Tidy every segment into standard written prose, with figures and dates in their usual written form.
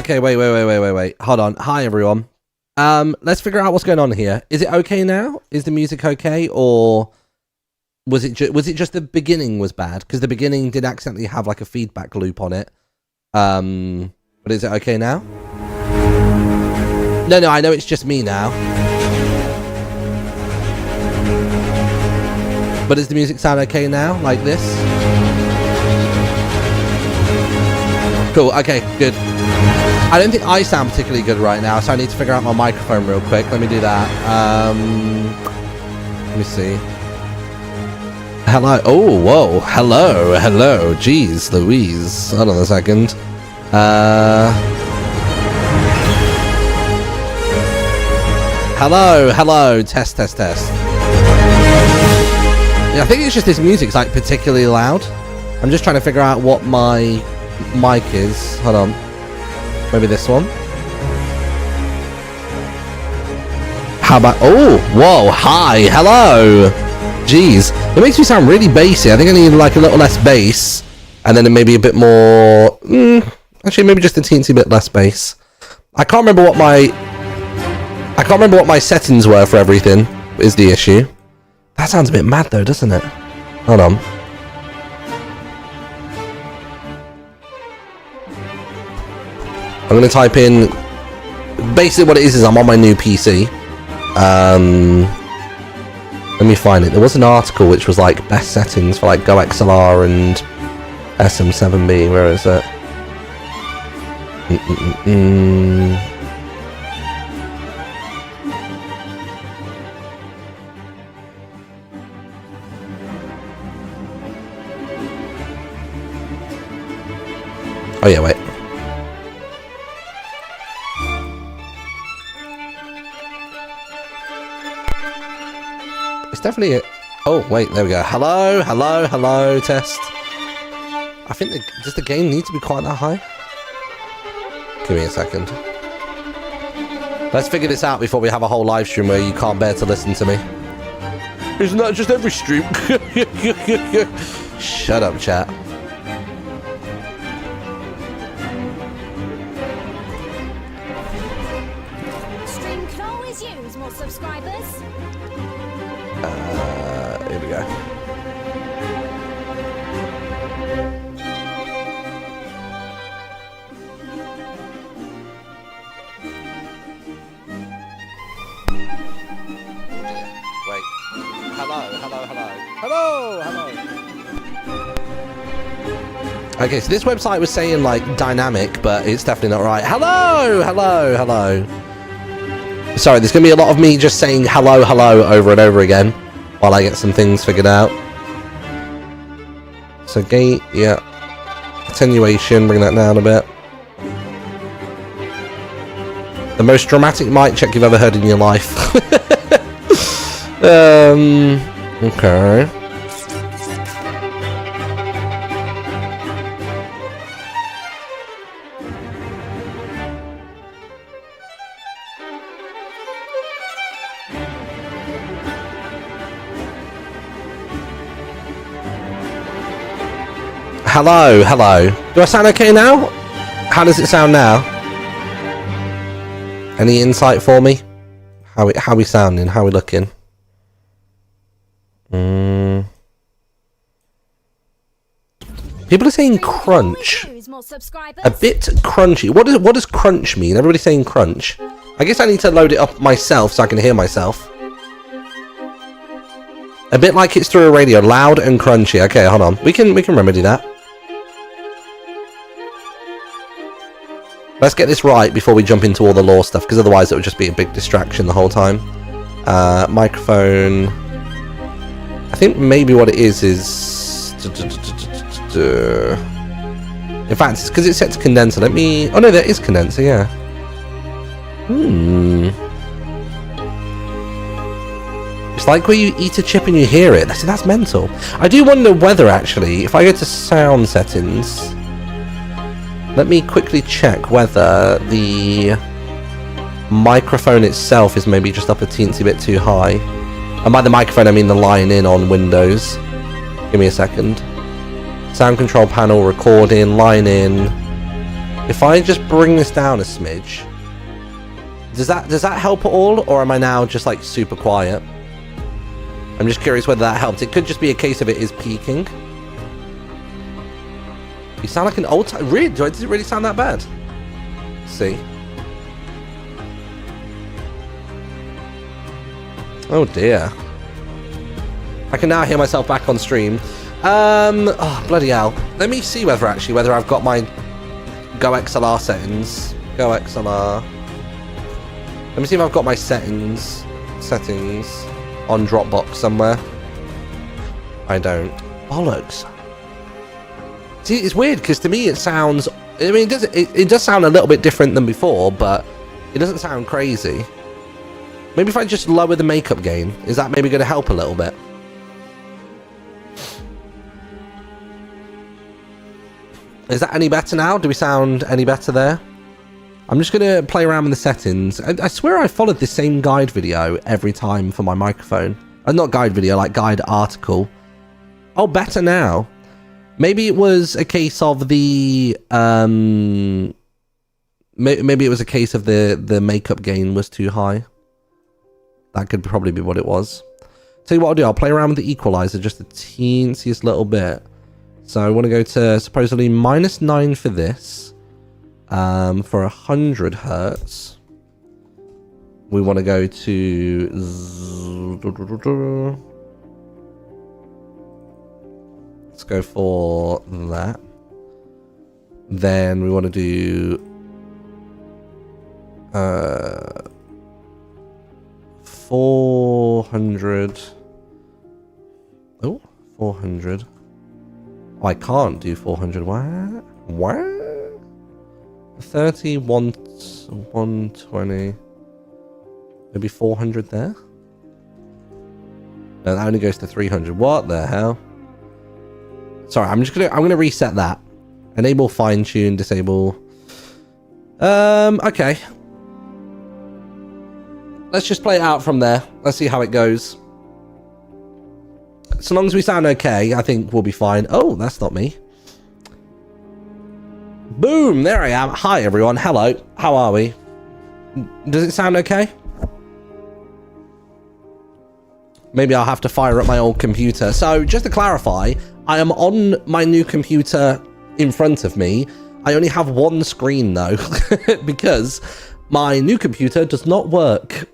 Okay, wait. Hold on. Hi, everyone. Let's figure out what's going on here. Is it okay now? Is the music okay, or was it just the beginning was bad? Because the beginning did accidentally have like a feedback loop on it. But is it okay now? No, I know it's just me now. But does the music sound okay now, like this? Cool, okay, good. I don't think I sound particularly good right now, so I need to figure out my microphone real quick. Let me do that. Let me see. Hello. Oh, whoa. Hello. Jeez, Louise. Hold on a second. Hello. Test. Yeah, I think it's just this music's like particularly loud. I'm just trying to figure out what my mic is. Hold on. Maybe this one. How about... Oh, whoa, hi, hello. Jeez, it makes me sound really bassy. I think I need like a little less bass, and then maybe a bit more... actually, maybe just a teensy bit less bass. I can't remember what my settings were for everything, is the issue. That sounds a bit mad though, doesn't it? Hold on. I'm going to type in... Basically what it is I'm on my new PC. Let me find it. There was an article which was like best settings for like Go XLR and SM7B. Where is it? Oh yeah, wait. It's definitely it. Oh wait, there we go. Hello, test. I think does the game need to be quite that high? Give me a second. Let's figure this out before we have a whole live stream where you can't bear to listen to me. Isn't that just every stream? Shut up, chat. Stream can always use more subscribers. Here we go. Wait. Hello. Okay, so this website was saying like dynamic, but it's definitely not right. Hello. Sorry, there's gonna be a lot of me just saying hello over and over again while I get some things figured out. So gate, yeah. Attenuation, bring that down a bit. The most dramatic mic check you've ever heard in your life. Okay. Hello. Do I sound okay now? How does it sound now? Any insight for me? How we sounding? How we looking? People are saying crunch. A bit crunchy. What does crunch mean? Everybody's saying crunch. I guess I need to load it up myself so I can hear myself. A bit like it's through a radio, loud and crunchy. Okay, hold on. We can remedy that. Let's get this right before we jump into all the lore stuff, because otherwise it would just be a big distraction the whole time. Microphone. I think maybe what it is... In fact, it's because it's set to condenser. Let me... Oh no, there is condenser, yeah. It's like where you eat a chip and you hear it. That's mental. I do wonder whether, actually, if I go to sound settings... Let me quickly check whether the microphone itself is maybe just up a teensy bit too high. And by the microphone, I mean the line in on Windows. Give me a second. Sound control panel, recording, line in. If I just bring this down a smidge, does that help at all, or am I now just like super quiet? I'm just curious whether that helps. It could just be a case of it is peaking. You sound like an old time. Really? Does it really sound that bad? Let's see. Oh dear. I can now hear myself back on stream. Oh bloody hell. Let me see whether I've got my Go XLR settings. Go XLR. Let me see if I've got my settings on Dropbox somewhere. I don't. Bollocks. See, it's weird because to me it sounds. I mean, it does sound a little bit different than before, but it doesn't sound crazy. Maybe if I just lower the makeup gain, is that maybe going to help a little bit? Is that any better now? Do we sound any better there? I'm just going to play around with the settings. I swear I followed the same guide video every time for my microphone. Not guide video, like guide article. Oh, better now. Maybe it was a case of the... maybe it was a case of the makeup gain was too high. That could probably be what it was. Tell you what I'll do, I'll play around with the equalizer just the teensiest little bit. So I want to go to supposedly -9 for this. For 100 hertz. We want to go to... Let's go for that. Then we want to do... 400. Oh, 400. Oh, I can't do 400. What? 30, 120. Maybe 400 there? No, that only goes to 300. What the hell? Sorry, I'm gonna reset that. Enable fine tune, disable. Okay. Let's just play it out from there. Let's see how it goes. So long as we sound okay, I think we'll be fine. Oh, that's not me. Boom, there I am. Hi everyone, hello. How are we? Does it sound okay? Maybe I'll have to fire up my old computer. So just to clarify, I am on my new computer in front of me. I only have one screen though, because my new computer does not work,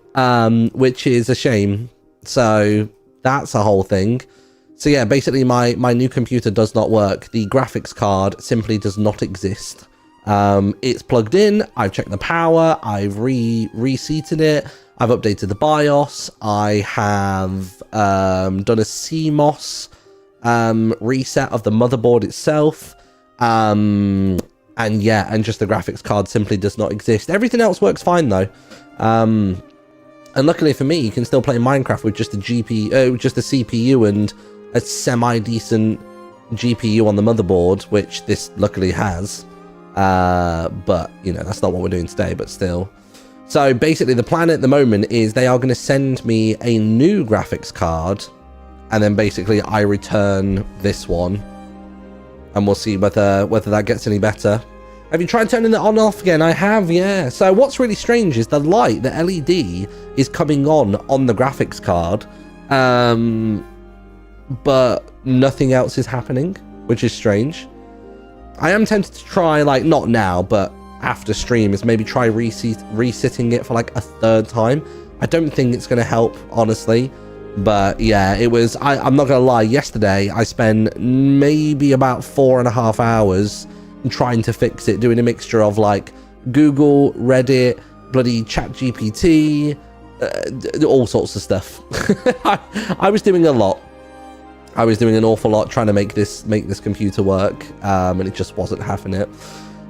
which is a shame. So that's a whole thing. So yeah, basically my new computer does not work. The graphics card simply does not exist. It's plugged in, I've checked the power, I've reseated it, I've updated the BIOS, I have done a CMOS reset of the motherboard itself. And yeah, and just the graphics card simply does not exist. Everything else works fine though. And luckily for me, you can still play Minecraft with just a just a CPU and a semi-decent GPU on the motherboard, which this luckily has. But, you know, that's not what we're doing today, but still. So basically the plan at the moment is they are going to send me a new graphics card, and then basically I return this one, and we'll see whether that gets any better. Have you tried turning it on and off again? I have, yeah. So what's really strange is the light, the LED, is coming on the graphics card, but nothing else is happening, which is strange. I am tempted to try, like, not now, but after stream, is maybe try resitting it for like a third time. I don't think it's going to help, honestly. But yeah, it was, I'm not going to lie, yesterday I spent maybe about 4.5 hours trying to fix it, doing a mixture of like Google, Reddit, bloody ChatGPT, all sorts of stuff. I was doing a lot. I was doing an awful lot trying to make this computer work, and it just wasn't having it.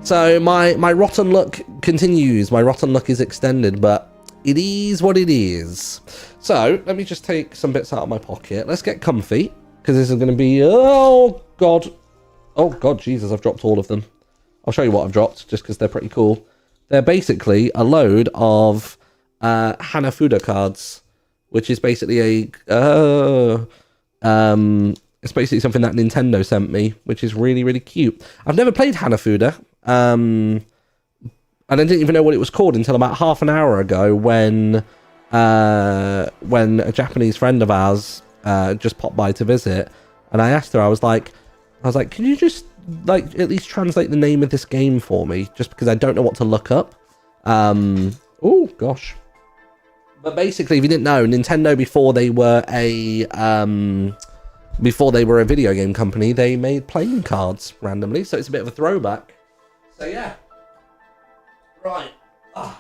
So my rotten luck continues. My rotten luck is extended, but it is what it is. So let me just take some bits out of my pocket. Let's get comfy, because this is going to be, oh god, Jesus, I've dropped all of them. I'll show you what I've dropped, just because they're pretty cool. They're basically a load of Hanafuda cards, which is basically it's basically something that Nintendo sent me, which is really, really cute. I've never played Hanafuda. And I didn't even know what it was called until about half an hour ago when a Japanese friend of ours just popped by to visit, and I asked her, I was like, can you just like at least translate the name of this game for me, just because I don't know what to look up. Oh gosh. But basically, if you didn't know, Nintendo, before they were a video game company, they made playing cards randomly, so it's a bit of a throwback. So yeah. Right. Let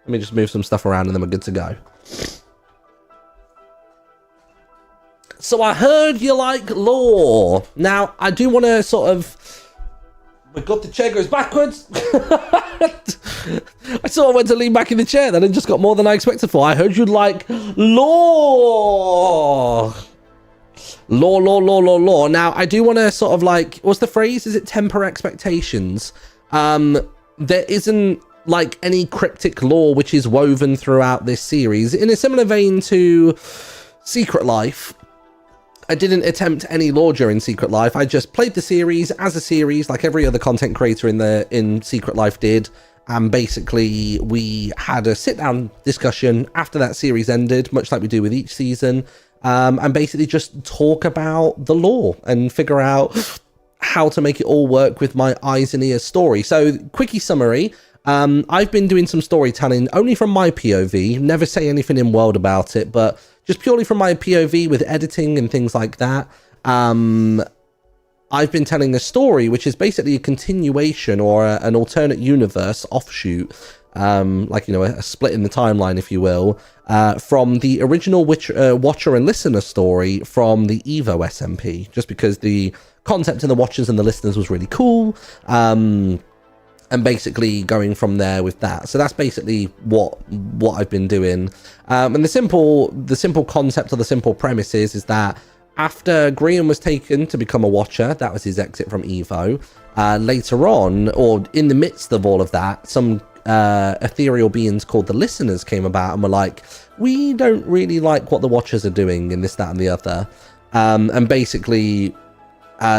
me just move some stuff around and then we're good to go. So I heard you like lore. Now, I do want to sort of... My God, the chair goes backwards. I sort of went to lean back in the chair, then it just got more than I expected for. I heard you'd like lore. Lore. Now, I do want to sort of like... What's the phrase? Is it temper expectations? There isn't like any cryptic lore which is woven throughout this series. In a similar vein to Secret Life, I didn't attempt any lore during Secret Life. I just played the series as a series, like every other content creator in Secret Life did. And basically, we had a sit-down discussion after that series ended, much like we do with each season, and basically just talk about the lore and figure out how to make it all work with my eyes and ears story. So, quickie summary. I've been doing some storytelling only from my POV, never say anything in world about it, but just purely from my POV with editing and things like that. I've been telling a story which is basically a continuation or an alternate universe offshoot, like, you know, a split in the timeline, if you will, from the original Watcher and Listener story from the Evo SMP, just because the concept in the Watchers and the Listeners was really cool. And basically going from there with that. So that's basically what I've been doing. And the simple concept or the simple premise is that after Grian was taken to become a Watcher, that was his exit from Evo, later on, or in the midst of all of that, some ethereal beings called the Listeners came about and were like, we don't really like what the Watchers are doing in this, that, and the other. And basically,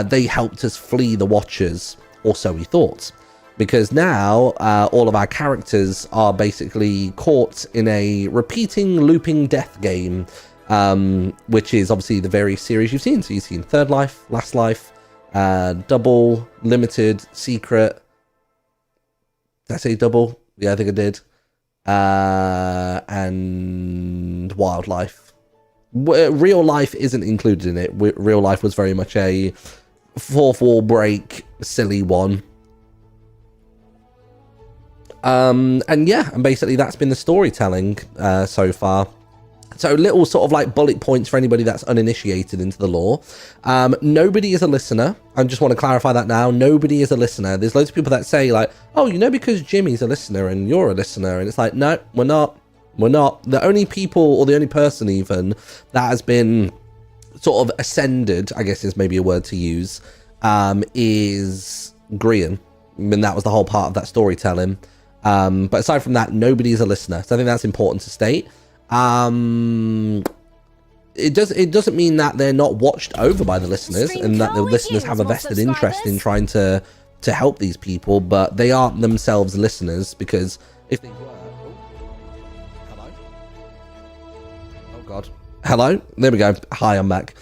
they helped us flee the Watchers, or so we thought. Because now, all of our characters are basically caught in a repeating, looping death game, which is obviously the various series you've seen. So you've seen Third Life, Last Life, Double, Limited, Secret. Did I say Double? Yeah, I think I did. And Wildlife. Real Life isn't included in it. Real Life was very much a fourth wall break, silly one. And yeah, and basically that's been the storytelling so far. So little sort of like bullet points for anybody that's uninitiated into the lore. Nobody is a listener. I just want to clarify that now. Nobody is a listener. There's loads of people that say like, oh, you know, because Jimmy's a listener and you're a listener. And it's like, no, we're not. We're not. The only people, or the only person even, that has been sort of ascended, I guess is maybe a word to use, is Grian. And that was the whole part of that storytelling. But aside from that, nobody is a listener. So I think that's important to state. It doesn't mean that they're not watched over by the listeners and that the listeners have a vested interest in trying to help these people, but they aren't themselves listeners, because if they were... Hello? Oh God. Hello? There we go. Hi, I'm back.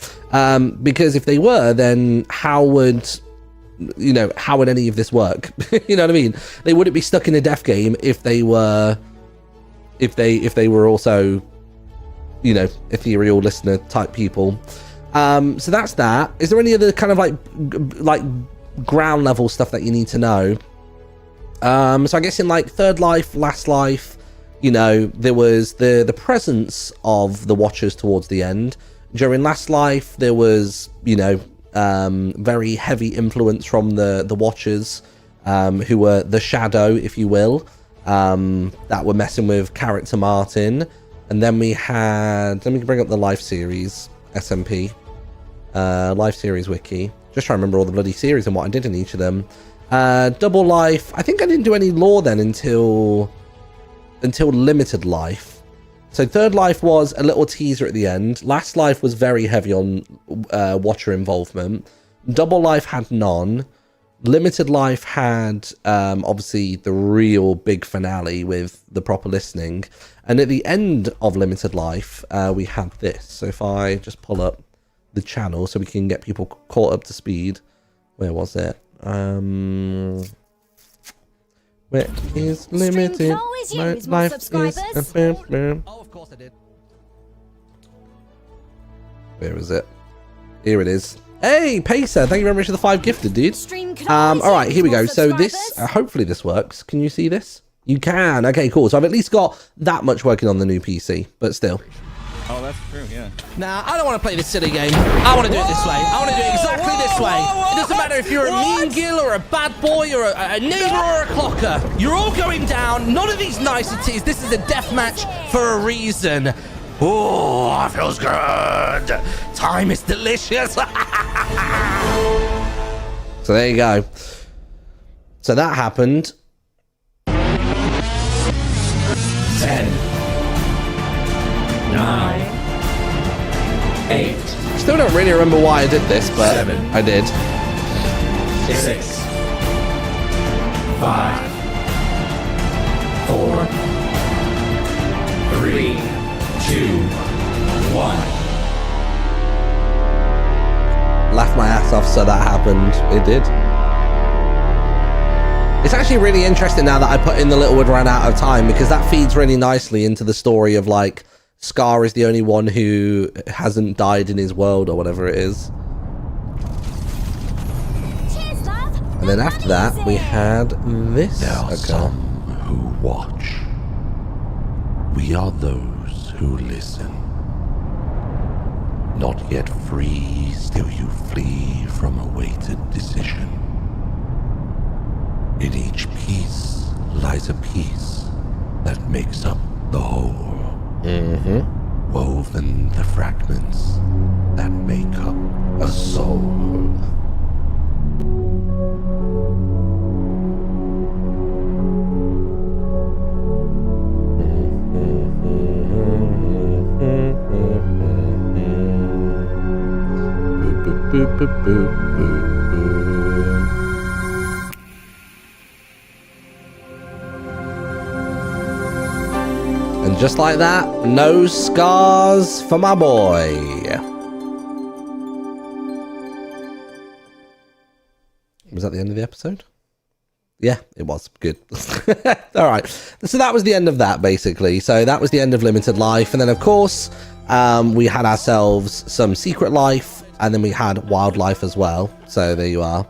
Because if they were, then how would any of this work? You know what I mean? They wouldn't be stuck in a death game if they were also, you know, ethereal listener type people. So that's that. Is there any other kind of like ground level stuff that you need to know? So I guess in like Third Life, Last Life, you know, there was the presence of the Watchers towards the end. During Last Life, there was, you know, very heavy influence from the Watchers, who were the Shadow, if you will, that were messing with character Martin. And then we had, let me bring up the Life series SMP, Life series wiki, just trying to remember all the bloody series and what I did in each of them. Double Life, I think I didn't do any lore then until Limited Life. So Third Life was a little teaser at the end. Last Life was very heavy on Watcher involvement. Double Life had none. Limited Life had obviously the real big finale with the proper listening, and at the end of Limited Life we had this. So if I just pull up the channel so we can get people caught up to speed. Where was it? Where is Limited Life? Oh, of course I did. Where is it? Here it is. Hey, Pacer, thank you very much for the 5 gifted, dude. All right, here we go. So this, hopefully this works. Can you see this? You can. Okay, cool. So I've at least got that much working on the new PC, but still. Oh, that's true, yeah. Nah, I don't want to play this silly game. I want to do it this way. I want to do it exactly this way. It doesn't matter if you're a mean gill or a bad boy or a neighbor or a clocker. You're all going down. None of these niceties. This is a death match for a reason. Oh, that feels good. Time is delicious. So there you go. So that happened. 10, 9, 8. Still don't really remember why I did this, but 7, I did. 6, 5, 4, 3, 2, 1. Laughed my ass off, so that happened. It did. It's actually really interesting now that I put in the Littlewood ran out of time, because that feeds really nicely into the story of like Scar is the only one who hasn't died in his world or whatever it is. Cheers, love. And then after that we had this. There are some who watch. We are those who listen. Not yet free, still you flee from a weighted decision. In each piece lies a piece that makes up the whole. Woven the fragments that make up a soul. Boop, boop, boop, boop, boop. And just like that, no scars for my boy. Was that the end of the episode? Yeah, it was. Good. All right. So that was the end of that, basically. So that was the end of Limited Life. And then, of course, we had ourselves some Secret Life. And then we had Wildlife as well. So there you are.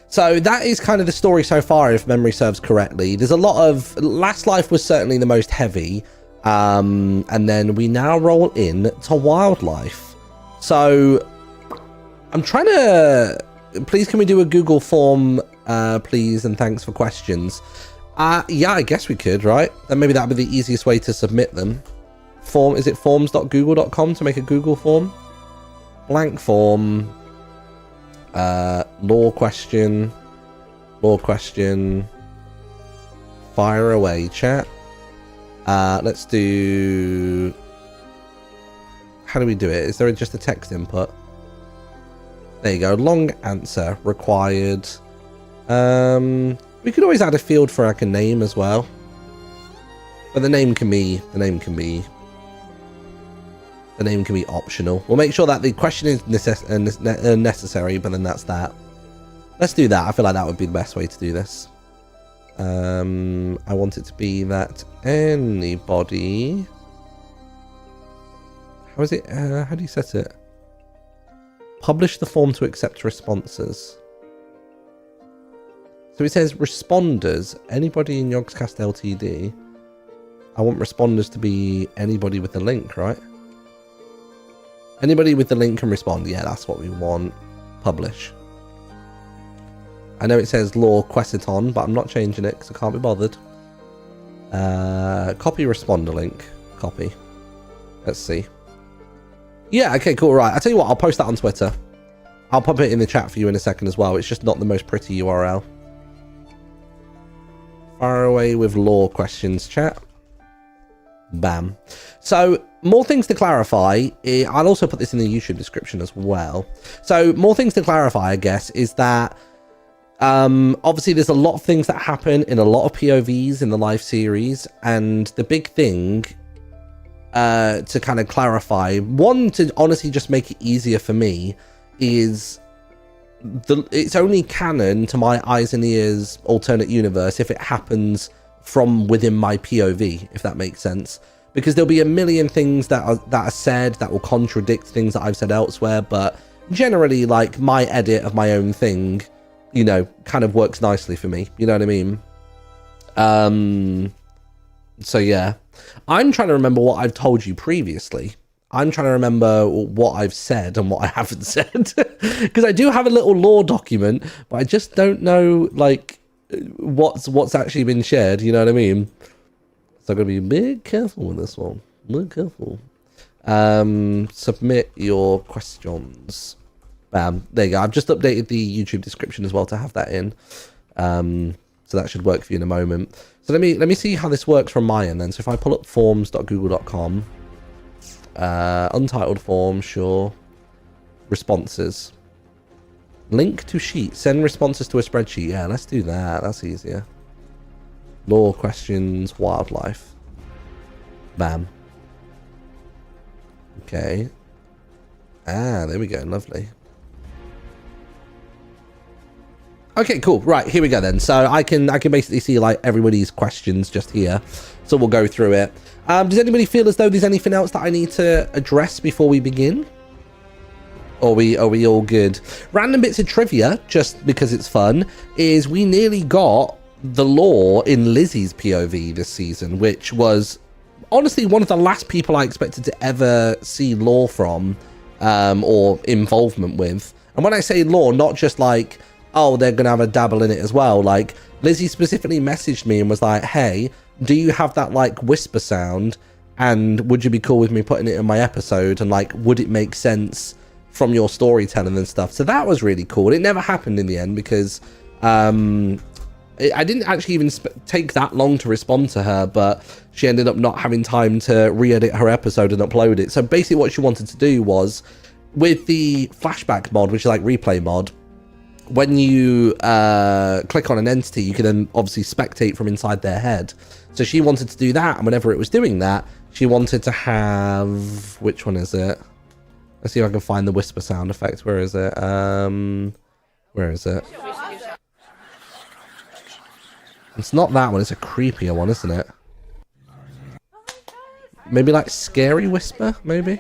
So that is kind of the story so far, if memory serves correctly. There's a lot of... Last Life was certainly the most heavy. And then we now roll in to Wildlife. So I'm trying to... Please, can we do a Google form, please? And thanks for questions. Yeah, I guess we could, right? And maybe that would be the easiest way to submit them. Form, is it forms.google.com to make a Google form? Blank form. Law question. Fire away, chat. Let's do... How do we do it? Is there just a text input? There you go. Long answer required. We could always add a field for like a name as well. But the name can be optional. We'll make sure that the question is necessary, but then that's that. Let's do that. I feel like that would be the best way to do this. I want it to be that anybody... How is it? How do you set it? Publish the form to accept responses. So it says responders, anybody in Yogscast Ltd. I want responders to be anybody with the link, right? Anybody with the link can respond. Yeah, that's what we want. Publish. I know it says law questiton, but I'm not changing it because I can't be bothered. Copy responder link. Copy. Let's see. Yeah, okay, cool. Right, I'll tell you what, I'll post that on Twitter. I'll pop it in the chat for you in a second as well. It's just not the most pretty URL. Fire away with law questions, chat. Bam. So, more things to clarify. I'll also put this in the YouTube description as well. So, more things to clarify, I guess, is that Obviously, there's a lot of things that happen in a lot of POVs in the live series, and the big thing to kind of clarify, one, to honestly just make it easier for me, is it's only canon to my eyes and ears alternate universe if it happens from within my POV, if that makes sense. Because there'll be a million things that are said that will contradict things that I've said elsewhere, but generally, like, my edit of my own thing, you know, kind of works nicely for me. You know what I mean? So yeah, I'm trying to remember what I've told you previously. I'm trying to remember what I've said and what I haven't said, because I do have a little lore document, but I just don't know, like, what's actually been shared. You know what I mean? So I'm gonna be big careful with this one. Big careful. Submit your questions. Bam. There you go. I've just updated the YouTube description as well to have that in. So that should work for you in a moment. So let me see how this works from my end then. So if I pull up forms.google.com, untitled form, sure. Responses. Link to sheet. Send responses to a spreadsheet. Yeah, let's do that. That's easier. Law, questions, wildlife. Bam. Okay. Ah, there we go. Lovely. Okay, cool. Right, here we go then. So I can basically see like everybody's questions just here. So we'll go through it. Does anybody feel as though there's anything else that I need to address before we begin? Or are we all good? Random bits of trivia, just because it's fun, is we nearly got the lore in Lizzie's POV this season, which was honestly one of the last people I expected to ever see lore from, or involvement with. And when I say lore, not just like, oh, they're gonna have a dabble in it as well. Like, Lizzie specifically messaged me and was like, hey, do you have that like whisper sound, and would you be cool with me putting it in my episode, and like, would it make sense from your storytelling and stuff? So that was really cool. It never happened in the end because I didn't actually even take that long to respond to her, but she ended up not having time to re-edit her episode and upload it. So basically what she wanted to do was, with the flashback mod, which is like replay mod, when you click on an entity, you can then obviously spectate from inside their head. So she wanted to do that, and whenever it was doing that, she wanted to have... Which one is it? Let's see if I can find the whisper sound effect. Where is it? Where is it? It's not that one. It's a creepier one, isn't it? Maybe like scary whisper, maybe?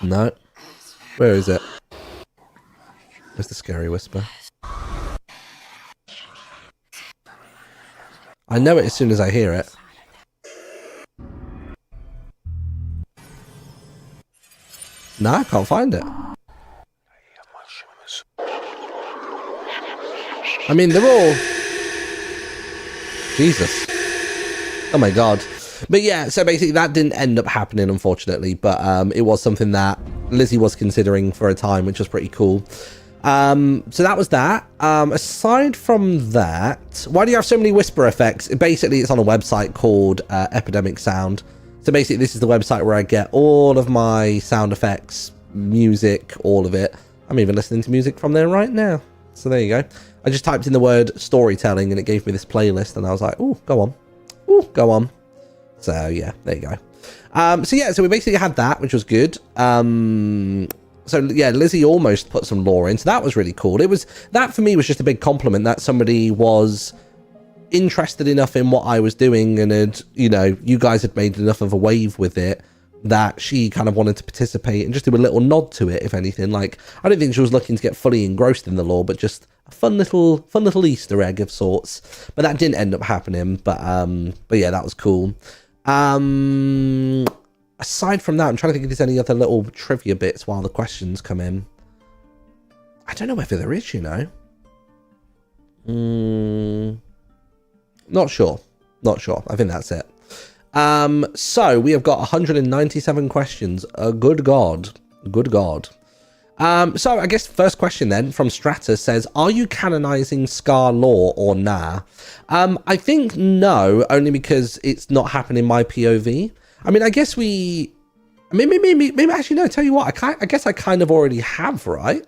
No. Where is it? Where's the scary whisper? I know it as soon as I hear it. No, I can't find it. I mean, they're all... Jesus. Oh my god. But yeah, so basically that didn't end up happening, unfortunately. But it was something that Lizzie was considering for a time, which was pretty cool. So that was that. Aside from that, why do you have so many whisper effects? Basically, it's on a website called Epidemic Sound. So basically, this is the website where I get all of my sound effects, music, all of it. I'm even listening to music from there right now. So there you go. I just typed in the word storytelling and it gave me this playlist, and I was like, oh, go on. Oh, go on. So yeah, there you go. So yeah, so we basically had that, which was good. So yeah, Lizzie almost put some lore in, so that was really cool. It was, that for me was just a big compliment that somebody was interested enough in what I was doing, and had, you know, you guys had made enough of a wave with it that she kind of wanted to participate and just do a little nod to it, if anything. Like, I don't think she was looking to get fully engrossed in the lore, but just a fun little Easter egg of sorts. But that didn't end up happening. But yeah, that was cool. Aside from that, I'm trying to think if there's any other little trivia bits while the questions come in. I don't know whether there is, you know. Not sure. I think that's it. So we have got 197 questions. Good God. So I guess first question then from Stratus says, are you canonizing Scar lore or nah? I think no, only because it's not happening in my POV. I mean, I guess we Maybe actually, no, tell you what, I guess I kind of already have, right?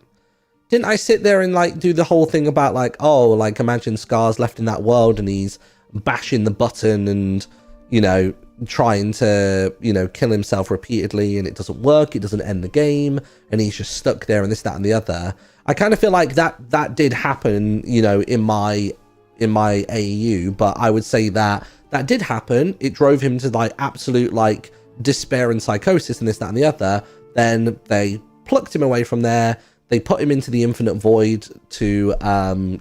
Didn't I sit there and like do the whole thing about like, oh, like imagine Scar's left in that world and he's bashing the button and, you know, trying to, you know, kill himself repeatedly and it doesn't work, it doesn't end the game, and he's just stuck there and this, that, and the other. I kind of feel like that did happen, you know, in my AEU, but I would say that did happen. It drove him to like absolute like despair and psychosis and this, that, and the other. Then they plucked him away from there. They put him into the infinite void to,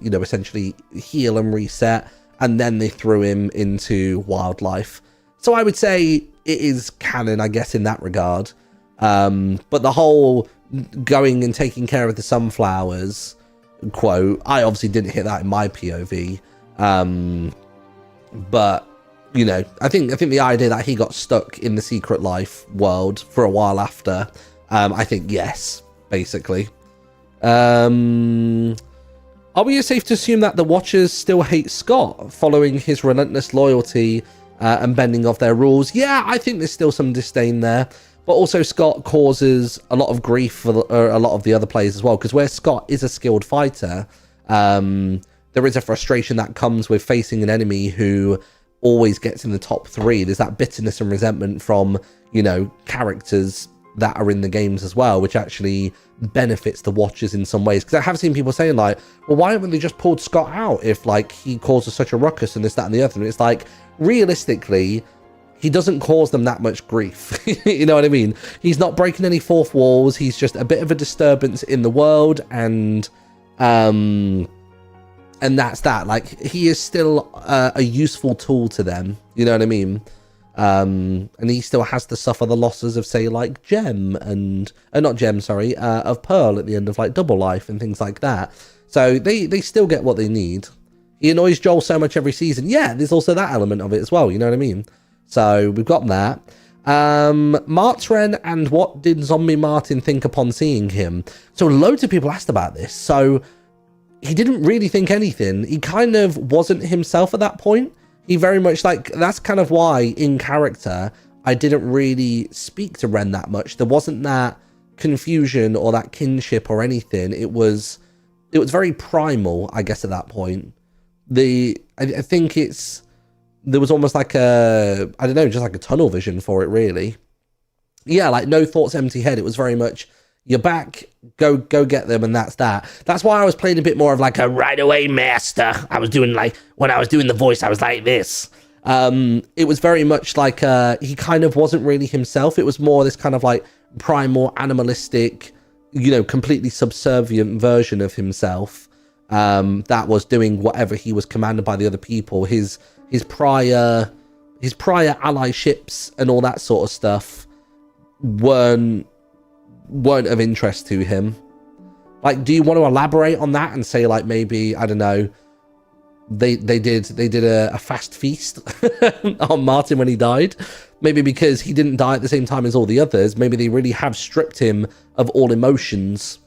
you know, essentially heal and reset. And then they threw him into wildlife. So I would say it is canon, I guess, in that regard. But the whole going and taking care of the sunflowers quote, I obviously didn't hit that in my POV. But you know, I think the idea that he got stuck in the Secret Life world for a while after, I think yes, basically. Are we safe to assume that the Watchers still hate Scott following his relentless loyalty and bending of their rules? Yeah, I think there's still some disdain there. But also Scott causes a lot of grief for a lot of the other players as well, because where Scott is a skilled fighter, there is a frustration that comes with facing an enemy who always gets in the top 3. There's that bitterness and resentment from, you know, characters that are in the games as well, which actually benefits the Watchers in some ways. Because I have seen people saying like, well, why haven't they just pulled Scott out if like he causes such a ruckus and this, that, and the other? And it's like, realistically, he doesn't cause them that much grief. You know what I mean? He's not breaking any fourth walls. He's just a bit of a disturbance in the world, and that's that. Like, he is still a useful tool to them. You know what I mean? And he still has to suffer the losses of, say, like Gem and not Gem, sorry, of Pearl at the end of like Double Life and things like that. So they still get what they need. He annoys Joel so much every season. Yeah, there's also that element of it as well. You know what I mean? So we've got that. Martren, and what did Zombie Martin think upon seeing him? So loads of people asked about this. So he didn't really think anything. He kind of wasn't himself at that point. He very much like, that's kind of why in character I didn't really speak to Ren that much. There wasn't that confusion or that kinship or anything. It was very primal, I guess, at that point. I think there was almost like I don't know, just like a tunnel vision for it, really. Yeah, like no thoughts, empty head. It was very much, you're back, go get them, and that's that. That's why I was playing a bit more of like a right away master. I was doing like, when I was doing the voice, I was like this. It was very much like he kind of wasn't really himself. It was more this kind of like primal, animalistic, you know, completely subservient version of himself that was doing whatever he was commanded by the other people. His prior allyships and all that sort of stuff weren't of interest to him. Like, do you want to elaborate on that and say like, maybe, I don't know, they did a fast feast on Martin when he died? Maybe because he didn't die at the same time as all the others, maybe they really have stripped him of all emotions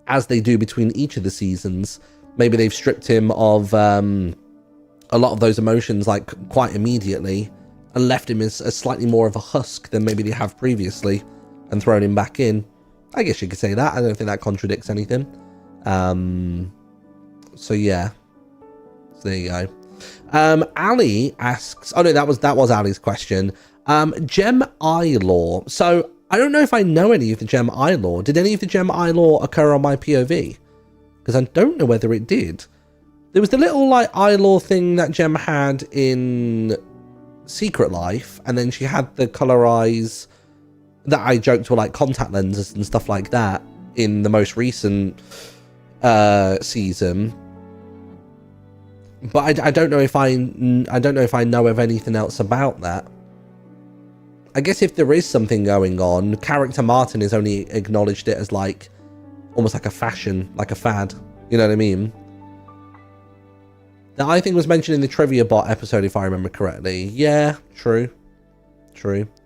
as they do between each of the seasons. Maybe they've stripped him of a lot of those emotions like quite immediately and left him as slightly more of a husk than maybe they have previously and thrown him back in. I guess you could say that. I don't think that contradicts anything. So yeah. So there you go. Ali asks, oh no, that was Ali's question. Gem Eye lore. So I don't know if I know any of the Gem Eye lore. Did any of the Gem Eye lore occur on my POV? Because I don't know whether it did. There was the little like eye lore thing that Gem had in Secret Life, and then she had the color eyes that I joked were like contact lenses and stuff like that in the most recent season. But I don't know if I know of anything else about that. I guess if there is something going on, character Martin has only acknowledged it as like almost like a fashion, like a fad. You know what I mean? That I think was mentioned in the Trivia Bot episode, if I remember correctly. Yeah, true.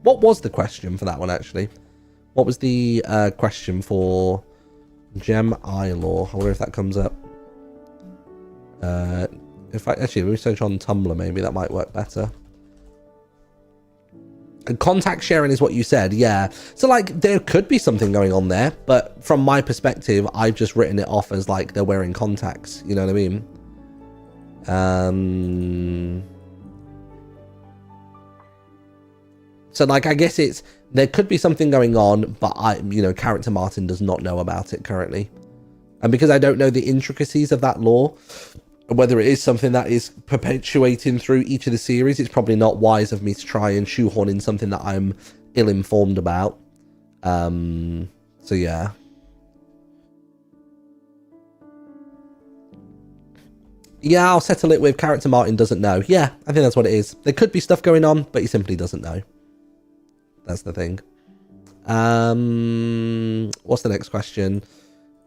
What was the question for that one, actually? What was the question for Gem Eye lore? I wonder if that comes up. If I actually research on Tumblr, maybe that might work better. Contact sharing is what you said, yeah. So like there could be something going on there, but from my perspective, I've just written it off as like they're wearing contacts. You know what I mean? So like I guess there could be something going on, but character Martin does not know about it currently, and because I don't know the intricacies of that lore, whether it is something that is perpetuating through each of the series, it's probably not wise of me to try and shoehorn in something that I'm ill-informed about. So yeah. Yeah, I'll settle it with character Martin doesn't know. Yeah, I think that's what it is. There could be stuff going on, but he simply doesn't know. That's the thing. What's the next question?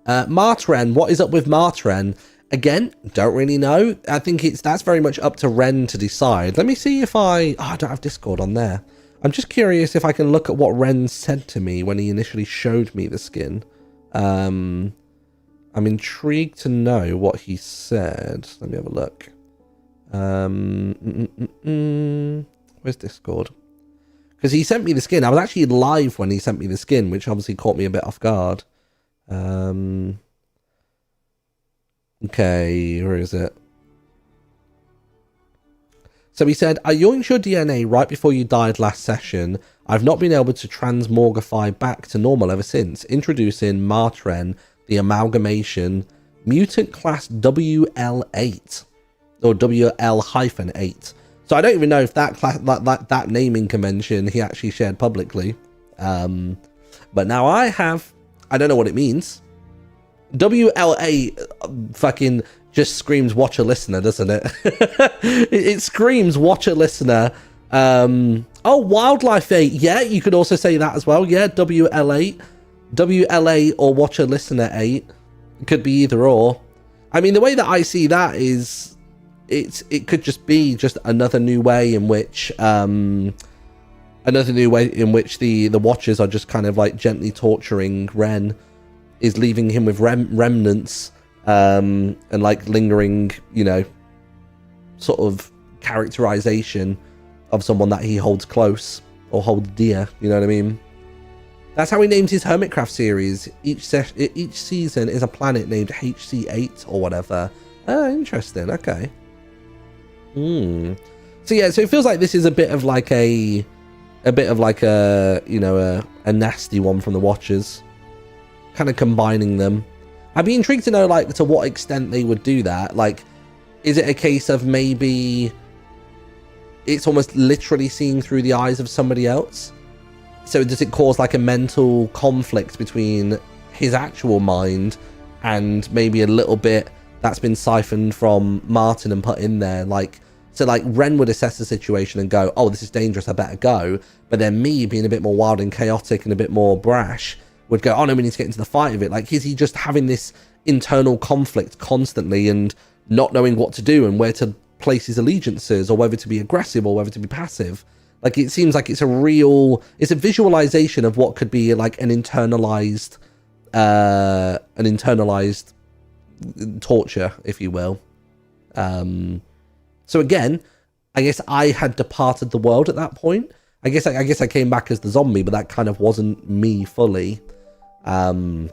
Martren, what is up with Martren? Again, don't really know. I think that's very much up to Ren to decide. Let me see if I don't have Discord on there. I'm just curious if I can look at what Ren said to me when he initially showed me the skin. I'm intrigued to know what he said. Let me have a look. Where's Discord? Because he sent me the skin. I was actually live when he sent me the skin, which obviously caught me a bit off guard. Okay, where is it? So he said, I yoinked your DNA right before you died last session. I've not been able to transmorgify back to normal ever since. Introducing Martren, the amalgamation, mutant class WL8. Or WL-8. So I don't even know if that class, that naming convention he actually shared publicly. But now I don't know what it means. WL8 fucking just screams watch a listener, doesn't it? It screams watch a listener. Oh, wildlife 8. Yeah, you could also say that as well. Yeah, WL8. WLA or watch a listener 8. It could be either or. I mean, the way that I see that is it could just be just another new way in which the watchers are just kind of like gently torturing Ren, is leaving him with remnants and like lingering, sort of characterization of someone that he holds close or holds dear. You know what I mean? That's how he named his Hermitcraft series. Each season is a planet named HC8 or whatever. Oh, interesting. Okay. So yeah, so it feels like this is a bit of like a nasty one from the Watchers, kind of combining them. I'd be intrigued to know like to what extent they would do that. Like, is it a case of maybe it's almost literally seeing through the eyes of somebody else? So does it cause like a mental conflict between his actual mind and maybe a little bit that's been siphoned from Martin and put in there? Like, so like Ren would assess the situation and go, oh, this is dangerous, I better go. But then me, being a bit more wild and chaotic and a bit more brash, would go, oh no, we need to get into the fight of it. Like, is he just having this internal conflict constantly and not knowing what to do and where to place his allegiances, or whether to be aggressive or whether to be passive? Like, it seems like it's a visualization of what could be like an internalized torture, if you will. So again, I guess I had departed the world at that point. I guess I came back as the zombie, but that kind of wasn't me fully. So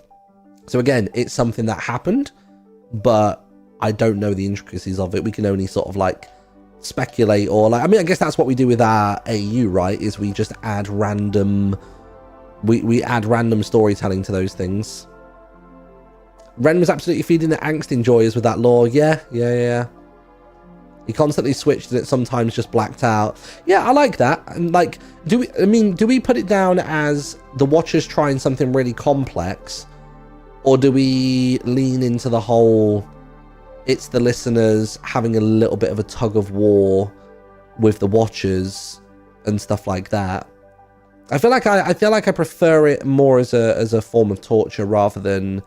again, it's something that happened, but I don't know the intricacies of it. We can only sort of like speculate, or like, I mean, I guess that's what we do with our AU, right? Is we just add random, we add random storytelling to those things. Ren was absolutely feeding the angst enjoyers with that lore. Yeah. He constantly switched and it sometimes just blacked out. Yeah, I like that. And like, do we put it down as the Watchers trying something really complex, or do we lean into the whole it's the listeners having a little bit of a tug of war with the Watchers and stuff like that? I feel like I prefer it more as a form of torture rather than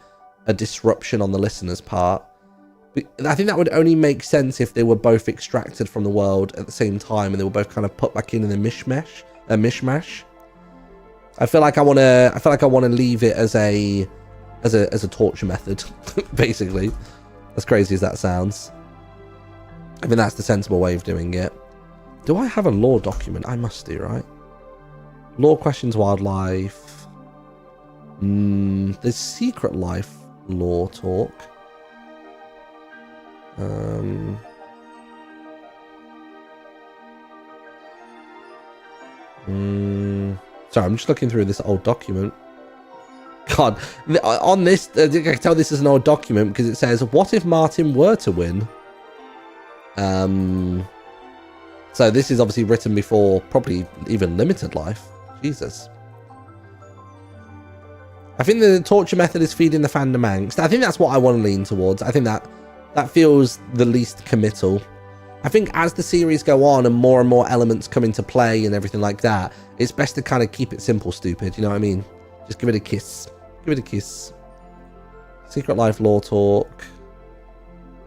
a disruption on the listener's part. I think that would only make sense if they were both extracted from the world at the same time and they were both kind of put back in a mishmash. I feel like I want to leave it as a torture method, basically. As crazy as that sounds, I think that's the sensible way of doing it. Do I have a lore document? I must do, right? Law questions wildlife. There's secret life law talk. Sorry, I'm just looking through this old document. God, on this, I can tell this is an old document because it says, what if Martin were to win? So this is obviously written before probably even limited life. Jesus. I think the torture method is feeding the fandom angst. I think that's what I want to lean towards. I think that feels the least committal. I think as the series go on and more elements come into play and everything like that, it's best to kind of keep it simple, stupid. You know what I mean? Just give it a kiss. Give it a kiss. Secret life law talk.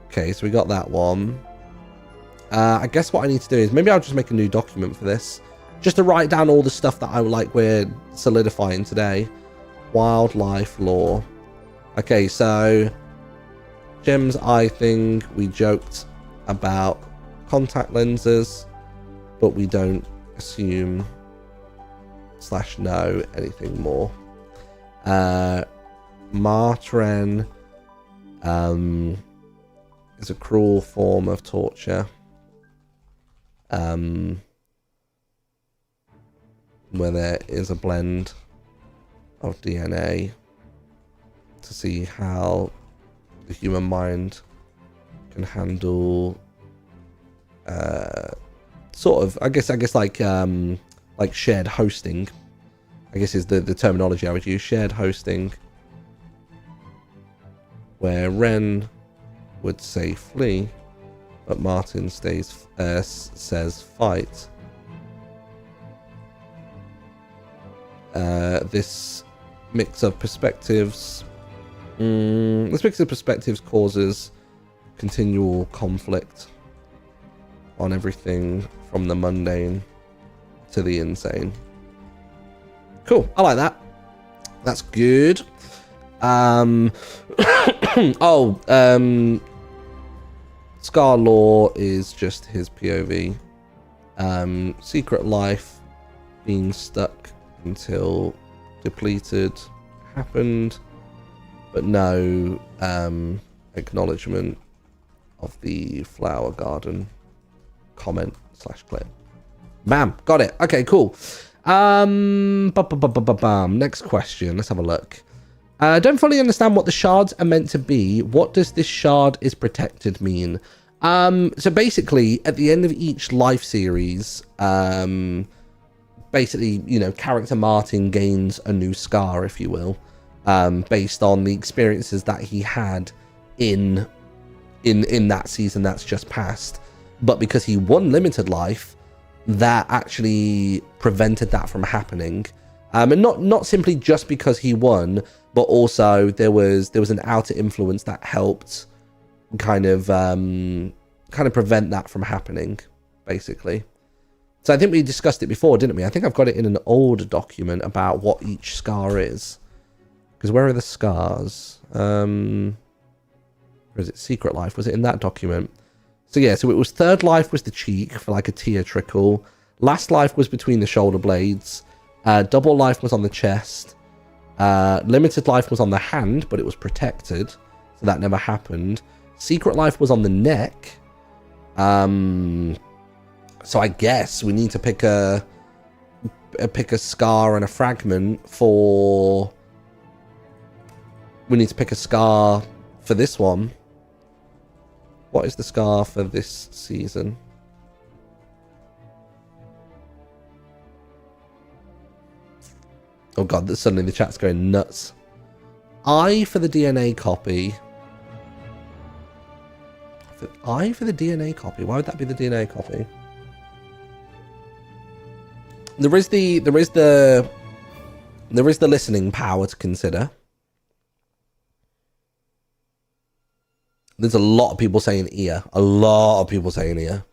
Okay, so we got that one. I guess what I need to do is maybe I'll just make a new document for this, just to write down all the stuff that I would like we're solidifying today. Wildlife law. Okay, so Jim's eye thing, we joked about contact lenses, but we don't assume / know anything more. Martren is a cruel form of torture. Where there is a blend of DNA to see how the human mind can handle sort of I guess like shared hosting, I guess is the terminology I would use. Shared hosting, where Ren would say flee, but Martin says fight. This mix of perspectives causes continual conflict on everything from the mundane to the insane. Cool, I like that. That's good. Scar Law is just his POV. Secret life being stuck until depleted happened, but no acknowledgement of the flower garden comment / clip. Bam, got it. Okay, cool. Next question, let's have a look. Don't fully understand what the shards are meant to be. What does this shard is protected mean? So basically at the end of each life series, basically, you know, character Martin gains a new scar, if you will, based on the experiences that he had in that season that's just passed. But because he won limited life, that actually prevented that from happening. And not simply just because he won, but also there was an outer influence that helped kind of prevent that from happening, basically. So I think we discussed it before, didn't we? I think I've got it in an old document about what each scar is. Because where are the scars? Or is it Secret Life? Was it in that document? So yeah, so it was third life was the cheek for like a tear trickle. Last life was between the shoulder blades. Double life was on the chest. Limited life was on the hand, but it was protected, so that never happened. Secret life was on the neck. So I guess we need to pick a scar and a fragment for. We need to pick a scar for this one. What is the scar for this season? Oh god, suddenly the chat's going nuts. I for the DNA copy. I for the DNA copy. Why would that be the DNA copy? There is the listening power to consider. There's a lot of people saying ear. A lot of people saying ear.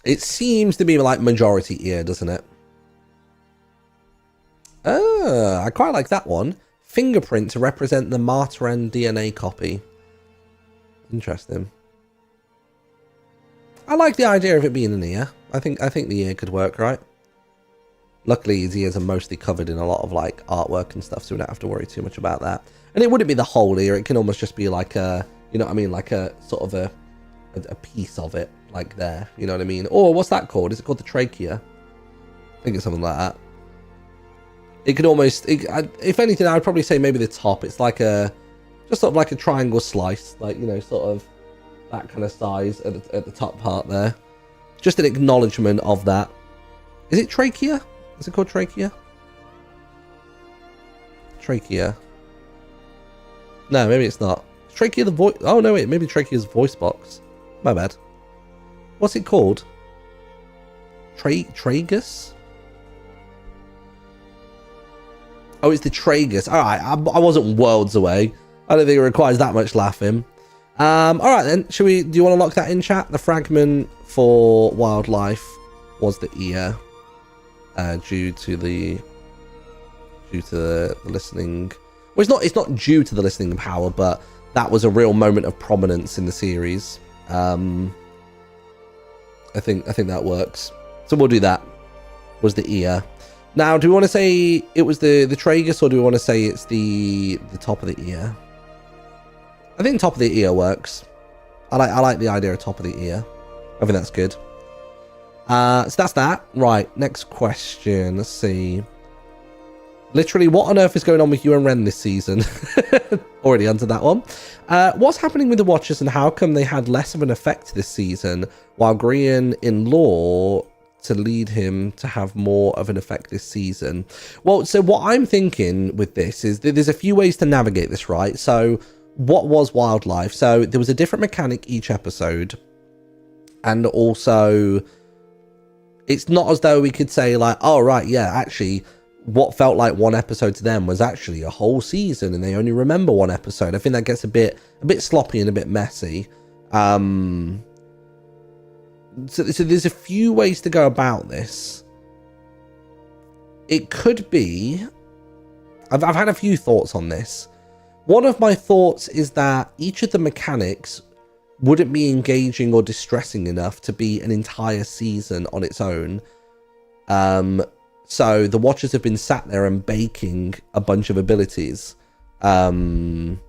It seems to be like majority ear, doesn't it? I quite like that one. Fingerprint to represent the Martren DNA copy. Interesting. I like the idea of it being an ear. I think the ear could work, right? Luckily, his ears are mostly covered in a lot of like artwork and stuff, so we don't have to worry too much about that. And it wouldn't be the whole ear. It can almost just be like a, you know what I mean, like a sort of a piece of it, like there. You know what I mean? Or what's that called? Is it called the trachea? I think it's something like that. It could almost, if anything, I would probably say maybe the top. It's like just sort of like a triangle slice, like, you know, sort of that kind of size at the top part there. Just an acknowledgement of that. Is it trachea? Is it called trachea? Trachea. No, maybe it's not. Trachea the voice. Oh, no, wait. Maybe trachea's voice box. My bad. What's it called? Tragus? Oh, it's the tragus. All right. I wasn't worlds away. I don't think it requires that much laughing. All right, then. Do you want to lock that in, chat? The fragment for wildlife was the ear. Due to the listening. Well, it's not due to the listening power, but that was a real moment of prominence in the series. I think that works. So we'll do that. Was the ear. Now, do we want to say it was the tragus, or do we want to say it's the top of the ear? I think top of the ear works. I like the idea of top of the ear. I think that's good. So that's that. Right, next question. Let's see. Literally, what on earth is going on with you and Ren this season? Already answered that one. What's happening with the Watchers, and how come they had less of an effect this season, while Grian in lore to lead him to have more of an effect this season? Well, so what I'm thinking with this is there's a few ways to navigate this, right? So what was wildlife? So there was a different mechanic each episode, and also it's not as though we could say like, oh right, yeah, actually what felt like one episode to them was actually a whole season and they only remember one episode. I think that gets a bit sloppy and a bit messy. So there's a few ways to go about this. It could be, I've had a few thoughts on this. One of my thoughts is that each of the mechanics wouldn't be engaging or distressing enough to be an entire season on its own. So the Watchers have been sat there and baking a bunch of abilities. And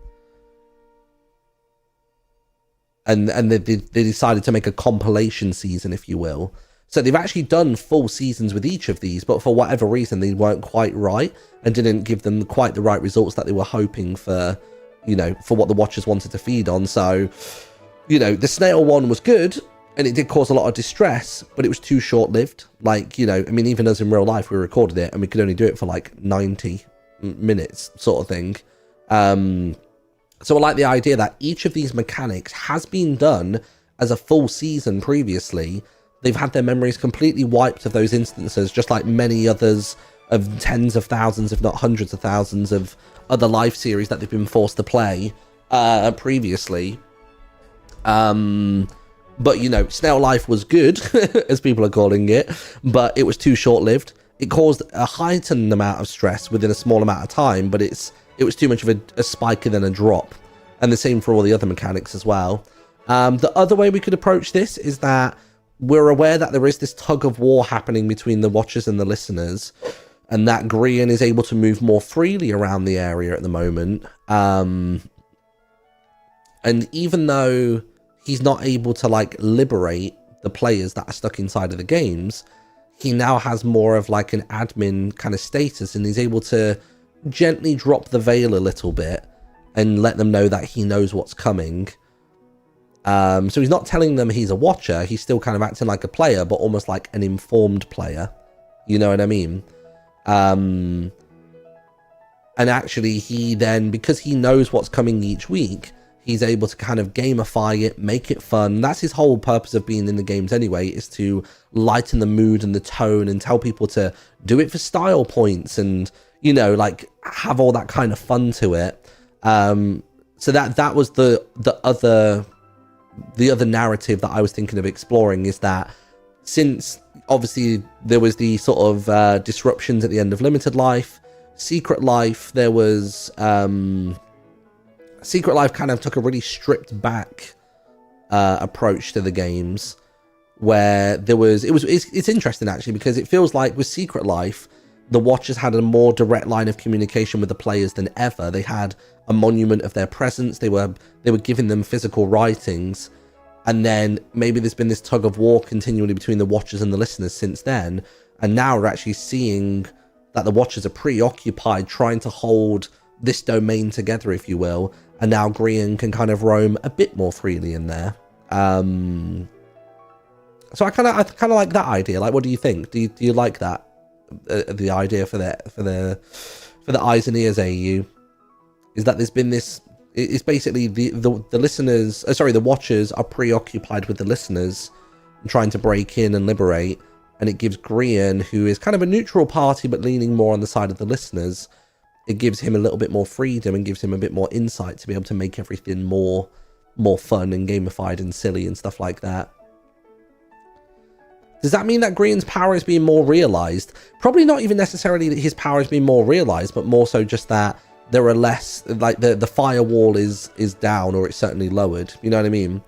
they decided to make a compilation season, if you will. So they've actually done full seasons with each of these, but for whatever reason, they weren't quite right and didn't give them quite the right results that they were hoping for, you know, for what the Watchers wanted to feed on. So, you know, the snail one was good and it did cause a lot of distress, but it was too short-lived. Like, you know, I mean, even us in real life, we recorded it and we could only do it for like 90 minutes sort of thing. So I like the idea that each of these mechanics has been done as a full season previously. They've had their memories completely wiped of those instances, just like many others of tens of thousands, if not hundreds of thousands of other live series that they've been forced to play previously. But, you know, Snail Life was good, as people are calling it, but it was too short-lived. It caused a heightened amount of stress within a small amount of time, but it was too much of a spike and then a drop. And the same for all the other mechanics as well. The other way we could approach this is that we're aware that there is this tug of war happening between the Watchers and the listeners, and that Grian is able to move more freely around the area at the moment. And even though he's not able to like liberate the players that are stuck inside of the games, he now has more of like an admin kind of status, and he's able to gently drop the veil a little bit and let them know that he knows what's coming. So he's not telling them he's a watcher, he's still kind of acting like a player, but almost like an informed player. You know what I mean? And actually he then, because he knows what's coming each week, he's able to kind of gamify it, make it fun. That's his whole purpose of being in the games anyway, is to lighten the mood and the tone and tell people to do it for style points and, you know, like have all that kind of fun to it. So that was the other narrative that I was thinking of exploring, is that since obviously there was the sort of disruptions at the end of Limited Life, Secret Life, there was Secret Life kind of took a really stripped back approach to the games, where it's interesting actually, because it feels like with Secret Life, the Watchers had a more direct line of communication with the players than ever. They had a monument of their presence. They were giving them physical writings, and then maybe there's been this tug of war continually between the Watchers and the listeners since then, and now we're actually seeing that the Watchers are preoccupied trying to hold this domain together, if you will, and now Grian can kind of roam a bit more freely in there. So I kind of like that idea. Like, what do you think? Do you like that? The idea for the eyes and ears AU is that there's been this. It's basically the listeners. The Watchers are preoccupied with the listeners and trying to break in and liberate, and it gives Grian, who is kind of a neutral party but leaning more on the side of the listeners, it gives him a little bit more freedom and gives him a bit more insight to be able to make everything more fun and gamified and silly and stuff like that. Does that mean that Grian's power is being more realized? Probably not even necessarily that his power is being more realized, but more so just that there are less, like the firewall is down, or it's certainly lowered. You know what I mean?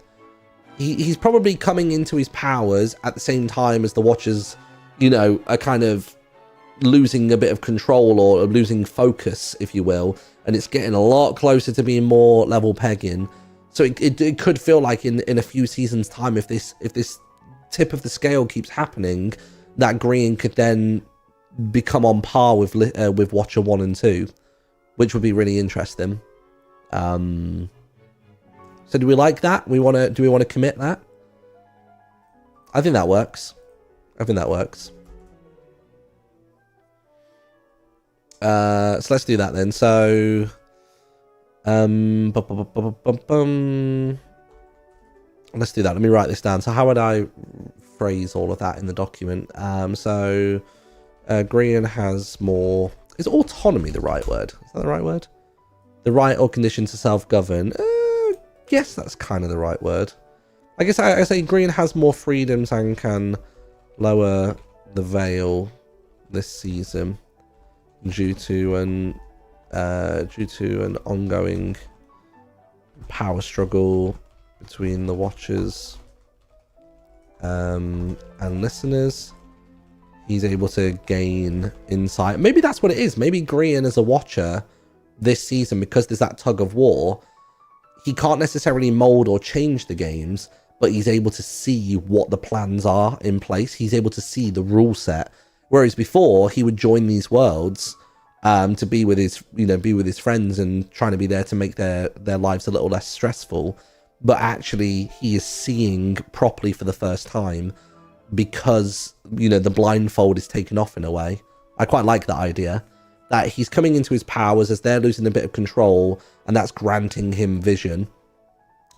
He's probably coming into his powers at the same time as the Watchers, you know, are kind of losing a bit of control or losing focus, if you will, and it's getting a lot closer to being more level pegging. So it could feel like in a few seasons time, if this tip of the scale keeps happening, that Grian could then become on par with Watcher 1 and 2, which would be really interesting. So do we like that? Do we want to commit that? I think that works. So let's do that then. So let's do that. Let me write this down. So how would I phrase all of that in the document? Grian has more... Is autonomy the right word? Is that the right word? The right or condition to self-govern. Yes, that's kind of the right word. I guess I say Grian has more freedoms and can lower the veil this season due to an ongoing power struggle between the Watchers and listeners. He's able to gain insight. Maybe that's what it is. Maybe Grian as a Watcher this season, because there's that tug of war, he can't necessarily mold or change the games, but he's able to see what the plans are in place. He's able to see the rule set. Whereas before, he would join these worlds to be with his friends and trying to be there to make their lives a little less stressful. But actually, he is seeing properly for the first time because, the blindfold is taken off in a way. I quite like that idea, that he's coming into his powers as they're losing a bit of control, and that's granting him vision.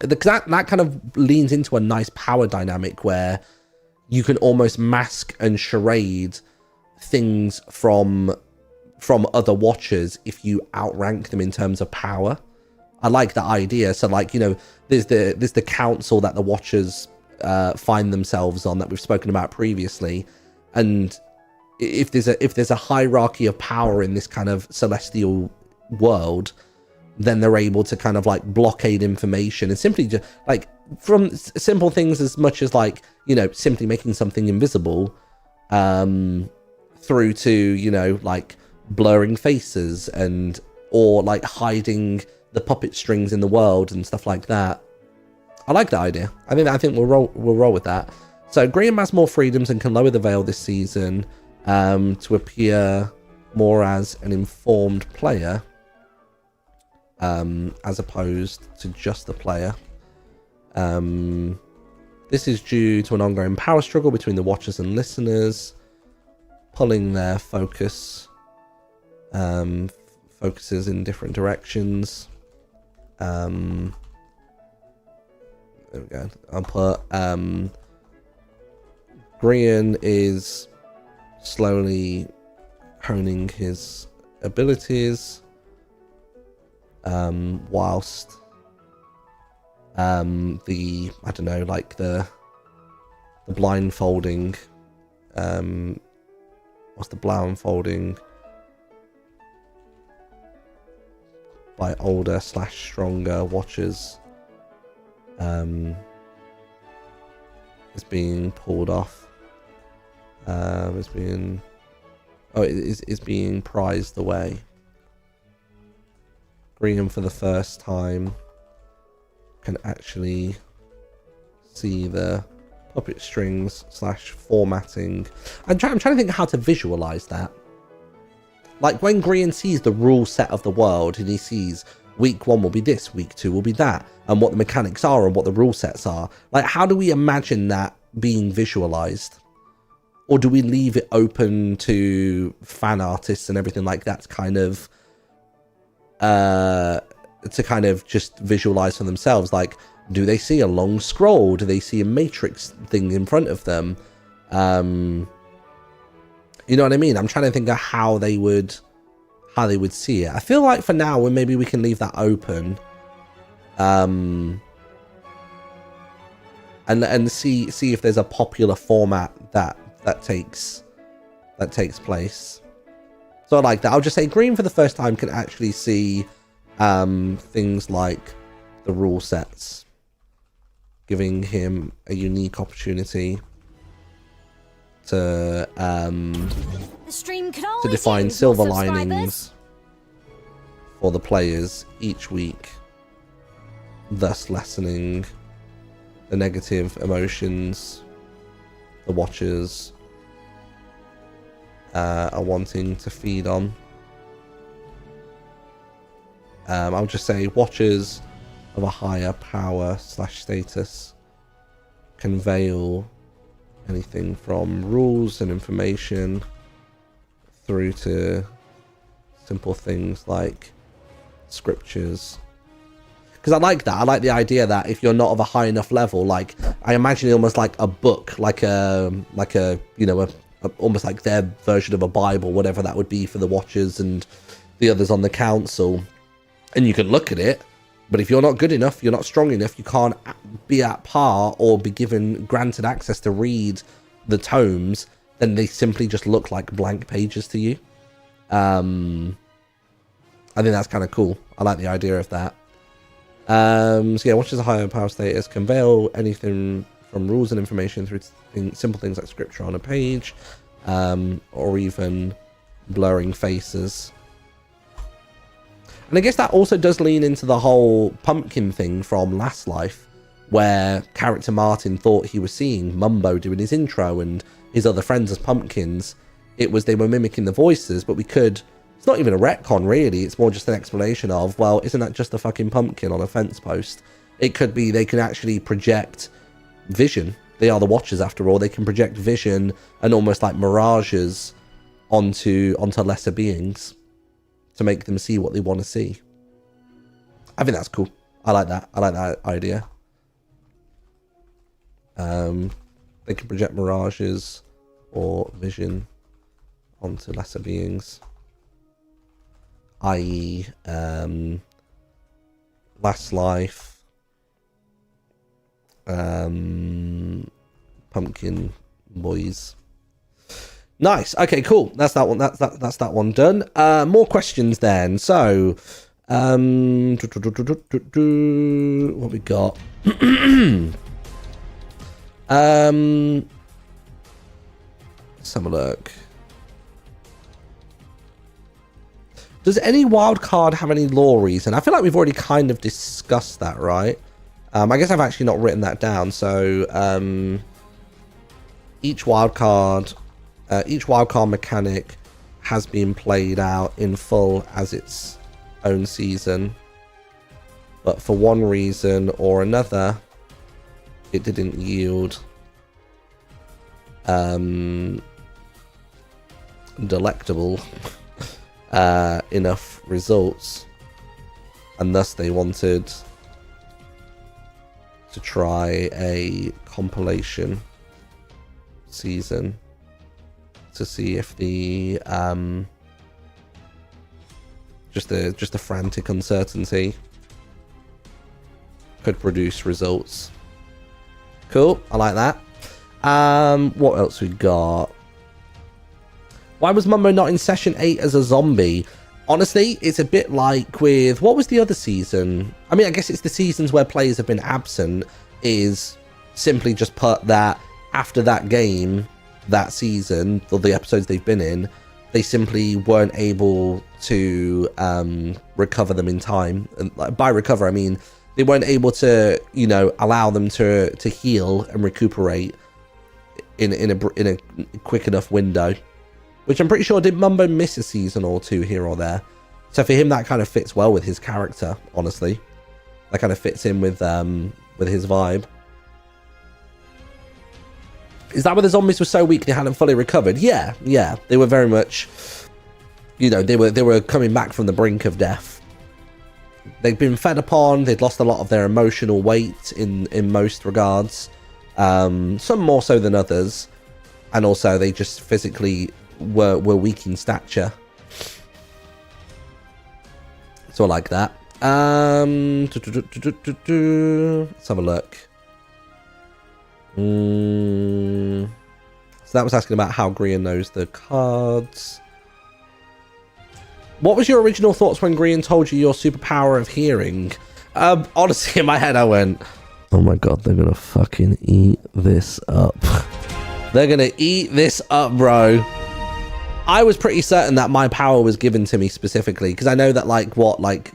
That kind of leans into a nice power dynamic where you can almost mask and charade things from other Watchers if you outrank them in terms of power. I like that idea. So there's the council that the Watchers find themselves on that we've spoken about previously, and if there's a hierarchy of power in this kind of celestial world, then they're able to kind of blockade information and simply just from simple things as much as simply making something invisible, through to blurring faces or hiding the puppet strings in the world and stuff like that. I like that idea. I think we'll roll with that. So Grian has more freedoms and can lower the veil this season to appear more as an informed player, as opposed to just the player. This is due to an ongoing power struggle between the Watchers and listeners, pulling their focuses in different directions. There we go. I'll put Grian is slowly honing his abilities, whilst the blindfolding, by older / stronger watchers is being pulled off. Is being prized away. Grian for the first time can actually see the puppet strings / formatting. I'm trying to think how to visualize that. Like when Grian sees the rule set of the world and he sees week 1 will be this, week 2 will be that, and what the mechanics are and what the rule sets are. Like, how do we imagine that being visualized? Or do we leave it open to fan artists and everything like that to kind of just visualize for themselves? Like, do they see a long scroll? Do they see a matrix thing in front of them? You know what I mean? I'm trying to think of how they would see it. I feel like for now, maybe we can leave that open, and see if there's a popular format that takes place. So I like that. I'll just say Grian for the first time can actually see things like the rule sets, giving him a unique opportunity to define silver linings for the players each week, thus lessening the negative emotions the watchers are wanting to feed on. I'll just say watchers of a higher power / status can veil anything from rules and information through to simple things like scriptures. Because I like that. I like the idea that if you're not of a high enough level, like I imagine it almost like a book, like a almost like their version of a Bible, whatever that would be for the watchers and the others on the council. And you can look at it, but if you're not good enough, you're not strong enough, you can't be at par or be granted access to read the tomes, then they simply just look like blank pages to you. I think that's kind of cool. I like the idea of that. So yeah, watchers a higher power status can veil anything from rules and information through simple things like scripture on a page, or even blurring faces. And I guess that also does lean into the whole pumpkin thing from Last Life, where character Martin thought he was seeing Mumbo doing his intro and his other friends as pumpkins. It was they were mimicking the voices, but we could... It's not even a retcon, really. It's more just an explanation of, well, isn't that just a fucking pumpkin on a fence post? It could be they can actually project vision. They are the watchers, after all. They can project vision and almost like mirages onto lesser beings to make them see what they want to see. I think that's cool. I like that. I like that idea. They can project mirages or vision onto lesser beings, i.e. Last Life, Pumpkin Boys. Nice. Okay, cool. That's that one. That's that one done. More questions then. So, what we got? Let's have a look. Does any wild card have any lore reason? I feel like we've already kind of discussed that, right? I guess I've actually not written that down. So, each wild card mechanic has been played out in full as its own season, but for one reason or another, it didn't yield delectable enough results, and thus they wanted to try a compilation season to see if the just the frantic uncertainty could produce results. Cool, I like that. What else we got? Why was Mumbo not in session 8 as a zombie? honestly, it's a bit like with, what was the other season? I mean, I guess it's the seasons where players have been absent, is simply just put that after that game, that season, or the episodes they've been in, they simply weren't able to recover them in time. And by recover, I mean they weren't able to, you know, allow them to heal and recuperate in a quick enough window. Which I'm pretty sure, did Mumbo miss a season or two here or there? So for him, that kind of fits well with his character, honestly. That kind of fits in with his vibe. Is that where the zombies were so weak they hadn't fully recovered? Yeah. They were very much, you know, they were coming back from the brink of death. They'd been fed upon, they'd lost a lot of their emotional weight in most regards. Some more so than others. And also they just physically were weak in stature. So I like that. Let's have a look. So that was asking about how Grian knows the cards. What was your original thoughts when Grian told you your superpower of hearing? Honestly, in my head I went, oh my god, they're gonna fucking eat this up. They're gonna eat this up, bro. I was pretty certain that my power was given to me specifically, because I know that like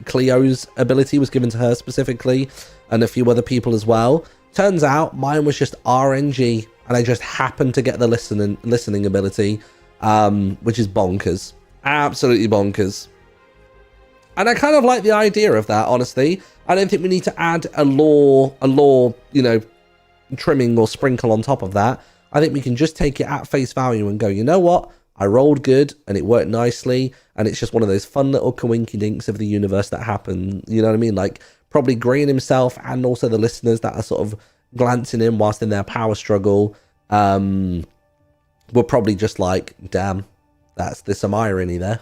Cleo's ability was given to her specifically, and a few other people as well. Turns out mine was just RNG, and I just happened to get the listening ability, which is bonkers. Absolutely bonkers. And I kind of like the idea of that, honestly. I don't think we need to add a lore, you know, trimming or sprinkle on top of that. I think we can just take it at face value and go, you know what? I rolled good and it worked nicely, and it's just one of those fun little coinky dinks of the universe that happen. You know what I mean? Like probably Grian himself and also the listeners that are sort of glancing in whilst in their power struggle were probably just like, damn, there's some irony there.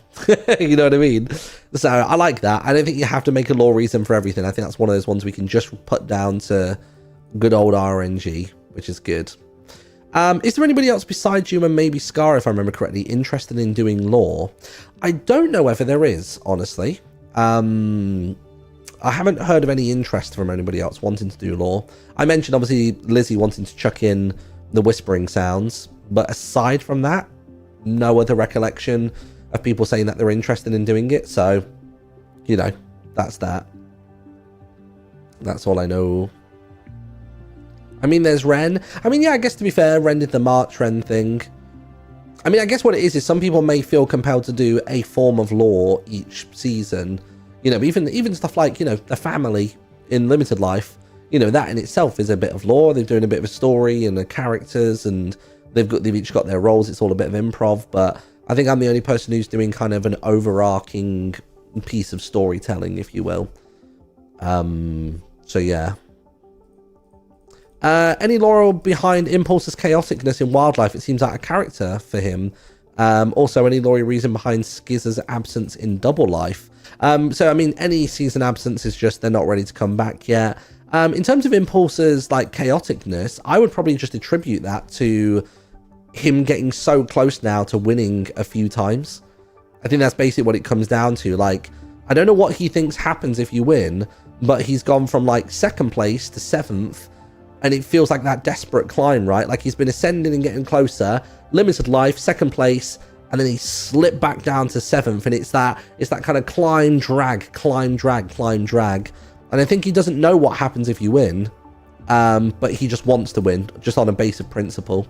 You know what I mean? So I like that. I don't think you have to make a lore reason for everything. I think that's one of those ones we can just put down to good old RNG, which is good. Is there anybody else besides you and maybe Scar, if I remember correctly, interested in doing lore? I don't know whether there is, honestly. I haven't heard of any interest from anybody else wanting to do lore. I mentioned, obviously, Lizzie wanting to chuck in the whispering sounds, but aside from that, no other recollection of people saying that they're interested in doing it. So, you know, that's that. That's all I know. I mean, there's Ren. I mean, yeah, I guess to be fair, Ren did the March Ren thing. I mean, I guess what it is some people may feel compelled to do a form of lore each season. You know, even stuff like, you know, the family in Limited Life, you know, that in itself is a bit of lore. They're doing a bit of a story and the characters, and they've each got their roles. It's all a bit of improv, but I think I'm the only person who's doing kind of an overarching piece of storytelling, if you will. So yeah. Any lore behind Impulse's chaoticness in Wildlife? It seems out of character for him. Also, any lore reason behind Skiz's absence in Double Life? So, I mean, any season absence is just they're not ready to come back yet. In terms of Impulse's, like, chaoticness, I would probably just attribute that to him getting so close now to winning a few times. I think that's basically what it comes down to. Like, I don't know what he thinks happens if you win, but he's gone from, like, 2nd place to 7th. And it feels like that desperate climb, right? Like he's been ascending and getting closer. Limited Life, 2nd place, and then he slipped back down to 7th. And it's that kind of climb, drag, climb, drag, climb, drag. And I think he doesn't know what happens if you win, but he just wants to win, just on a base of principle.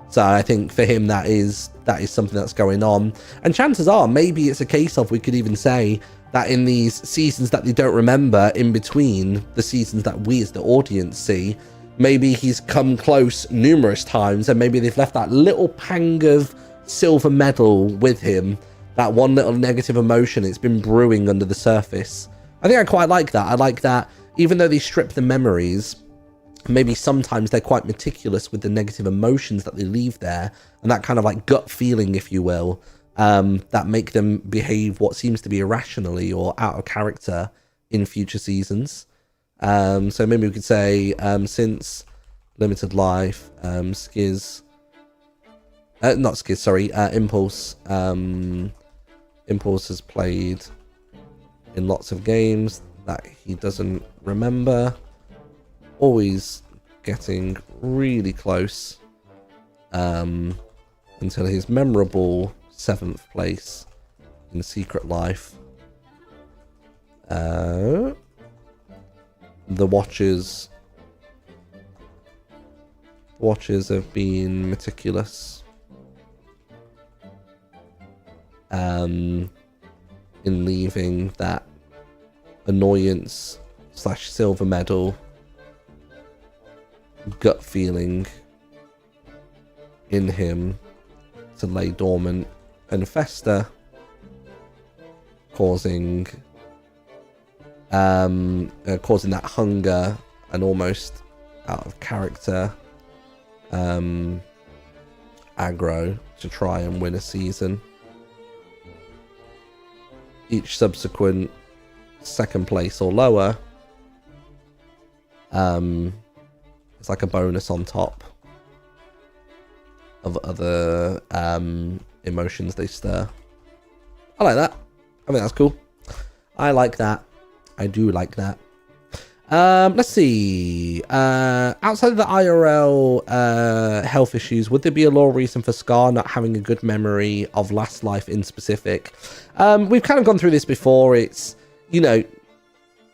So I think for him that is something that's going on. And chances are, maybe it's a case of, we could even say that in these seasons that they don't remember, in between the seasons that we as the audience see, maybe he's come close numerous times, and maybe they've left that little pang of silver medal with him, that one little negative emotion. It's been brewing under the surface. I think I quite like that. I like that even though they strip the memories, maybe sometimes they're quite meticulous with the negative emotions that they leave there, and that kind of like gut feeling, if you will, that make them behave what seems to be irrationally or out of character in future seasons. So maybe we could say, since Limited Life, Impulse Impulse has played in lots of games that he doesn't remember. Always getting really close until his memorable 7th place in Secret Life. The Watchers have been meticulous in leaving that annoyance / silver medal gut feeling in him to lay dormant and fester, causing that hunger and almost out of character aggro to try and win a season. Each subsequent 2nd place or lower it's like a bonus on top of other emotions they stir. I like that. I think that's cool. I like that. I do like that. Let's see. Outside of the IRL health issues, would there be a law reason for Scar not having a good memory of Last Life in specific? We've kind of gone through this before. It's, you know,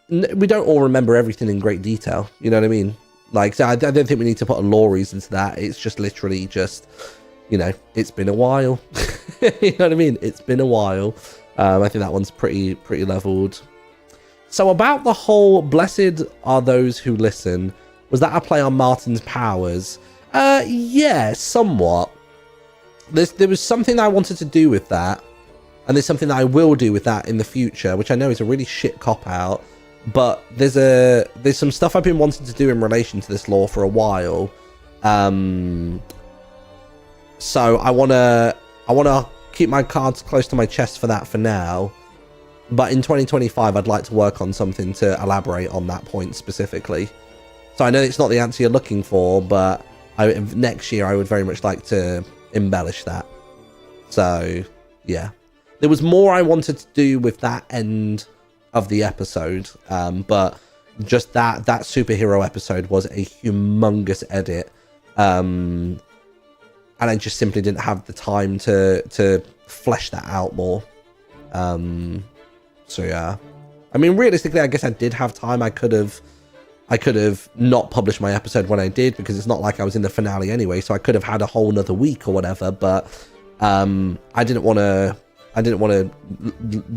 we don't all remember everything in great detail. You know what I mean? Like, so I don't think we need to put a law reason to that. It's just literally just, you know, it's been a while. You know what I mean? It's been a while. I think that one's pretty leveled. So about the whole blessed are those who listen, was that a play on Martin's powers? Yeah, somewhat. There was something I wanted to do with that, and there's something that I will do with that in the future, which I know is a really shit cop-out, but there's some stuff I've been wanting to do in relation to this law for a while. So I wanna keep my cards close to my chest for that for now. But in 2025, I'd like to work on something to elaborate on that point specifically. So I know it's not the answer you're looking for, but next year I would very much like to embellish that. So, yeah. There was more I wanted to do with that end of the episode, but just that superhero episode was a humongous edit. And I just simply didn't have the time to flesh that out more. So yeah, I mean, realistically, I guess I did have time. I could have not published my episode when I did, because it's not like I was in the finale anyway. So I could have had a whole nother week or whatever. But I didn't want to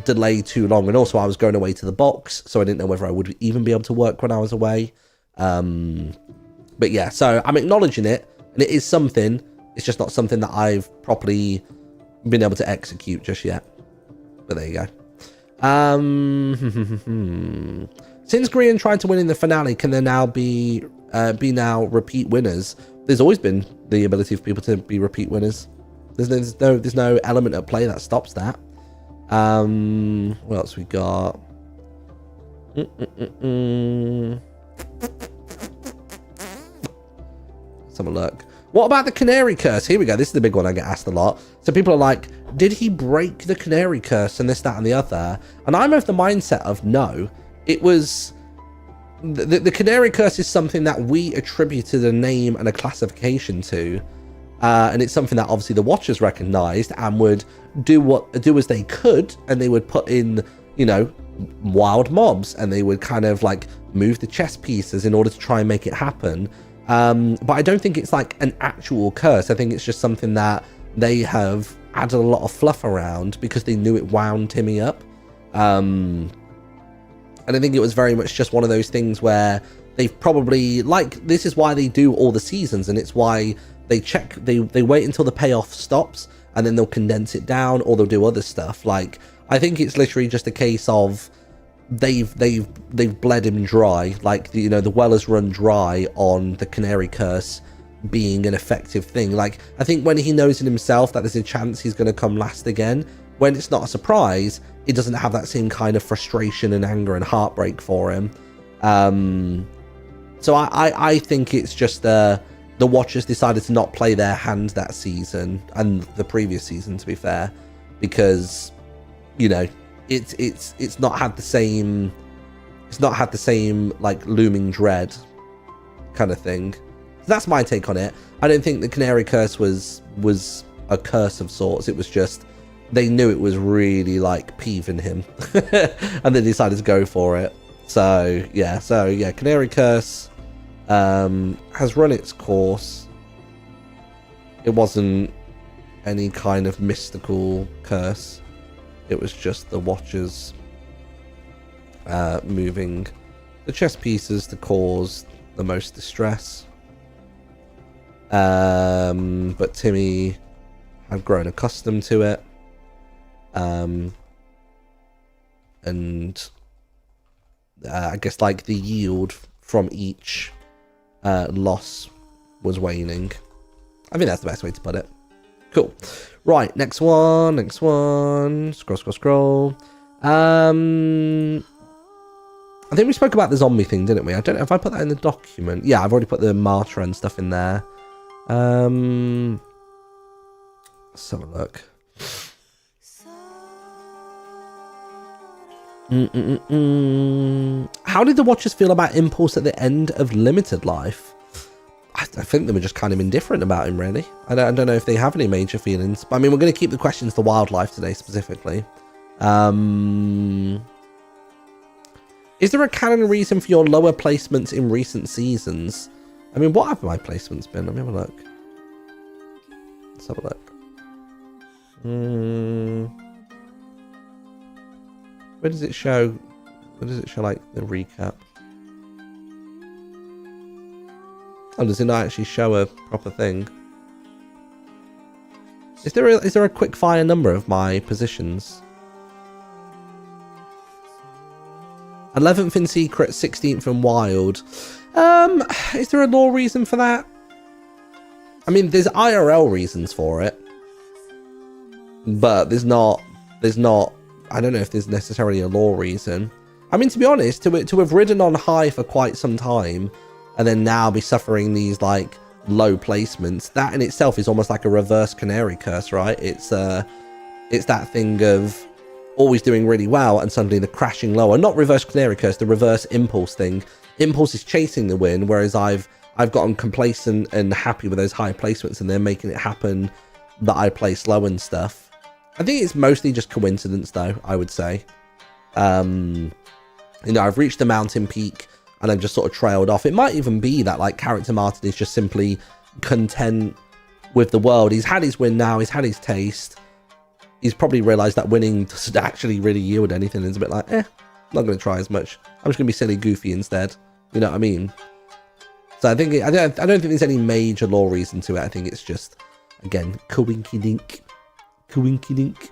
delay too long, and also I was going away to the box, so I didn't know whether I would even be able to work when I was away. But yeah, so I'm acknowledging it, and it is something. It's just not something that I've properly been able to execute just yet. But there you go. Since Grian tried to win in the finale, can there now be repeat winners? There's always been the ability for people to be repeat winners. There's no element at play that stops that. What else we got? Let's have a look. What about the canary curse? Here we go. This is the big one I get asked a lot. So people are like, did he break the canary curse and this, that, and the other? And I'm of the mindset of no. It was... The canary curse is something that we attributed a name and a classification to. And it's something that obviously the Watchers recognized and would do as they could. And they would put in, you know, wild mobs. And they would kind of like move the chess pieces in order to try and make it happen. But I don't think it's like an actual curse. I think it's just something that they have added a lot of fluff around because they knew it wound Timmy up. And I think it was very much just one of those things where they've probably, like, this is why they do all the seasons, and it's why they wait until the payoff stops and then they'll condense it down, or they'll do other stuff. Like, I think it's literally just a case of they've bled him dry. Like, you know, the well has run dry on the canary curse being an effective thing. Like, I think when he knows in himself that there's a chance he's going to come last again, when it's not a surprise, it doesn't have that same kind of frustration and anger and heartbreak for him. So I think it's just the Watchers decided to not play their hand that season, and the previous season, to be fair, because you know, it's not had the same, like looming dread kind of thing. That's my take on it. I don't think the canary curse was a curse of sorts. It was just they knew it was really like peeving him and they decided to go for it. So yeah, canary curse has run its course. It wasn't any kind of mystical curse. It was just the watchers moving the chess pieces to cause the most distress. But Timmy had grown accustomed to it. And I guess like the yield from each loss was waning. I think that's the best way to put it. Cool. Right, next one. Scroll. I think we spoke about the zombie thing, didn't we? I don't know if I put that in the document. Yeah, I've already put the martyr and stuff in there. Let's have a look. How did the watchers feel about Impulse at the end of Limited Life? I think they were just kind of indifferent about him, really. I don't know if they have any major feelings. But I mean, we're going to keep the questions to wildlife today, specifically. Is there a canon reason for your lower placements in recent seasons? I mean, what have my placements been? Let me have a look. Let's have a look. Where does it show? Where does it show, like, the recap? Oh, does it not actually show a proper thing? Is there a quick fire number of my positions? 11th in secret, 16th in wild. Is there a lore reason for that? I mean, there's IRL reasons for it, but there's not. I don't know if there's necessarily a lore reason. I mean, to be honest, to have ridden on high for quite some time, and then now be suffering these like low placements, that in itself is almost like a reverse canary curse, right? It's that thing of always doing really well and suddenly the crashing lower. Not reverse canary curse, the reverse impulse thing. Impulse is chasing the win, whereas I've gotten complacent and happy with those high placements, and they're making it happen that I place low and stuff. I think it's mostly just coincidence, though, I would say. You know, I've reached the mountain peak and I've just sort of trailed off. It might even be that, like, character Martin is just simply content with the world. He's had his win now. He's had his taste. He's probably realised that winning doesn't actually really yield anything. It's a bit like, I'm not going to try as much. I'm just going to be silly goofy instead. You know what I mean? So I don't think there's any major lore reason to it. I think it's just, again, coinky-dink. Coinky-dink.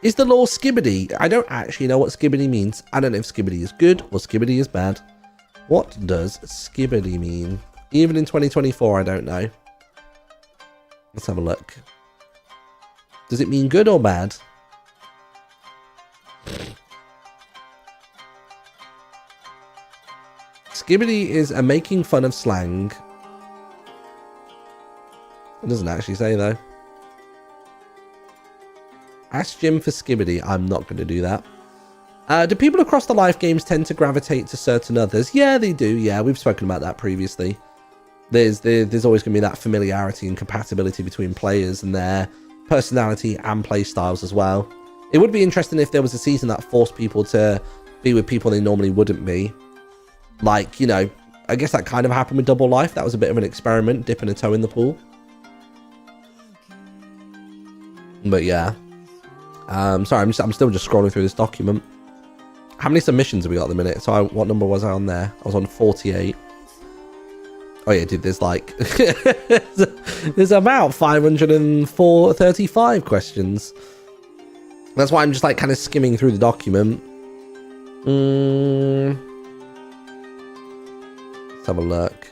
Is the lore skibbity? I don't actually know what skibbity means. I don't know if skibbity is good or skibbity is bad. What does skibbity mean? Even in 2024, I don't know. Let's have a look. Does it mean good or bad? Skibbity is a making fun of slang. It doesn't actually say, though. Ask Jim for skibbity. I'm not going to do that. Do people across the life games tend to gravitate to certain others? Yeah, they do. Yeah, we've spoken about that previously. There's always going to be that familiarity and compatibility between players and their personality and play styles as well. It would be interesting if there was a season that forced people to be with people they normally wouldn't be. Like, you know, I guess that kind of happened with Double Life. That was a bit of an experiment, dipping a toe in the pool. But yeah. Sorry, I'm still just scrolling through this document. How many submissions have we got at the minute? So what number was I on there? I was on 48. Oh yeah, dude, there's like... there's about 535 questions. That's why I'm just like kind of skimming through the document. Let's have a look.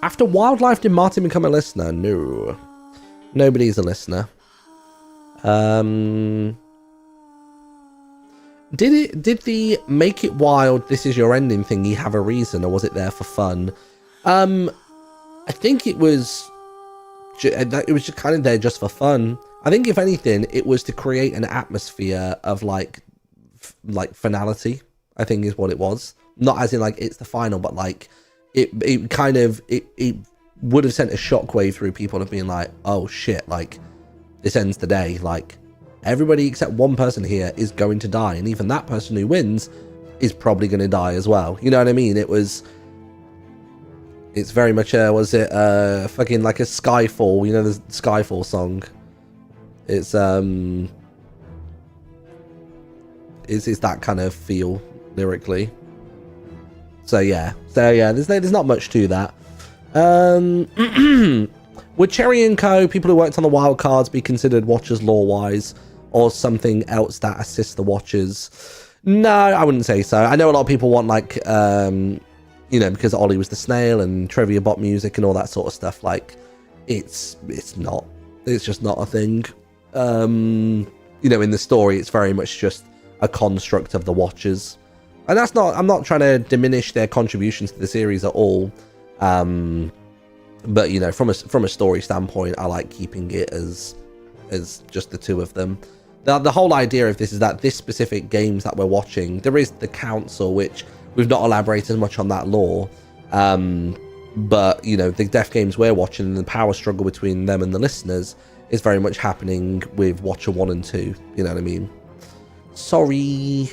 After Wildlife, did Martin become a listener? No. Nobody's a listener. Did the make it wild, this is your ending thingy have a reason, or was it there for fun? I think it was just kind of there just for fun. I think if anything, it was to create an atmosphere of like finality, I think is what it was. Not as in like it's the final, but like it kind of it would have sent a shockwave through people of being like, oh shit, like this ends today. Like everybody except one person here is going to die, and even that person who wins is probably going to die as well. You know what I mean? It's very much was it fucking like a Skyfall, you know, the Skyfall song. It's that kind of feel lyrically. So yeah, there's not much to that. Would Cherry and Co, people who worked on the wild cards, be considered watchers lore-wise, or something else that assists the watchers? No, I wouldn't say so. I know a lot of people want like, you know, because Ollie was the snail and trivia bot music and all that sort of stuff. Like, it's just not a thing. You know, in the story, it's very much just a construct of the watchers, and that's not. I'm not trying to diminish their contributions to the series at all. But you know, from a story standpoint, I like keeping it as just the two of them. The whole idea of this is that this specific games that we're watching, there is the council, which we've not elaborated much on that lore. But you know, the death games we're watching and the power struggle between them and the listeners is very much happening with Watcher 1 and 2. You know what I mean? Sorry.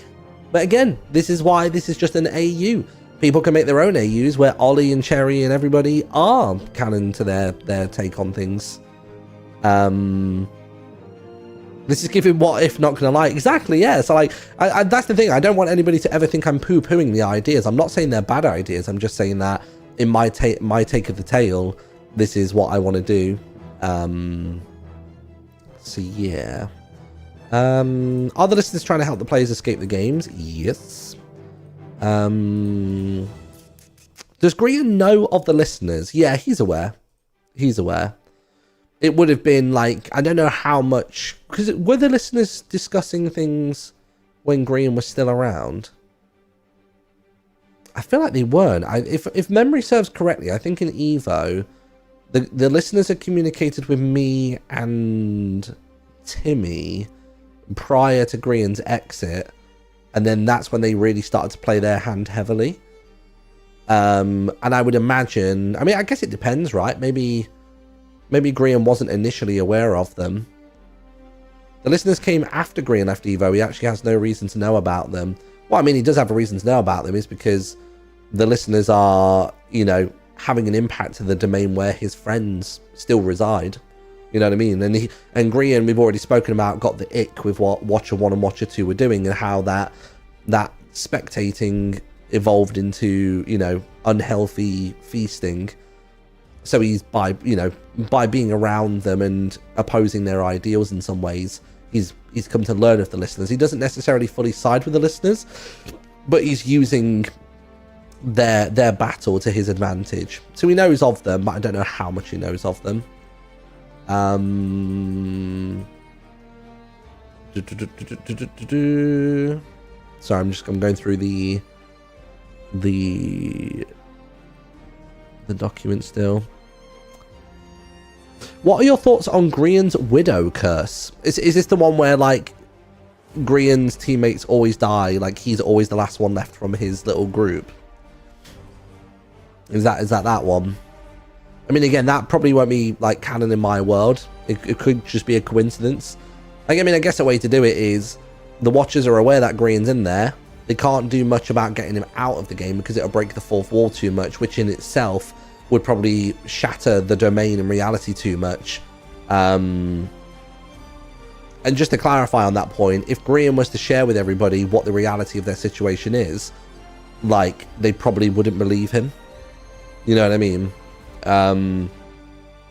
But again, this is why this is just an AU. People can make their own AUs where Ollie and Cherry and everybody are canon to their take on things. This is giving what if not gonna lie. Exactly, yeah. So like, I that's the thing. I don't want anybody to ever think I'm poo-pooing the ideas. I'm not saying they're bad ideas. I'm just saying that in my take of the tale, this is what I want to do. So yeah. Are the listeners trying to help the players escape the games? Yes. Does Grian know of the listeners? Yeah, he's aware. He's aware. It would have been like, I don't know how much, because were the listeners discussing things when Grian was still around? I feel like they weren't. If memory serves correctly, I think in Evo, the listeners had communicated with me and Timmy prior to Grian's exit, and then that's when they really started to play their hand heavily. And I would imagine, I mean, I guess it depends, right? Maybe Grian wasn't initially aware of them. The listeners came after Grian left Evo. He actually has no reason to know about them. Well, I mean, he does have a reason to know about them, is because the listeners are, you know, having an impact to the domain where his friends still reside. You know what I mean? And Grian, we've already spoken about, got the ick with what Watcher 1 and Watcher 2 were doing, and how that spectating evolved into, you know, unhealthy feasting. So he's by being around them and opposing their ideals in some ways, he's come to learn of the listeners. He doesn't necessarily fully side with the listeners, but he's using their battle to his advantage. So he knows of them, but I don't know how much he knows of them. Sorry, I'm going through the document still. What are your thoughts on Grian's widow curse? Is this the one where like Grian's teammates always die, like he's always the last one left from his little group? Is that one? I mean, again, that probably won't be like canon in my world. It could just be a coincidence. Like, I mean, I guess the way to do it is the watchers are aware that Grian's in there. They can't do much about getting him out of the game because it'll break the fourth wall too much, which in itself would probably shatter the domain and reality too much. And just to clarify on that point, if Grian was to share with everybody what the reality of their situation is, like, they probably wouldn't believe him. You know what I mean?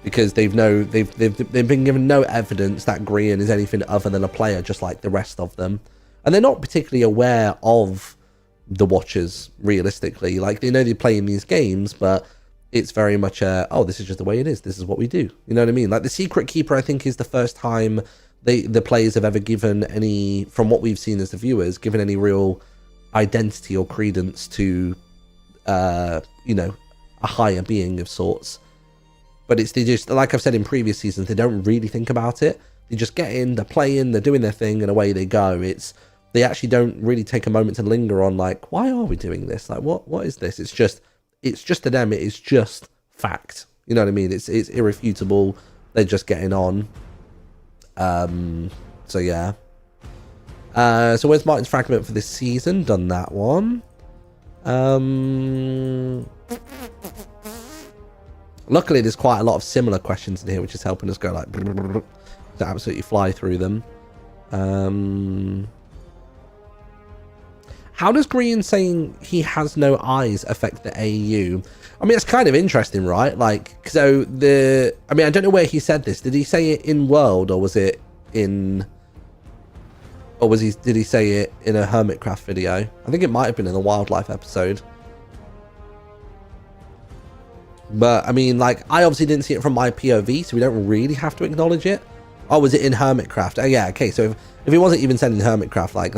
Because they've been given no evidence that Grian is anything other than a player, just like the rest of them. And they're not particularly aware of the Watchers, realistically. Like, they know they play in these games, but it's very much oh, this is just the way it is. This is what we do. You know what I mean? Like, the Secret Keeper, I think, is the first time the players have ever given any, from what we've seen as the viewers, given any real identity or credence to, you know, a higher being of sorts. But they just, like I've said in previous seasons, they don't really think about it. They just get in, they're playing, they're doing their thing, and away they go. They actually don't really take a moment to linger on, like, why are we doing this? Like, what is this? It's just to them, it is just fact. You know what I mean? It's irrefutable. They're just getting on. So yeah. So where's Martin's fragment for this season? Done that one. Luckily, there's quite a lot of similar questions in here, which is helping us go like to absolutely fly through them. How does Grian saying he has no eyes affect the AU? I mean, it's kind of interesting, right? Like, so I mean, I don't know where he said this. Did he say it in world, or was it in, or did he say it in a Hermitcraft video? I think it might have been in the wildlife episode. But I mean, like, I obviously didn't see it from my POV, so we don't really have to acknowledge it. Oh, was it in Hermitcraft? Oh yeah, okay. So if it wasn't even said in Hermitcraft, like,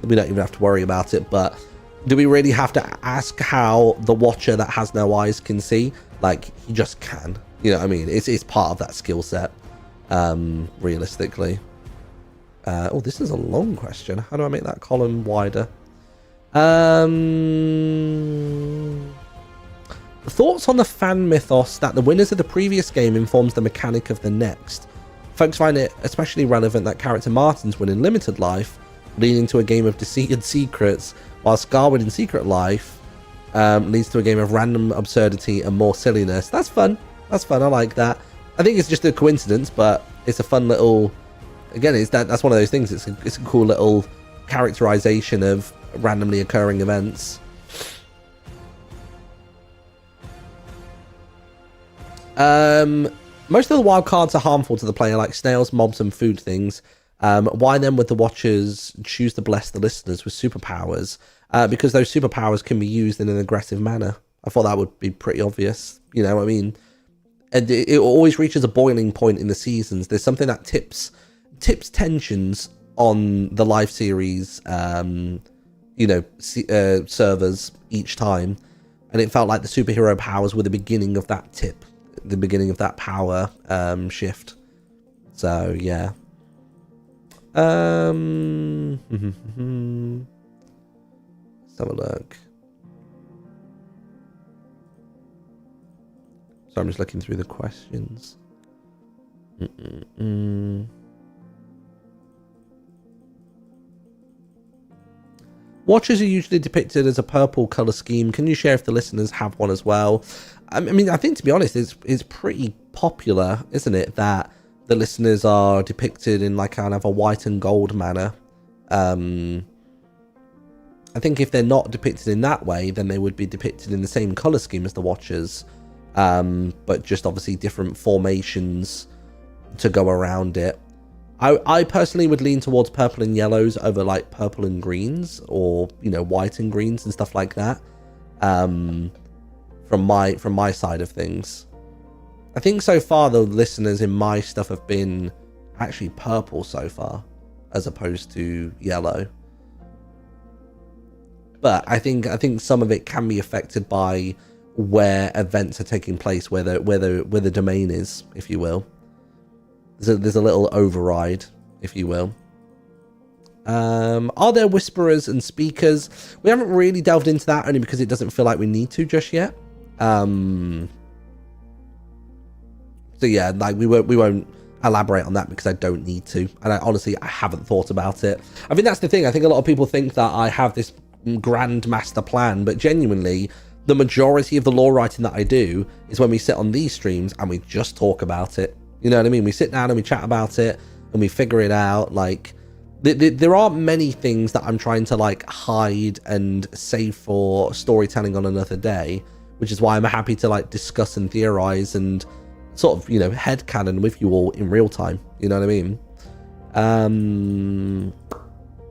we don't even have to worry about it. But do we really have to ask how the watcher that has no eyes can see? Like, he just can. You know what I mean? It's part of that skill set, realistically. Oh, this is a long question. How do I make that column wider? Thoughts on the fan mythos that the winners of the previous game informs the mechanic of the next. Folks find it especially relevant that character Martin's win in Limited Life, leading to a game of deceit and secrets, while Scarwood in Secret Life leads to a game of random absurdity and more silliness. That's fun. That's fun. I like that. I think it's just a coincidence, but it's a fun little. Again, that's one of those things. It's a cool little characterization of randomly occurring events. Most of the wild cards are harmful to the player, like snails, mobs, and food things. Why then would the watchers choose to bless the listeners with superpowers? Because those superpowers can be used in an aggressive manner. I thought that would be pretty obvious. You know what I mean? And it always reaches a boiling point in the seasons. There's something that tips tensions on the live series, servers each time. And it felt like the superhero powers were the beginning of that tip. The beginning of that power shift. So yeah. Let's have a look. So I'm just looking through the questions. Watchers are usually depicted as a purple color scheme. Can you share if the listeners have one as well? I mean, I think, to be honest, it's pretty popular, isn't it, that the listeners are depicted in like kind of a white and gold manner. I think if they're not depicted in that way, then they would be depicted in the same color scheme as the watchers, but just obviously different formations to go around it. I personally would lean towards purple and yellows over like purple and greens, or white and greens and stuff like that. From my side of things, I think so far the listeners in my stuff have been actually purple so far, as opposed to yellow. But I think some of it can be affected by where events are taking place, where the domain is, if you will. There's a little override, if you will. Are there whisperers and speakers? We haven't really delved into that, only because it doesn't feel like we need to just yet. So yeah, like we won't elaborate on that because I don't need to, and I haven't thought about it. I think that's the thing. I think a lot of people think that I have this grand master plan, but genuinely the majority of the lore writing that I do is when we sit on these streams and we just talk about it. You know what I mean? We sit down and we chat about it and we figure it out. Like there aren't many things that I'm trying to like hide and save for storytelling on another day, which is why I'm happy to like discuss and theorize and sort of, headcanon with you all in real time. You know what I mean?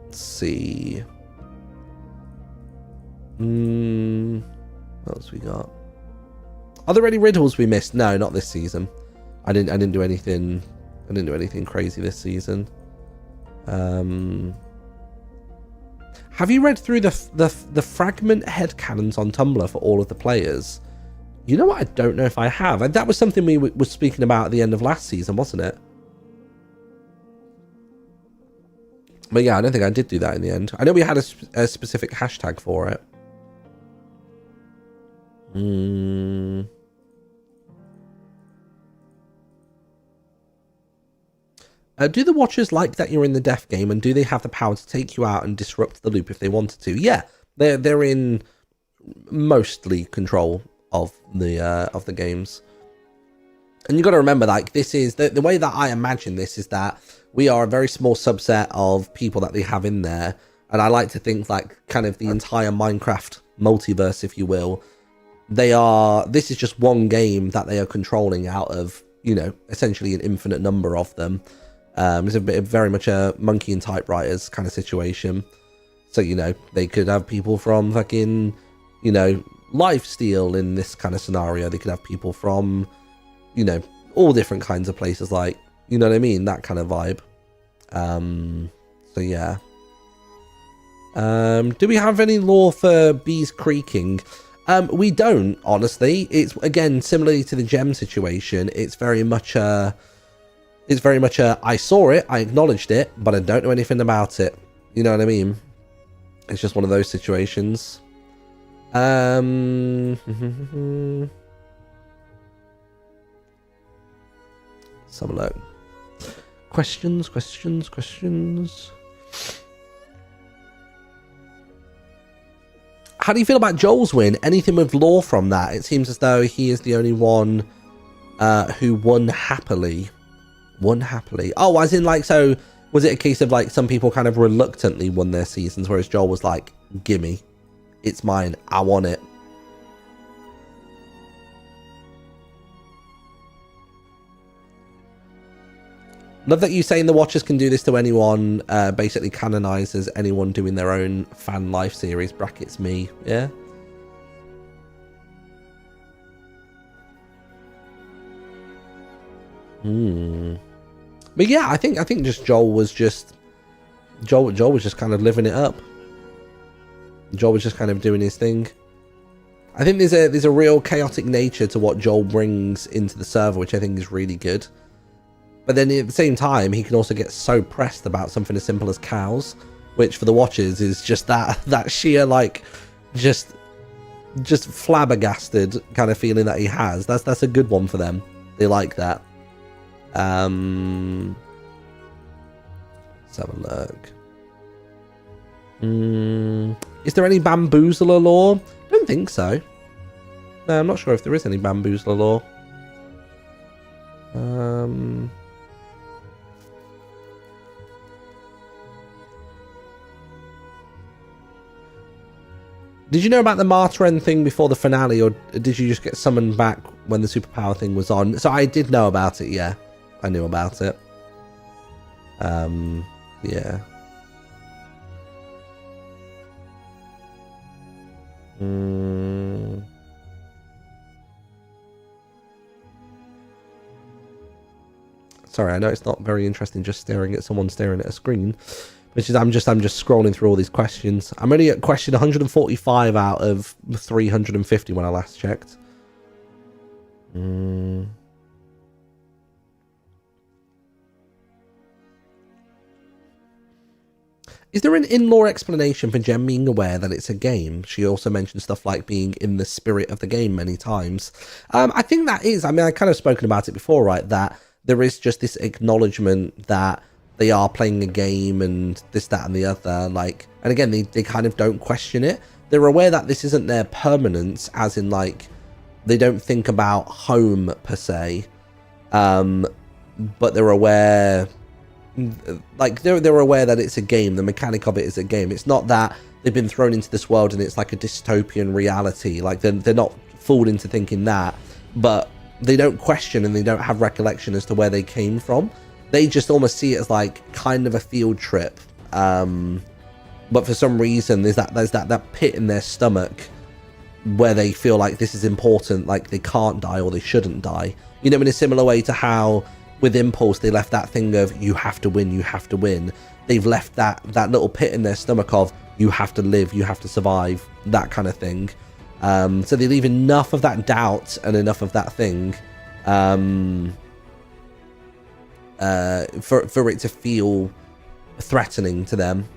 Let's see. What else we got? Are there any riddles we missed? No, not this season. I didn't do anything. I didn't do anything crazy this season. Have you read through the fragment headcanons on Tumblr for all of the players? You know what? I don't know if I have. And that was something we were speaking about at the end of last season, wasn't it? But yeah, I don't think I did do that in the end. I know we had a specific hashtag for it. Do the Watchers like that you're in the death game, and do they have the power to take you out and disrupt the loop if they wanted to? Yeah, they're in mostly control of the games. And you got to remember, like, this is the way that I imagine this is that we are a very small subset of people that they have in there, and I like to think like kind of the entire Minecraft multiverse, if you will. This is just one game that they are controlling out of, you know, essentially an infinite number of them. It's a bit very much a monkey and typewriters kind of situation. So, you know, they could have people from fucking, you know, Lifesteal in this kind of scenario. They could have people from, you know, all different kinds of places, like, you know what I mean? That kind of vibe. So yeah. Do we have any lore for bees creaking? We don't, honestly. It's, again, similarly to the gem situation. It's very much a I saw it, I acknowledged it, but I don't know anything about it. You know what I mean? It's just one of those situations. Let's have a look. Questions. How do you feel about Joel's win? Anything with lore from that? It seems as though he is the only one who won happily. Oh, as in, like, so was it a case of like some people kind of reluctantly won their seasons, whereas Joel was like, gimme, it's mine, I want it. Love that you saying the Watchers can do this to anyone, basically canonizes anyone doing their own fan life series, brackets me, yeah? But yeah, I think just Joel was just kind of living it up. Joel was just kind of doing his thing. I think there's a real chaotic nature to what Joel brings into the server, which I think is really good. But then at the same time, he can also get so pressed about something as simple as cows, which for the Watchers is just that sheer, like, just flabbergasted kind of feeling that he has. That's a good one for them. They like that. Let's have a look. Is there any Bamboozler lore? I don't think so. No, I'm not sure if there is any Bamboozler lore. Did you know about the Martren thing before the finale, or did you just get summoned back when the superpower thing was on? So I did know about it, yeah. I knew about it. Yeah. Sorry, I know it's not very interesting just staring at someone staring at a screen. Which is I'm just scrolling through all these questions. I'm only at question 145 out of 350 when I last checked. Is there an in-lore explanation for Jem being aware that it's a game? She also mentioned stuff like being in the spirit of the game many times. I think that is, I mean, I kind of spoken about it before, right? That there is just this acknowledgement that they are playing a game and this, that, and the other. Like, and again, they kind of don't question it. They're aware that this isn't their permanence, as in, like, they don't think about home per se. But they're aware, like, they're aware that it's a game. The mechanic of it is a game. It's not that they've been thrown into this world and it's like a dystopian reality. Like, they're not fooled into thinking that, but they don't question and they don't have recollection as to where they came from. They just almost see it as like kind of a field trip, but for some reason there's that pit in their stomach where they feel like this is important, like they can't die or they shouldn't die. You know, in a similar way to how with Impulse they left that thing of you have to win, you have to win. They've left that little pit in their stomach of you have to live, you have to survive, that kind of thing. So they leave enough of that doubt and enough of that thing. For it to feel threatening to them.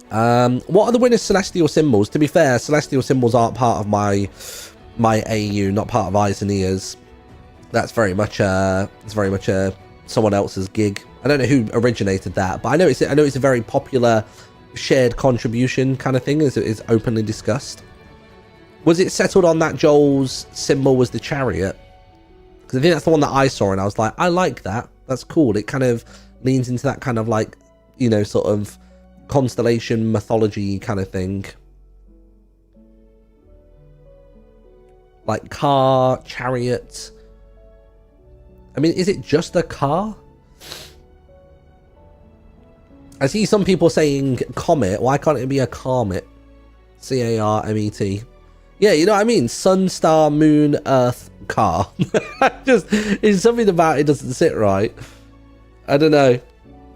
What are the winner's celestial symbols? To be fair, celestial symbols aren't part of my AU, not part of eyes and ears. That's very much someone else's gig. I don't know who originated that, but I know it's a very popular shared contribution kind of thing, as it is openly discussed. Was it settled on that Joel's symbol was the chariot? Because I think that's the one that I saw, and I was like, I like that. That's cool. It kind of leans into that kind of like, you know, sort of constellation mythology kind of thing. Like car, chariot. I mean, is it just a car? I see some people saying comet. Why can't it be a comet? C-A-R-M-E-T. Yeah, you know what I mean? Sun, star, moon, earth, car. Just, it's something about it doesn't sit right. I don't know.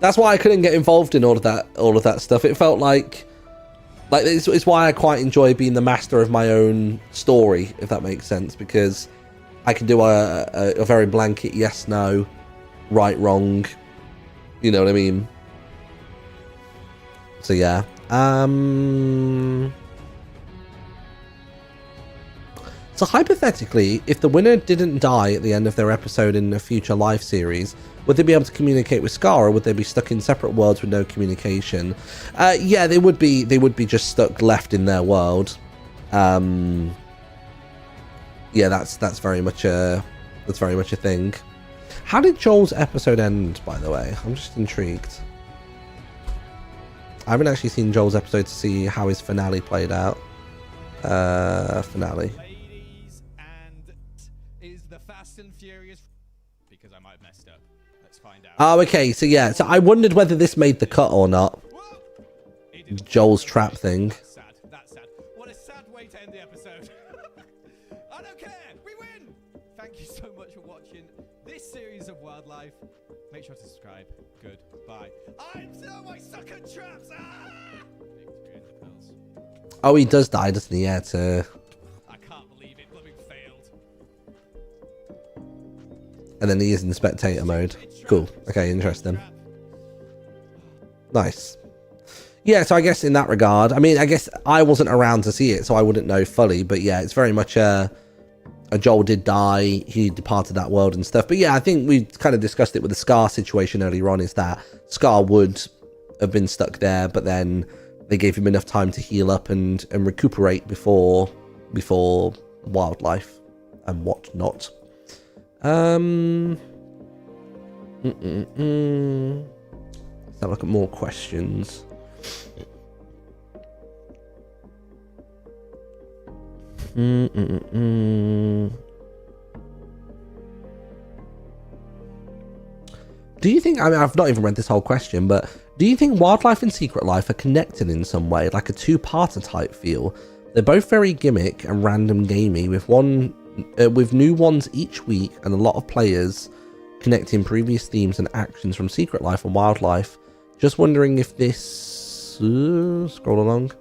That's why I couldn't get involved in all of that stuff. It felt like it's why I quite enjoy being the master of my own story, if that makes sense, because I can do a very blanket yes, no, right, wrong. You know what I mean? So yeah. So hypothetically, if the winner didn't die at the end of their episode in a future live series, would they be able to communicate with Scar, or would they be stuck in separate worlds with no communication? Yeah, they would be just stuck left in their world. Yeah, that's very much a thing. How did Joel's episode end, by the way? I'm just intrigued. I haven't actually seen Joel's episode to see how his finale played out. Finale. Ladies, and is the Fast and Furious, because I might have messed up. Let's find out. Oh, okay. So yeah. So I wondered whether this made the cut or not. Joel's trap thing. That's sad. That's sad. What a sad way to end the episode. I don't care. We win. Thank you so much for watching this series of Wildlife. Make sure to subscribe. Goodbye. I'm so I suck at traps. Ah! Oh, he does die, doesn't he? Yeah, it's I can't believe it. Blooming failed. and then he is in spectator mode. Cool. Okay, interesting. Nice. Yeah, so I guess in that regard, I mean, I guess I wasn't around to see it, so I wouldn't know fully. But yeah, it's very much a Joel did die. He departed that world and stuff. But yeah, I think we kind of discussed it with the Scar situation earlier on, is that Scar would have been stuck there, but then they gave him enough time to heal up and recuperate before wildlife and whatnot. Let's have a look at more questions. Do you think, I mean, I've not even read this whole question, but do you think Wildlife and Secret Life are connected in some way, like a two-parter type feel? They're both very gimmick and random gamey, with new ones each week and a lot of players connecting previous themes and actions from Secret Life and Wildlife. Just wondering if this... scroll along.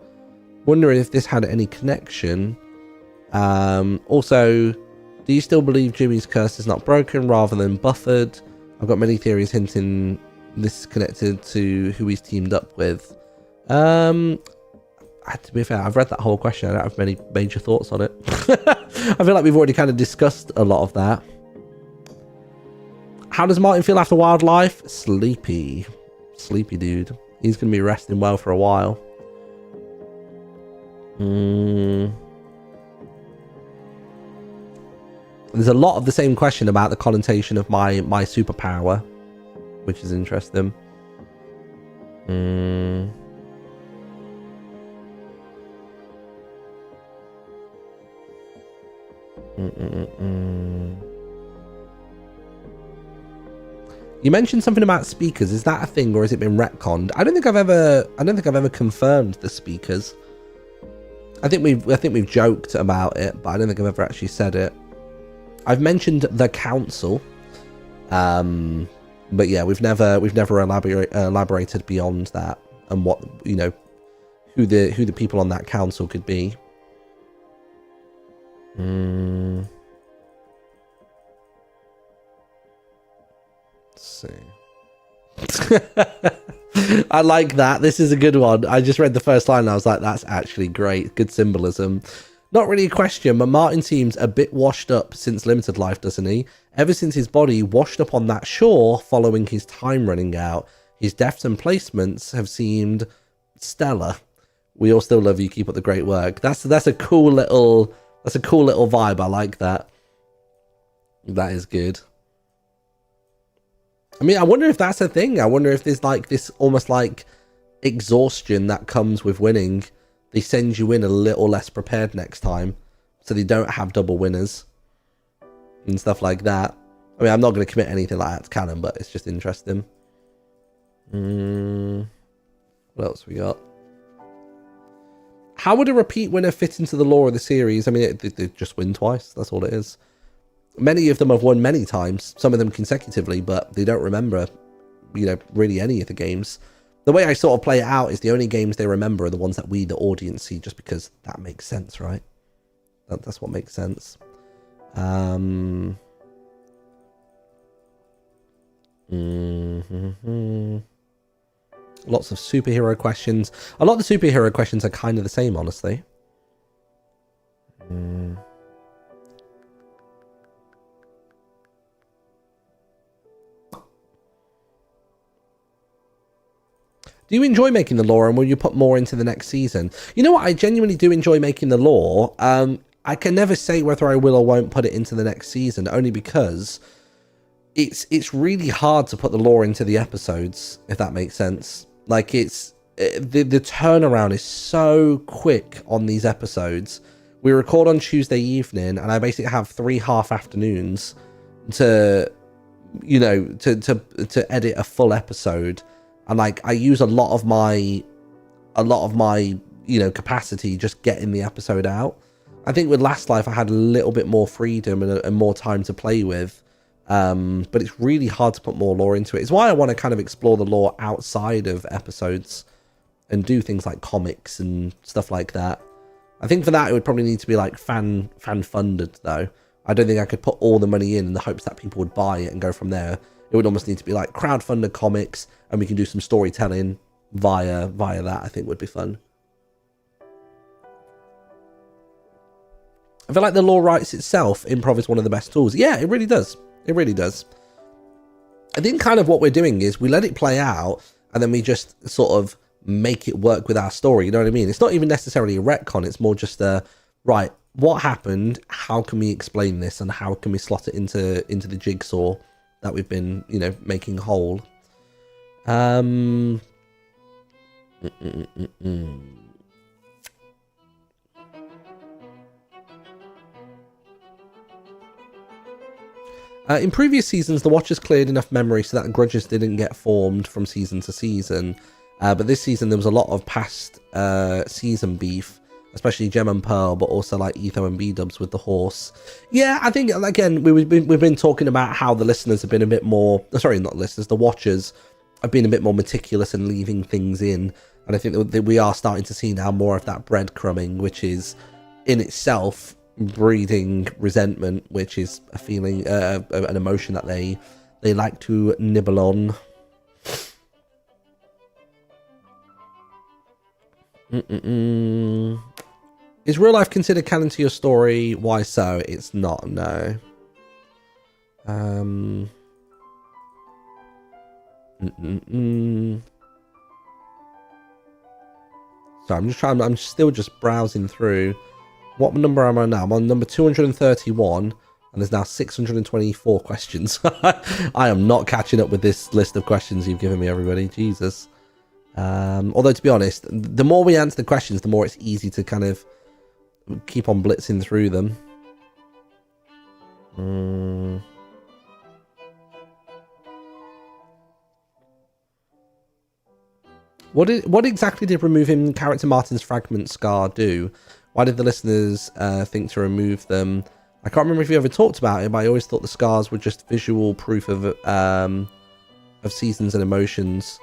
Wondering if this had any connection. Also, do you still believe Jimmy's curse is not broken rather than buffered? I've got many theories hinting this is connected to who he's teamed up with. To be fair, I've read that whole question. I don't have many major thoughts on it. I feel like we've already kind of discussed a lot of that. How does Martin feel after Wildlife? Sleepy. Sleepy dude. He's going to be resting well for a while. There's a lot of the same question about the connotation of my superpower, which is interesting. You mentioned something about speakers. Is that a thing, or has it been retconned? I don't think I've ever confirmed the speakers. I think we've joked about it, but I don't think I've ever actually said it. I've mentioned the council, but yeah, we've never elaborated beyond that and what, you know, who the people on that council could be. Let's see. I like that. This is a good one. I just read the first line and I was like, that's actually great. Good symbolism. Not really a question, but Martin seems a bit washed up since limited life, doesn't he? Ever since his body washed up on that shore following his time running out, his deaths and placements have seemed stellar. We all still love you. Keep up the great work. That's a cool little vibe. I like that. That is good. I mean, I wonder if that's a thing. I wonder if there's like this almost like exhaustion that comes with winning. They send you in a little less prepared next time, so they don't have double winners and stuff like that. I mean, I'm not going to commit anything like that to canon, but it's just interesting. What else we got? How would a repeat winner fit into the lore of the series? I mean, they just win twice. That's all it is. Many of them have won many times, some of them consecutively, but they don't remember, you know, really any of the games. The way I sort of play it out is the only games they remember are the ones that we, the audience, see, just because that makes sense, right? That's what makes sense. Lots of superhero questions. A lot of the superhero questions are kind of the same, honestly. Do you enjoy making the lore, and will you put more into the next season? You know what? I genuinely do enjoy making the lore. I can never say whether I will or won't put it into the next season, only because it's really hard to put the lore into the episodes, if that makes sense. Like, it's the turnaround is so quick on these episodes. We record on Tuesday evening, and I basically have 3 half afternoons to, you know, to edit a full episode. And like, I use a lot of my, you know, capacity just getting the episode out. I think with Last Life, I had a little bit more freedom and more time to play with. But it's really hard to put more lore into it. It's why I want to kind of explore the lore outside of episodes and do things like comics and stuff like that. I think for that, it would probably need to be like fan funded though. I don't think I could put all the money in the hopes that people would buy it and go from there. It would almost need to be like crowdfunded comics, and we can do some storytelling via that. I think would be fun. I feel like the lore writes itself. Improv is one of the best tools. Yeah, it really does. It really does. I think kind of what we're doing is we let it play out, and then we just sort of make it work with our story. You know what I mean? It's not even necessarily a retcon. It's more just a, right, what happened? How can we explain this? And how can we slot it into the jigsaw that we've been, you know, making whole? In previous seasons, the Watchers cleared enough memory so that grudges didn't get formed from season to season. But this season, there was a lot of past season beef, especially Gem and Pearl, but also like Etho and B-dubs with the horse. Yeah, I think, again, we've been talking about how the listeners have been a bit more... Sorry, not listeners, the Watchers have been a bit more meticulous in leaving things in. And I think that we are starting to see now more of that breadcrumbing, which is in itself breeding resentment, which is a feeling, an emotion that they like to nibble on. Is real life considered canon to your story? Why so? It's not, no. So I'm still just browsing through. What number am I now? I'm on number 231, and there's now 624 questions. I am not catching up with this list of questions you've given me, everybody. Jesus. Although, to be honest, the more we answer the questions, the more it's easy to kind of keep on blitzing through them. What exactly did removing character Martin's fragment scar do? Why did the listeners think to remove them? I can't remember if you ever talked about it, but I always thought the scars were just visual proof of seasons and emotions.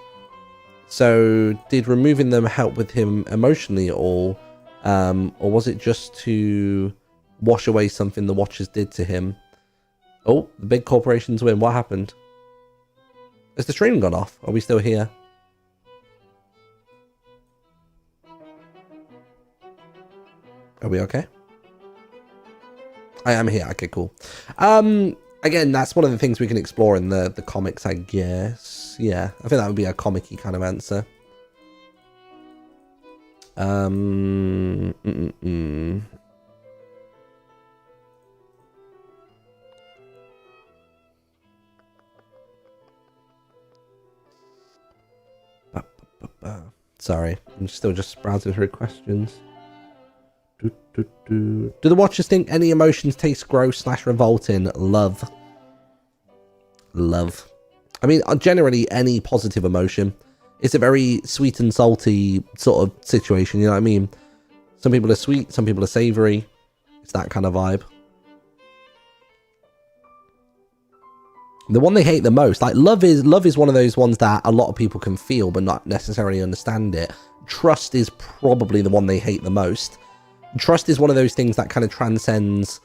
So did removing them help with him emotionally at all? Or was it just to wash away something the Watchers did to him? Oh, the big corporations win. What happened? Has the stream gone off? Are we still here? Are we okay? I am here. Okay, cool. Again, that's one of the things we can explore in the comics, I guess. Yeah, I think that would be a comic-y kind of answer. Sorry, I'm still just browsing through questions. Do the watchers think any emotions taste gross / revolting? Love. I mean, generally any positive emotion. It's a very sweet and salty sort of situation, you know what I mean? Some people are sweet, some people are savory. It's that kind of vibe. The one they hate the most, like love is one of those ones that a lot of people can feel but not necessarily understand it. Trust is probably the one they hate the most. Trust is one of those things that kind of transcends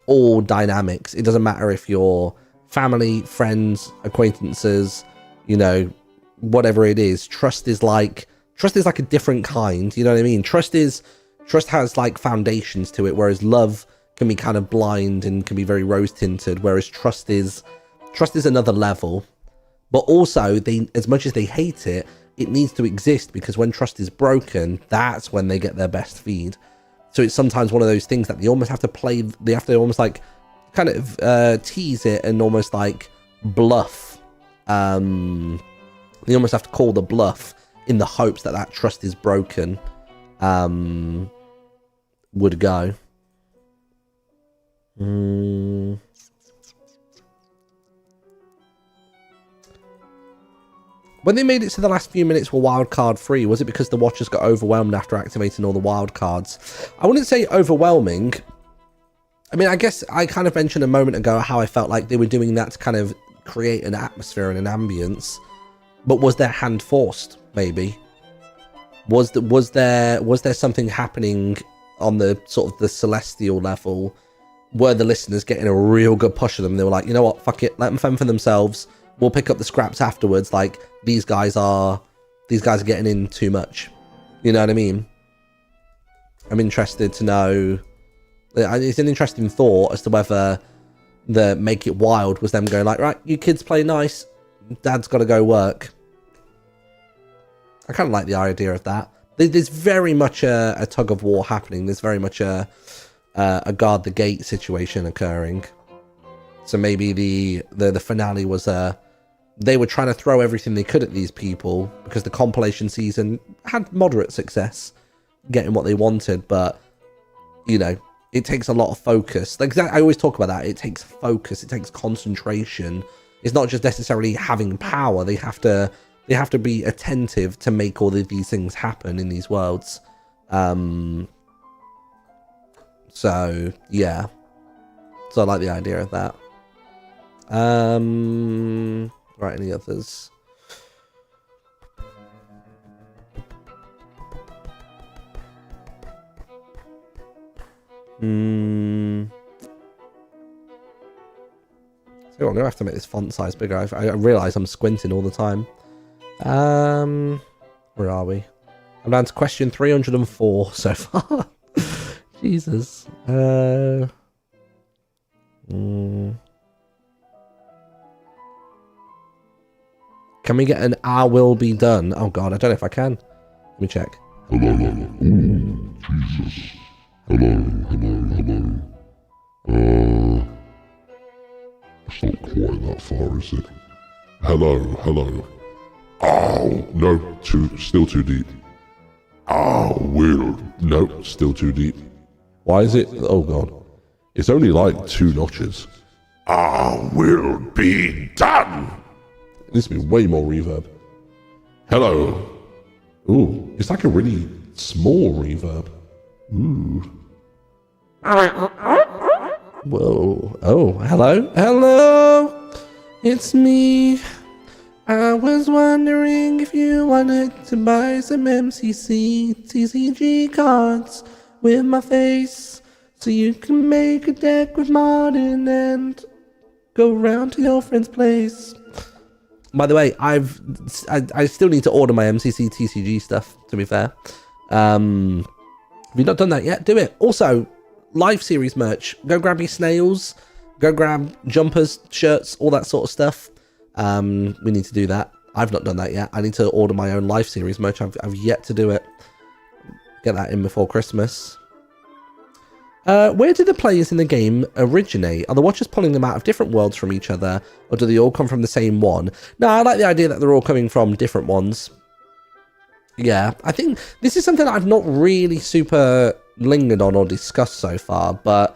all dynamics. It doesn't matter if you're family, friends, acquaintances, you know, whatever it is. Trust is like a different kind, you know what I mean? Trust has like foundations to it, whereas love can be kind of blind and can be very rose tinted, whereas trust is another level. But also, as much as they hate it, it needs to exist, because when trust is broken, that's when they get their best feed. So it's sometimes one of those things that they almost have to play, they have to almost like kind of tease it and almost like bluff. They almost have to call the bluff in the hopes that that trust is broken. Would go. When they made it to the last few minutes were wildcard free, was it because the watchers got overwhelmed after activating all the wildcards? I wouldn't say overwhelming. I mean, I guess I kind of mentioned a moment ago how I felt like they were doing that to kind of create an atmosphere and an ambience. But was their hand forced? Maybe. Was there something happening on the sort of the celestial level? Were the listeners getting a real good push of them? They were like, you know what, fuck it, let them fend for themselves. We'll pick up the scraps afterwards. Like, these guys are getting in too much. You know what I mean? I'm interested to know. It's an interesting thought as to whether the Make It Wild was them going like, right, you kids play nice. Dad's got to go work. I kind of like the idea of that. There's very much a tug of war happening. There's very much a guard the gate situation occurring. So maybe the finale was they were trying to throw everything they could at these people because the compilation season had moderate success getting what they wanted, but you know, it takes a lot of focus. Like I always talk about that. It takes focus. It takes concentration. It's not just necessarily having power. They have to be attentive to make all of these things happen in these worlds. So yeah. So I like the idea of that. Right, any others? So I'm gonna have to make this font size bigger. I realise I'm squinting all the time. Where are we? I'm down to question 304 so far. Jesus. Can we get an I will be done? Oh god, I don't know if I can. Let me check. Hello. Ooh, Jesus. Hello. It's not quite that far, is it? Hello. Oh, no, still too deep. Oh, will. No, still too deep. Why is it? Oh god. It's only like 2 notches. I will be done. It needs to be way more reverb. Hello. Ooh, it's like a really small reverb. Ooh. Whoa. Oh, hello. It's me. I was wondering if you wanted to buy some TCG cards with my face, so you can make a deck with Martin and go round to your friend's place. By the way, I still need to order my MCC TCG stuff, to be fair. If you've not done that yet, do it. Also, live series merch. Go grab your snails. Go grab jumpers, shirts, all that sort of stuff. We need to do that. I've not done that yet. I need to order my own live series merch. I've yet to do it. Get that in before Christmas. Where do the players in the game originate? Are the watchers pulling them out of different worlds from each other, or do they all come from the same one? No, I like the idea that they're all coming from different ones. Yeah, I think this is something that I've not really super lingered on or discussed so far, but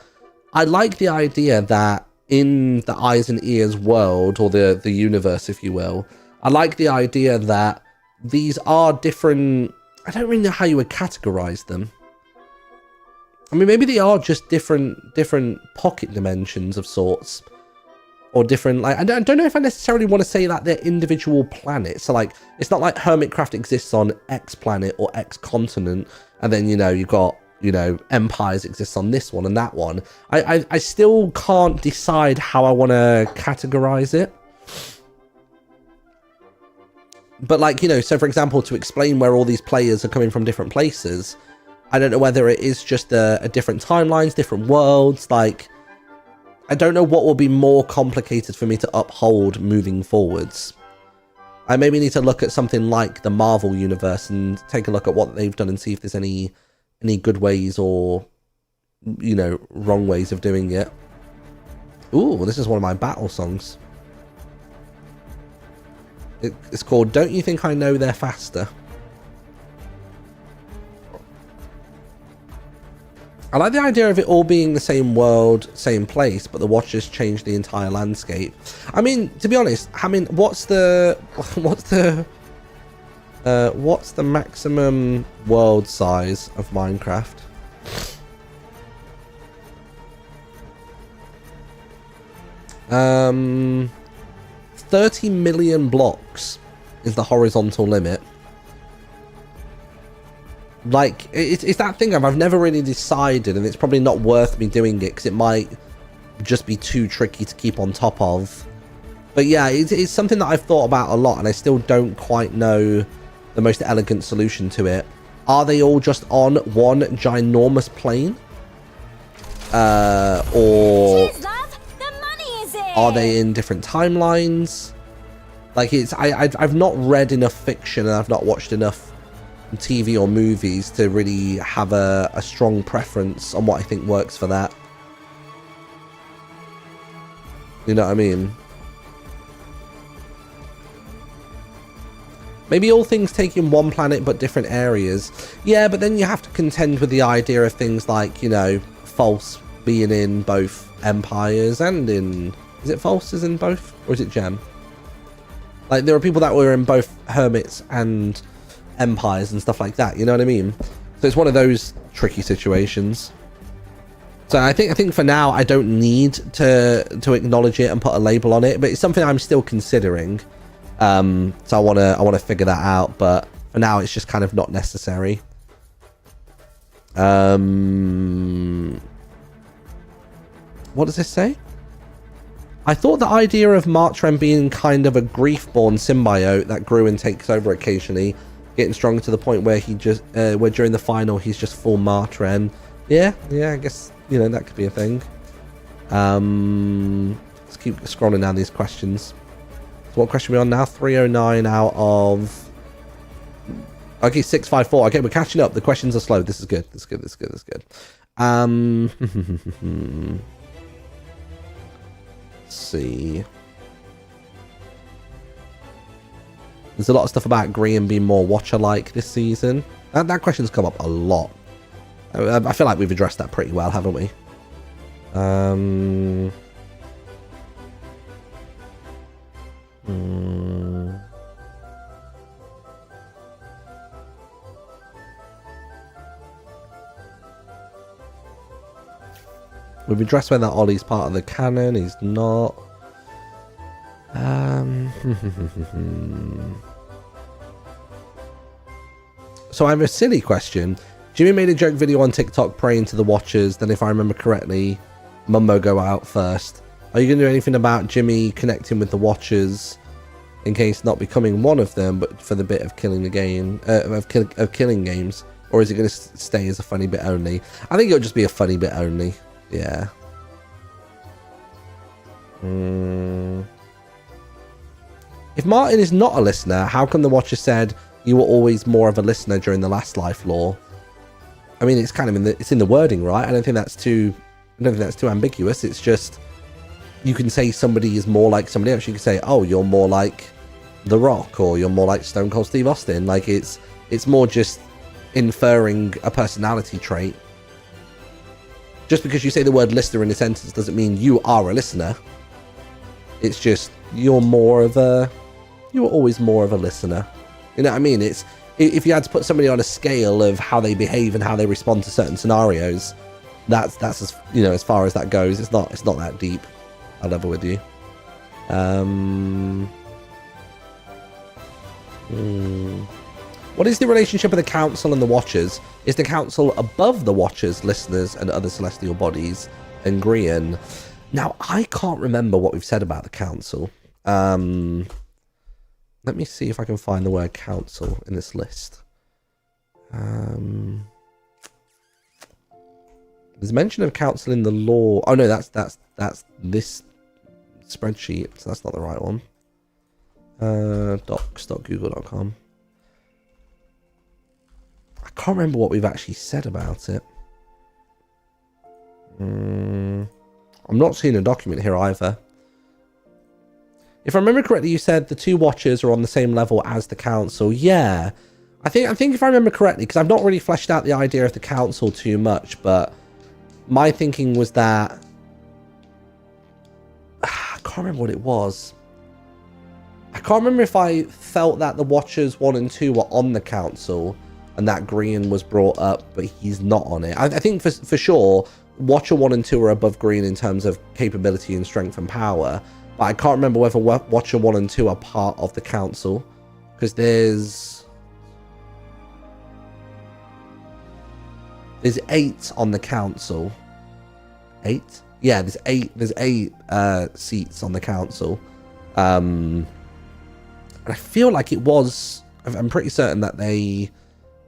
I like the idea that in the eyes and ears world, or the universe, if you will, I like the idea that these are different. I don't really know how you would categorize them. I mean, maybe they are just different pocket dimensions of sorts, or different, like, I don't know if I necessarily want to say that they're individual planets. So like, it's not like Hermitcraft exists on X planet or X continent, and then, you know, you've got, you know, Empires exists on this one and that one. I still can't decide how I want to categorize it. But like, you know, so for example, to explain where all these players are coming from different places, I don't know whether it is just a different timelines, different worlds. Like, I don't know what will be more complicated for me to uphold moving forwards. I maybe need to look at something like the Marvel universe and take a look at what they've done and see if there's any good ways or, you know, wrong ways of doing it. Ooh, this is one of my battle songs. It's called Don't You Think I Know They're Faster. I like the idea of it all being the same world, same place, but the watchers change the entire landscape. I mean, to be honest, I mean, what's the maximum world size of Minecraft? Um, 30 million blocks is the horizontal limit. Like, it's that thing I've never really decided, and it's probably not worth me doing it because it might just be too tricky to keep on top of. But yeah, it's something that I've thought about a lot, and I still don't quite know the most elegant solution to it. Are they all just on one ginormous plane? Or Cheers, love. The money is in. are they in different timelines? Like, I've not read enough fiction, and I've not watched enough TV or movies to really have a strong preference on what I think works for that. You know what I mean? Maybe all things take in one planet but different areas. Yeah, but then you have to contend with the idea of things like, you know, False being in both Empires and in... Is it False is in both? Or is it Gem? Like, there are people that were in both Hermits and Empires and stuff like that, you know what I mean? So it's one of those tricky situations. So I think for now I don't need to acknowledge it and put a label on it, but it's something I'm still considering. So I wanna figure that out, but for now it's just kind of not necessary. What does this say? I thought the idea of Martren being kind of a grief-born symbiote that grew and takes over occasionally, getting stronger to the point where he just where during the final he's just full Martren. Yeah, I guess, you know, that could be a thing. Let's keep scrolling down these questions. So what question are we on now? 309 out of... Okay, 654. Okay, we're catching up. The questions are slow. This is good. This is good. Let's see. There's a lot of stuff about Grian being more Watcher-like this season. That question's come up a lot. I feel like we've addressed that pretty well, haven't we? We've addressed whether Ollie's part of the canon. He's not. So I have a silly question. Jimmy made a joke video on TikTok praying to the Watchers. Then, if I remember correctly, Mumbo go out first. Are you going to do anything about Jimmy connecting with the Watchers in case not becoming one of them, but for the bit of killing the game, of killing games? Or is it going to stay as a funny bit only? I think it'll just be a funny bit only. Yeah. If Martin is not a listener, how come the Watcher said you were always more of a listener during the last life lore? I mean, it's kind of in the wording, right? I don't think that's too ambiguous. It's just, you can say somebody is more like somebody else. You can say, oh, you're more like The Rock, or you're more like Stone Cold Steve Austin. Like, it's more just inferring a personality trait. Just because you say the word listener in a sentence doesn't mean you are a listener. It's just you were always more of a listener. You know what I mean? It's, if you had to put somebody on a scale of how they behave and how they respond to certain scenarios, that's as, you know, as far as that goes. It's not that deep. I'll level with you. What is the relationship of the Council and the Watchers? Is the Council above the Watchers, listeners, and other celestial bodies, and Grian? Now, I can't remember what we've said about the Council. Let me see if I can find the word Council in this list. There's mention of Council in the lore. Oh no, that's this spreadsheet, so that's not the right one. Docs.google.com. I can't remember what we've actually said about it. I'm not seeing a document here either. If I remember correctly, you said the two Watchers are on the same level as the Council. Yeah, I think if I remember correctly, because I've not really fleshed out the idea of the Council too much, but my thinking was that I can't remember what it was. I can't remember if I felt that the Watchers 1 and 2 were on the Council and that Grian was brought up, but he's not on it. I think for sure, Watcher 1 and 2 are above Grian in terms of capability and strength and power. But I can't remember whether Watcher 1 and 2 are part of the Council. Because there's 8 on the Council. 8? Yeah, there's 8 seats on the Council. And I feel like it was, I'm pretty certain that they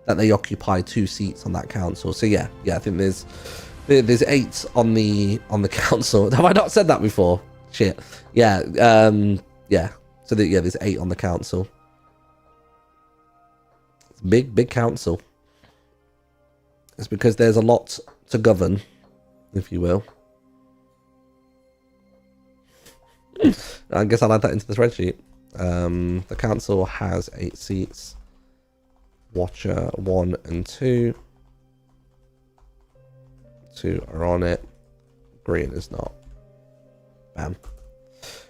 occupy 2 seats on that Council. So yeah, I think there's 8 on the Council. Have I not said that before? Shit. Yeah. Yeah. So there's 8 on the Council. It's big Council. It's because there's a lot to govern, if you will. I guess I'll add that into the spreadsheet. The Council has 8 seats. Watcher 1 and 2. 2 are on it. Grian is not. Bam.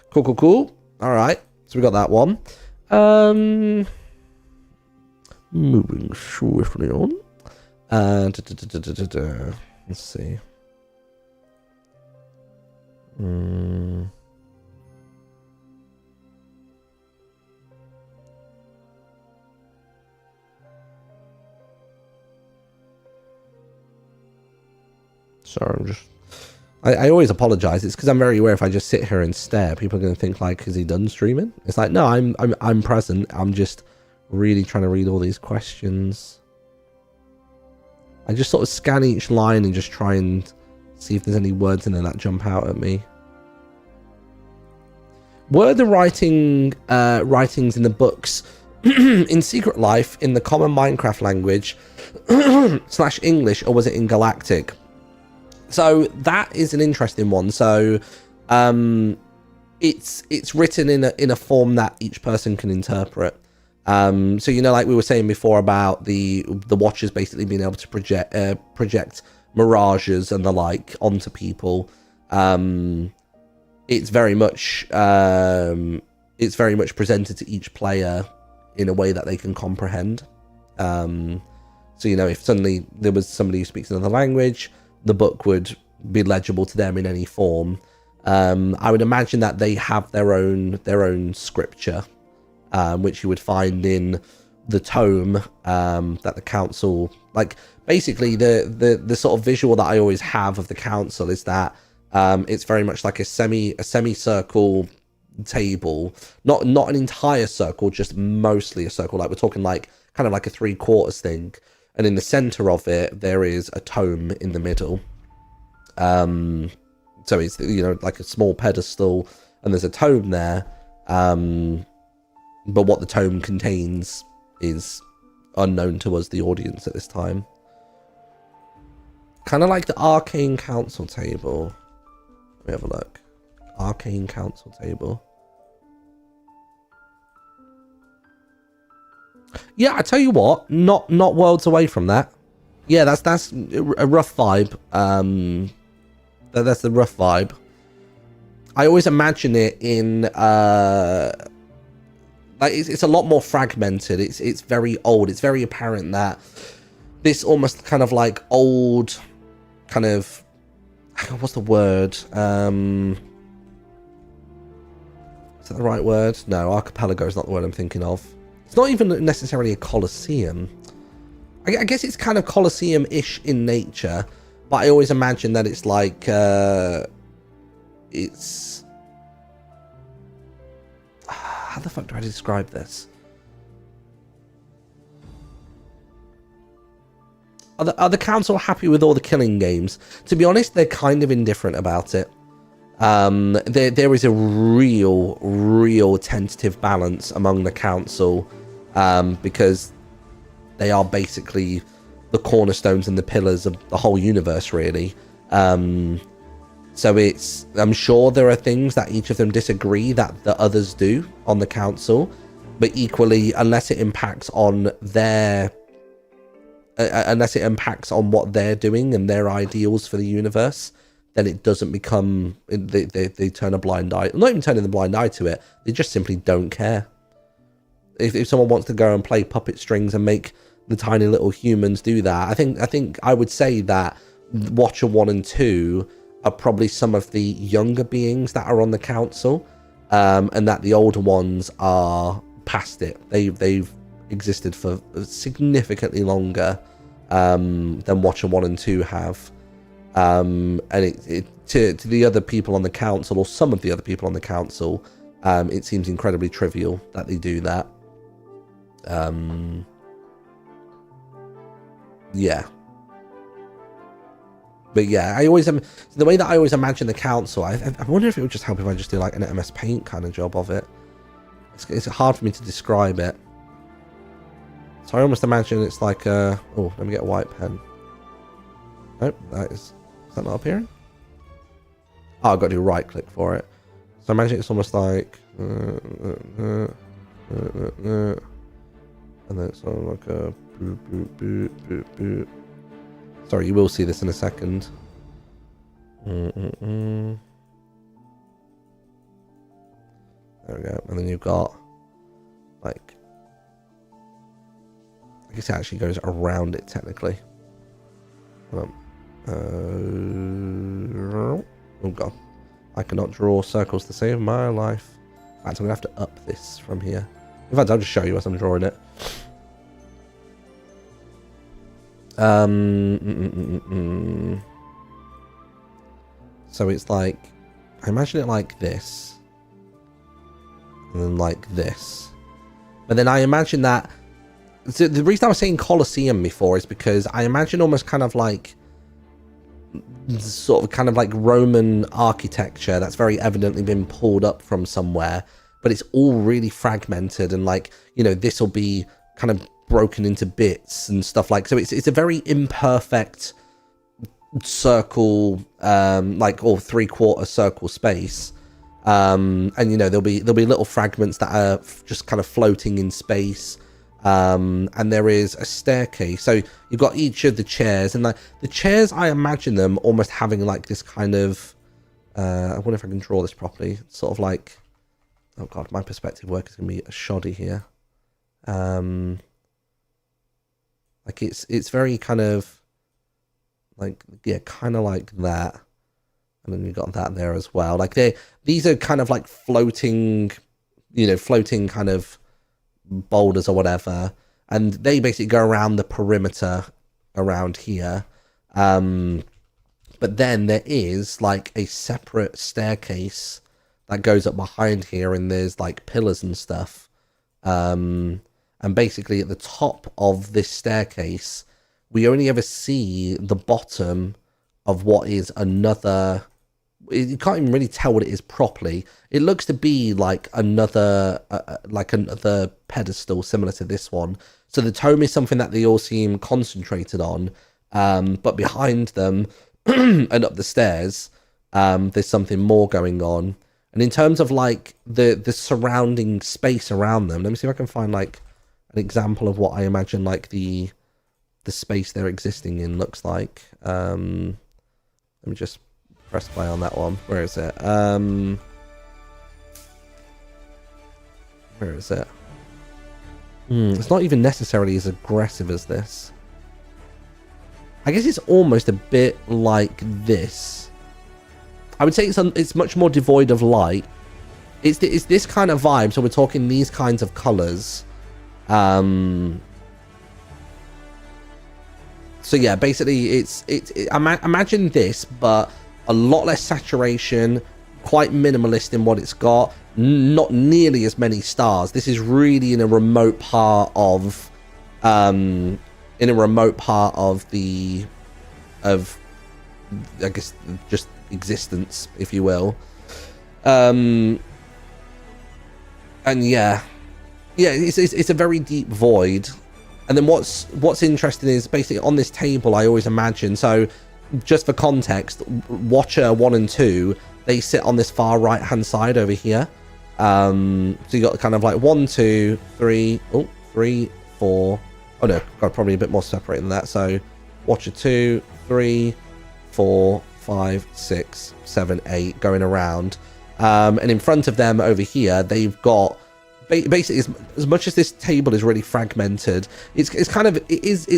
Cool. Alright. So we got that one. Moving swiftly on. Let's see. Sorry, I'm just... I always apologize. It's because I'm very aware if I just sit here and stare, people are going to think like, is he done streaming? It's like, no, I'm present. I'm just really trying to read all these questions. I just sort of scan each line and just try and see if there's any words in there that jump out at me. Were the writings in the books in Secret Life in the common Minecraft language / English, or was it in Galactic? So that is an interesting one. So it's written in a form that each person can interpret. So, you know, like we were saying before about the Watchers basically being able to project mirages and the like onto people. It's very much presented to each player in a way that they can comprehend. So, you know, if suddenly there was somebody who speaks another language, the book would be legible to them in any form. I would imagine that they have their own scripture, which you would find in the tome that the Council, like basically the sort of visual that I always have of the Council is that it's very much like a semicircle table, not an entire circle, just mostly a circle. Like we're talking like kind of like a 3/4 thing, and in the center of it there is a tome in the middle. So it's, you know, like a small pedestal, and there's a tome there. But what the tome contains is unknown to us, the audience, at this time. Kind of like the Arcane Council table. Let me have a look. Arcane Council table. Yeah, I tell you what, not worlds away from that. Yeah, that's a rough vibe. That's the rough vibe. I always imagine it in like it's a lot more fragmented. It's very old. It's very apparent that this almost kind of like old kind of, what's the word? Is that the right word? No, archipelago is not the word I'm thinking of. It's not even necessarily a Colosseum. I guess it's kind of Colosseum-ish in nature, but I always imagine that it's like, it's... How the fuck do I describe this? Are the council happy with all the killing games? To be honest, they're kind of indifferent about it. There is a real tentative balance among the council, because they are basically the cornerstones and the pillars of the whole universe, really. So it's, I'm sure there are things that each of them disagree that the others do on the council, but equally, unless it impacts on their, unless it impacts on what they're doing and their ideals for the universe, then it doesn't become, they turn a blind eye. Not even turning the blind eye to it, they just simply don't care. If someone wants to go and play puppet strings and make the tiny little humans do that, I think I would say that Watcher 1 and 2 are probably some of the younger beings that are on the council, and that the older ones are past it. They've existed for significantly longer than Watcher 1 and 2 have. And to the other people on the council, or some of the other people on the council, it seems incredibly trivial that they do that. Yeah. But yeah, I always the way that I always imagine the council. I wonder if it would just help if I just do like an MS Paint kind of job of it. It's hard for me to describe it. So I almost imagine it's like a... Oh, let me get a white pen. Nope, is that not appearing? Oh, I've got to do right click for it. So imagine it's almost like... and then it's sort of like a... Boop, boop, boop, boop, boop. Sorry, you will see this in a second. There we go. And then you've got, like... I guess it actually goes around it, technically. Oh god. I cannot draw circles to save my life. In fact, I'm going to have to up this from here. In fact, I'll just show you as I'm drawing it. So it's like, I imagine it like this. And then like this. But then I imagine that... So the reason I was saying Colosseum before is because I imagine almost kind of like sort of kind of like Roman architecture that's very evidently been pulled up from somewhere, but it's all really fragmented, and like, you know, this will be kind of broken into bits and stuff like, so it's a very imperfect circle, like, or 3/4 circle space, and you know, there'll be little fragments that are just kind of floating in space. And there is a staircase, so you've got each of the chairs, and like the chairs, I imagine them almost having like this kind of I wonder if I can draw this properly. It's sort of like, oh god, my perspective work is gonna be shoddy here. Like it's very kind of like, yeah, kind of like that, and then you've got that there as well. Like these are kind of like floating, you know, floating kind of boulders or whatever, and they basically go around the perimeter around here, but then there is like a separate staircase that goes up behind here, and there's like pillars and stuff. And basically at the top of this staircase, we only ever see the bottom of what is another... You can't even really tell what it is properly. It looks to be like another pedestal similar to this one. So the tome is something that they all seem concentrated on. But behind them and up the stairs, there's something more going on. And in terms of like the surrounding space around them, let me see if I can find like an example of what I imagine like the space they're existing in looks like. Let me just press play on that one. Where is it? Where is it? It's not even necessarily as aggressive as this. I guess it's almost a bit like this. I would say it's much more devoid of light. It's this kind of vibe. So we're talking these kinds of colors. So yeah, basically imagine this, but a lot less saturation, quite minimalist in what it's got, not nearly as many stars. This is really in a remote part of I guess just existence, if you will. And yeah, it's a very deep void. And then what's interesting is basically on this table, I always imagine, so just for context, Watcher 1 and 2, they sit on this far right hand side over here. So you got kind of like 1, 2, 3, 3, 4. Oh no, got probably a bit more separated than that. So Watcher 2, 3, 4, 5, 6, 7, 8 going around. And in front of them over here, they've got basically, as much as this table is really fragmented, it's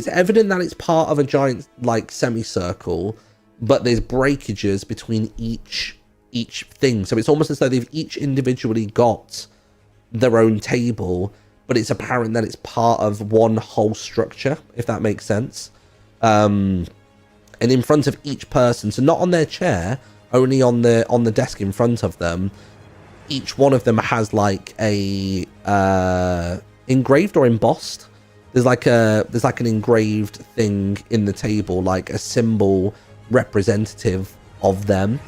evident that it's part of a giant like semicircle, but there's breakages between each thing. So it's almost as though they've each individually got their own table, but it's apparent that it's part of one whole structure, if that makes sense. And in front of each person, so not on their chair, only on the desk in front of them, each one of them has like a engraved or embossed. There's like an engraved thing in the table, like a symbol representative of them.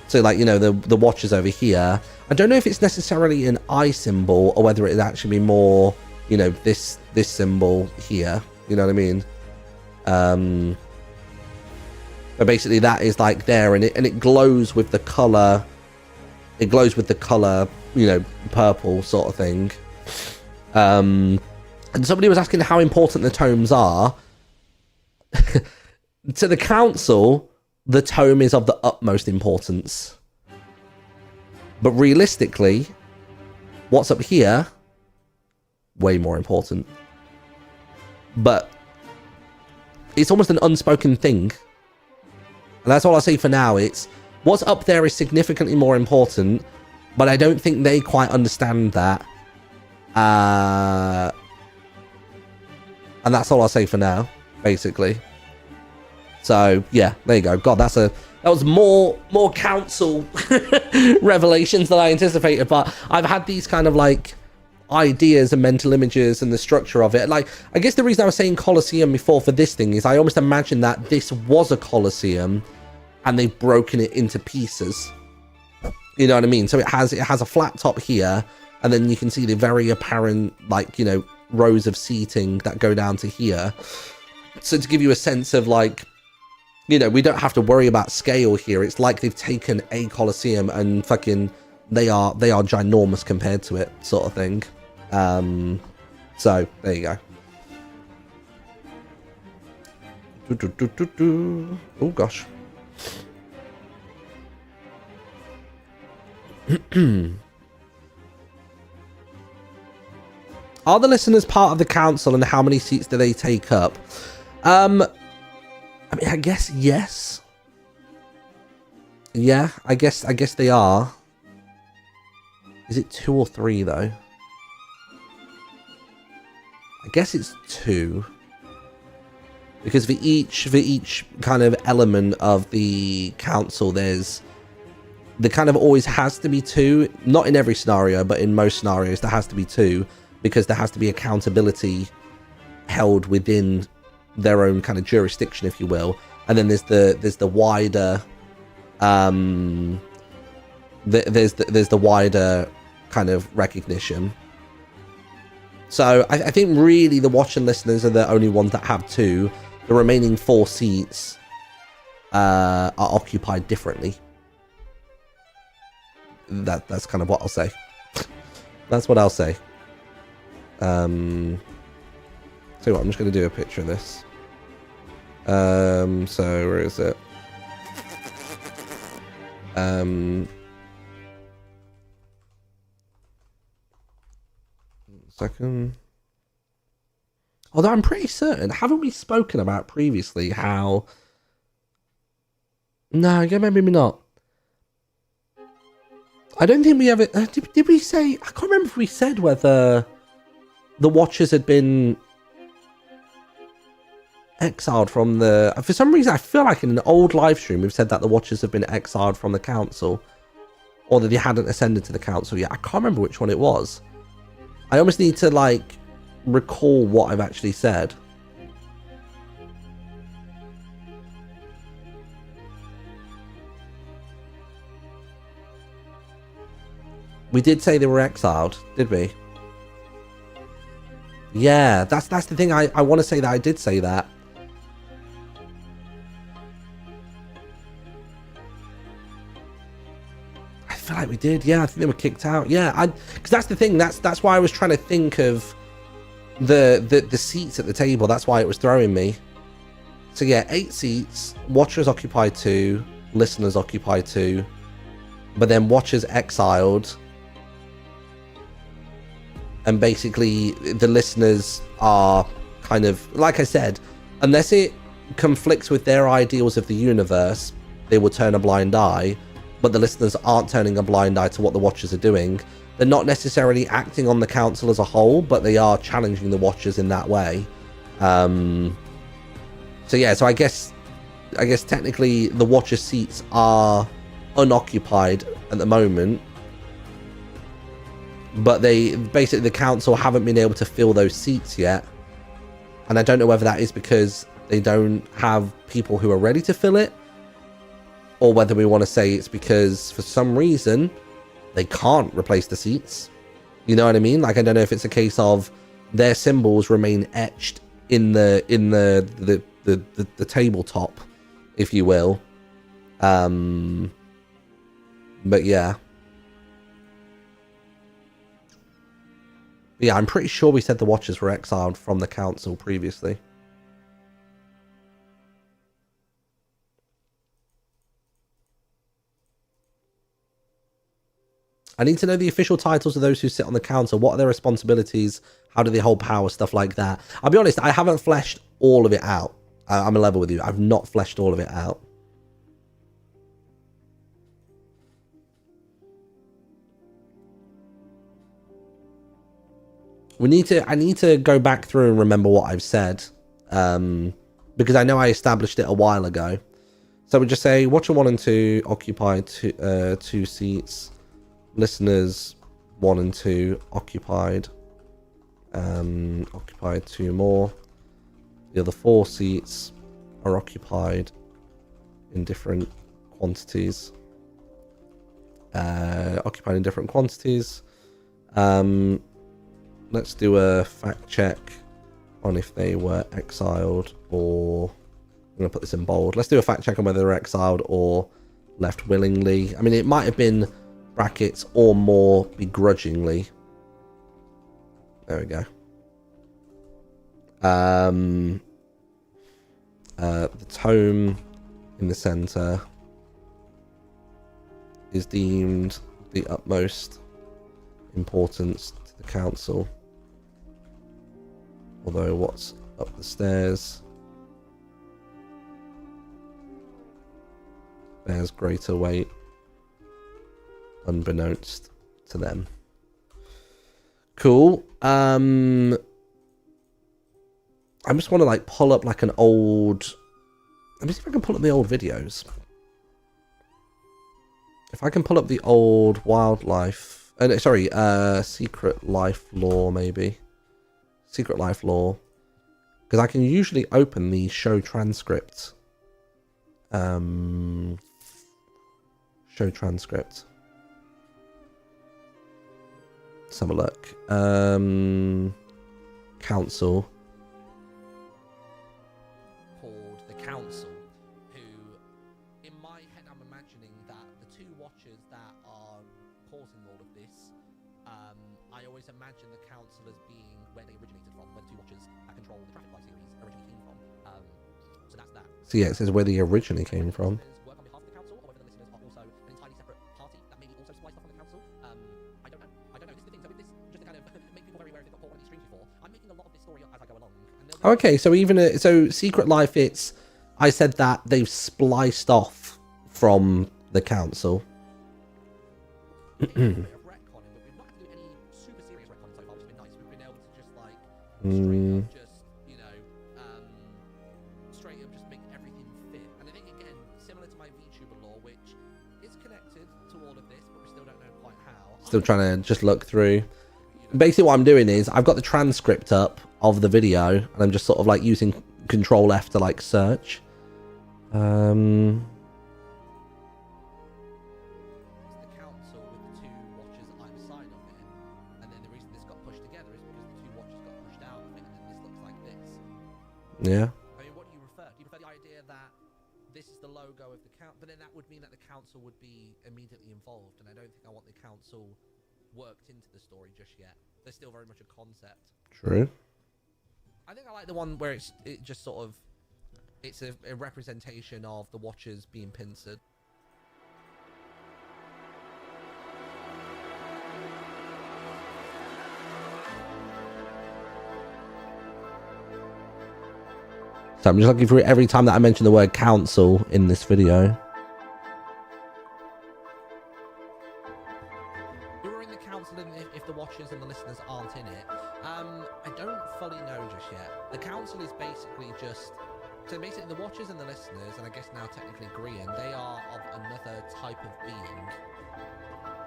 So like, you know, the watchers over here, I don't know if it's necessarily an eye symbol or whether it'd actually be more, you know, this symbol here, you know what I mean? But basically that is like there, and it glows with the color. It glows with the color, you know, purple sort of thing. And somebody was asking how important the tomes are. To the council, the tome is of the utmost importance. But realistically, what's up here, way more important. But it's almost an unspoken thing. And that's all I'll say for now. It's what's up there is significantly more important, but I don't think they quite understand that. And that's all I'll say for now, basically. So yeah, there you go. God, that was more council revelations than I anticipated. But I've had these kind of like ideas and mental images and the structure of it. Like, I guess the reason I was saying Colosseum before for this thing is I almost imagine that this was a Colosseum and they've broken it into pieces. You know what I mean? So it has a flat top here, and then you can see the very apparent, like, you know, rows of seating that go down to here. So to give you a sense of, like, you know, we don't have to worry about scale here. It's like they've taken a Colosseum and fucking they are ginormous compared to it, sort of thing. So there you go. Oh gosh. Are the listeners part of the council, and how many seats do they take up? I mean, I guess yes. Yeah, I guess they are. Is it 2 or 3 though? I guess it's 2. Because for each kind of element of the council, there's there kind of always has to be two, not in every scenario, but in most scenarios there has to be two, because there has to be accountability held within their own kind of jurisdiction, if you will. And then there's the wider there's the wider kind of recognition. So I think really the watch and listeners are the only ones that have two. The remaining 4 seats are occupied differently. That's kind of what I'll say. That's what I'll say. So what, I'm just going to do a picture of this. So where is it? Second. Although I'm pretty certain, haven't we spoken about previously how... No, yeah, maybe not. I don't think we ever... Did we say... I can't remember if we said whether the Watchers had been exiled from the... For some reason, I feel like in an old live stream, we've said that the Watchers have been exiled from the council. Or that they hadn't ascended to the council yet. I can't remember which one it was. I almost need to, like, recall what I've actually said. We did say they were exiled, did we? Yeah, that's the thing. I want to say that I did say that. I feel like we did. Yeah, I think they were kicked out. Yeah, because that's the thing. That's why I was trying to think of the seats at the table. That's why it was throwing me. So yeah, 8 seats. Watchers occupy 2. Listeners occupy 2. But then Watchers exiled. And basically, the listeners are kind of, like I said, unless it conflicts with their ideals of the universe, they will turn a blind eye. But the listeners aren't turning a blind eye to what the Watchers are doing. They're not necessarily acting on the council as a whole, but they are challenging the Watchers in that way. So yeah, so I guess technically the Watcher seats are unoccupied at the moment. But they basically, the council haven't been able to fill those seats yet. And I don't know whether that is because they don't have people who are ready to fill it, or whether we want to say it's because for some reason they can't replace the seats. You know what I mean? Like, I don't know if it's a case of their symbols remain etched in the tabletop, if you will. But yeah. Yeah, I'm pretty sure we said the Watchers were exiled from the council previously. I need to know the official titles of those who sit on the council. What are their responsibilities? How do they hold power? Stuff like that. I'll be honest, I haven't fleshed all of it out. I'm a level with you. I've not fleshed all of it out. I need to go back through and remember what I've said. Because I know I established it a while ago. So we just say Watcher 1 and 2 occupy 2 seats. Listeners 1 and 2 occupied. Occupied 2 more. The other 4 seats are occupied in different quantities. Occupied in different quantities. Let's do a fact check on if they were exiled or... I'm going to put this in bold. Let's do a fact check on whether they're exiled or left willingly. I mean, it might have been brackets or more begrudgingly. There we go. The tome in the center is deemed the utmost importance to the council. Although what's up the stairs bears greater weight, unbeknownst to them. Cool. I just want to like pull up like an old... Let me see if I can pull up the old videos. If I can pull up the old wildlife, secret life lore maybe. Secret life lore. Because I can usually open the show transcript. Show transcript. Let's have a look. Council. Called the Council, who, in my head, I'm imagining that the two watchers that are causing all of this, I always imagine the Council as being where they originated from, where the two watchers that control the traffic light series originally came from. So that's that. So yeah, it says where they originally came from. Work on behalf of the council, or whether the listeners are also an entirely separate party that maybe also spliced off on the council. I don't know. This is the thing. So with this, just to kind of make people very aware if they've got caught one of these streams before, I'm making a lot of this story up as I go along. Okay, so even so Secret Life, it's I said that they've spliced off from the council. Straight up just make everything fit. And I think again, similar to my VTuber lore, which is connected to all of this, but we still don't know quite how. Still trying to just look through. Basically what I'm doing is I've got the transcript up of the video and I'm just sort of like using Control F to like search. The council with the two watchers either side of it, and then the reason this got pushed together is because the two watchers got pushed out of it, and then this looks like this. Yeah. I mean, what do you refer? Do you refer the idea that this is the logo of the council? But then that would mean that the council would be immediately involved, and I don't think I want the council worked into the story just yet. They're still very much a concept. True. I think I like the one where it just sort of it's a representation of the watchers being pincered. So I'm just looking through every time that I mention the word council in this video. Who are in the council if the watchers and the listeners aren't in it? I don't fully know just yet. The council is basically just... So basically the watchers and the listeners, and I guess now technically Grian, they are of another type of being.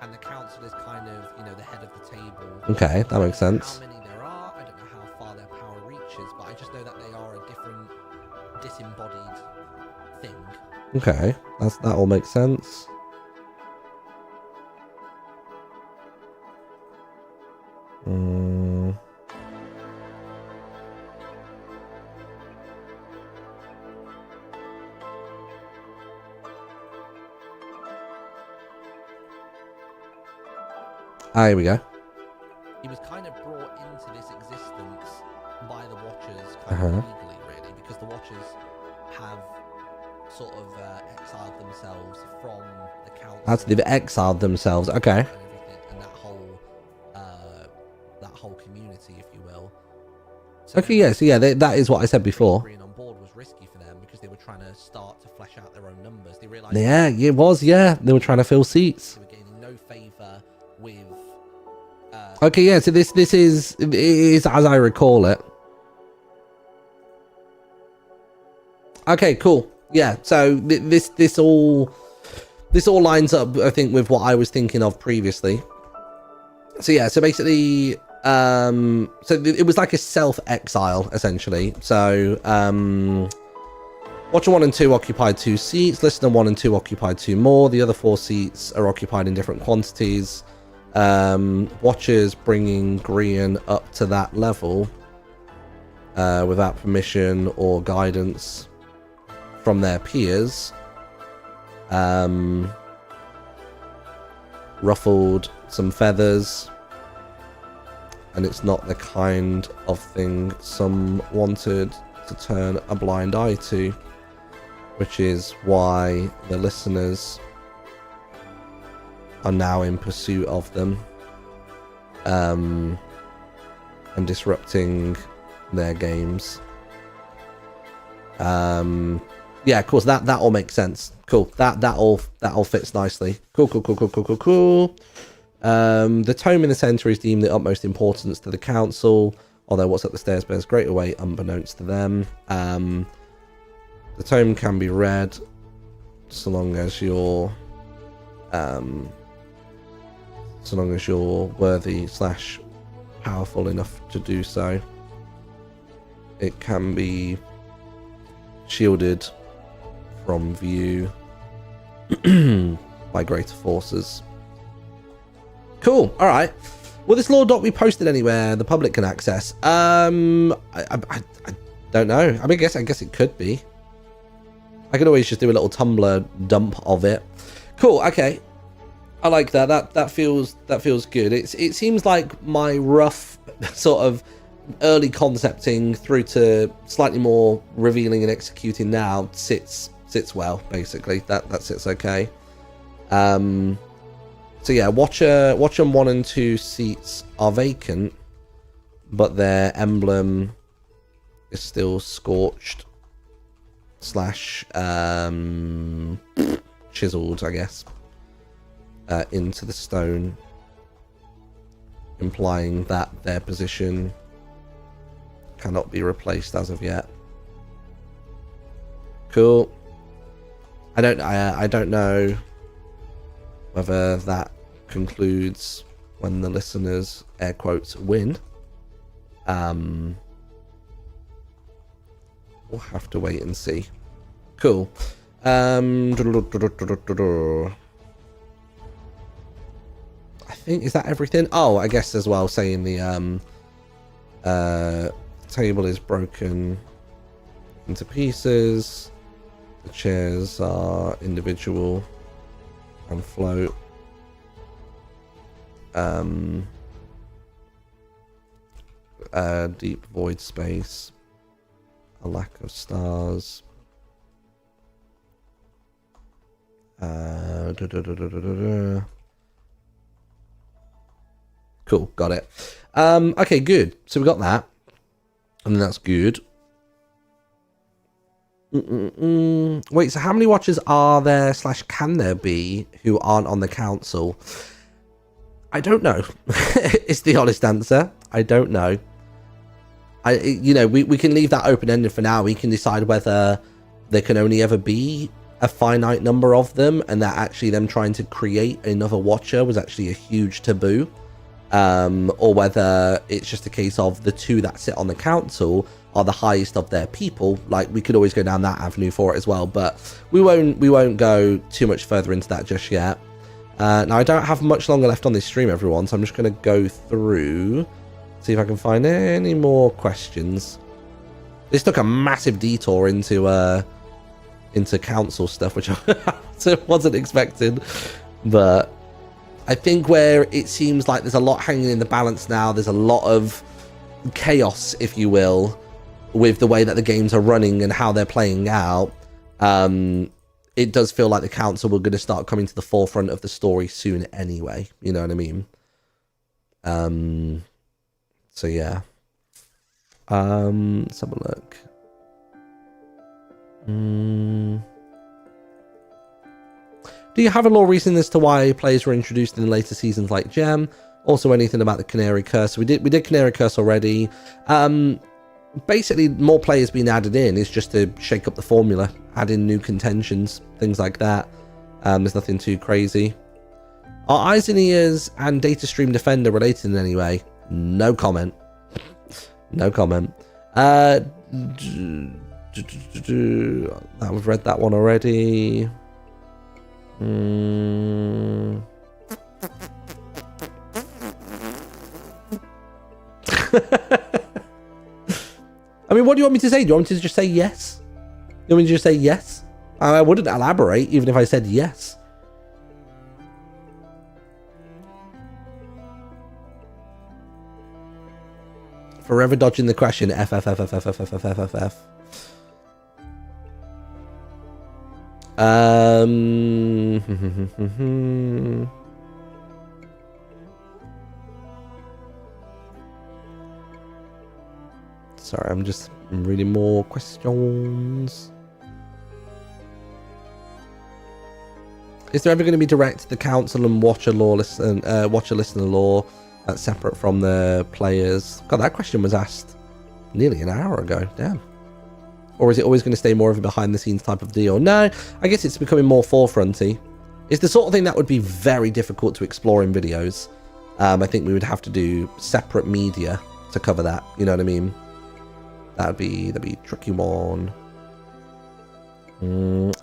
And the council is kind of, you know, the head of the table. Okay, that makes sense. How many there are, I don't know how far their power reaches, but I just know that they are a different disembodied thing. Okay, that all makes sense. Ah, here we go. He was kind of brought into this existence by the Watchers kind of legally, really, because the Watchers have sort of exiled themselves from the council. That's they've exiled themselves. Okay. And that whole community, if you will. So okay, yeah. So yeah, that is what I said before. Being on board was risky for them because they were trying to start to flesh out their own numbers. They realized. Yeah, it was. Yeah, they were trying to fill seats. They were gaining no favor with. Okay, yeah. So this is as I recall it. Okay, cool. Yeah. So this all lines up, I think, with what I was thinking of previously. So yeah. So basically, so it was like a self-exile essentially. So Watcher 1 and 2 occupied 2 seats. Listener 1 and 2 occupied 2 more. The other 4 seats are occupied in different quantities. Watchers bringing Grian up to that level without permission or guidance from their peers ruffled some feathers, and it's not the kind of thing some wanted to turn a blind eye to, which is why the listeners are now in pursuit of them and disrupting their games. Yeah, of course, that all makes sense. Cool. That all fits nicely. Cool. The tome in the center is deemed the utmost importance to the council, although what's up the stairs bears greater weight unbeknownst to them. The tome can be read so long as you're So long as you're worthy / powerful enough to do so, it can be shielded from view by greater forces. Cool. All right. Will this lore doc be posted anywhere the public can access? I don't know. I mean, I guess it could be. I could always just do a little Tumblr dump of it. Cool. Okay. I like that. That feels good. It seems like my rough sort of early concepting through to slightly more revealing and executing now sits well. Basically, that sits okay. So yeah, Watcher 1 and 2 seats are vacant, but their emblem is still scorched / chiseled, I guess, into the stone, implying that their position cannot be replaced as of yet. Cool. I don't know whether that concludes when the listeners, air quotes, win. We'll have to wait and see. Cool. I think, is that everything? Oh, I guess as well, saying the table is broken into pieces. The chairs are individual and float. Deep void space. A lack of stars. Cool, got it. Okay, good. So we got that. And that's good. Wait, so how many watchers are there / can there be who aren't on the council? I don't know. It's the honest answer. I don't know. We can leave that open-ended for now. We can decide whether there can only ever be a finite number of them, and that actually them trying to create another watcher was actually a huge taboo. Or whether it's just a case of the 2 that sit on the council are the highest of their people. Like, we could always go down that avenue for it as well, but we won't go too much further into that just yet. Now, I don't have much longer left on this stream, everyone, so I'm just going to go through, see if I can find any more questions. This took a massive detour into council stuff, which I wasn't expecting, but I think where it seems like there's a lot hanging in the balance now, there's a lot of chaos, if you will, with the way that the games are running and how they're playing out. It does feel like the council were going to start coming to the forefront of the story soon anyway. You know what I mean? So yeah. Let's have a look. Do you have a lore reason as to why players were introduced in later seasons like Gem? Also, anything about the Canary Curse? We did Canary Curse already. Basically, more players being added in is just to shake up the formula, add in new contentions, things like that. There's nothing too crazy. Are Eyes and Ears and Data Stream Defender related in any way? No comment. No comment. We've read that one already. I mean, what do you want me to say? Do you want me to just say yes? You want me to just say yes? I wouldn't elaborate even if I said yes. Forever dodging the question. F. Sorry, I'm just reading more questions. Is there ever going to be direct the council and watcher listener lore that's separate from the players? God, that question was asked nearly an hour ago. Damn. Or is it always going to stay more of a behind the scenes type of deal? No, I guess it's becoming more forefronty. It's the sort of thing that would be very difficult to explore in videos. I think we would have to do separate media to cover that. You know what I mean? That'd be a tricky one.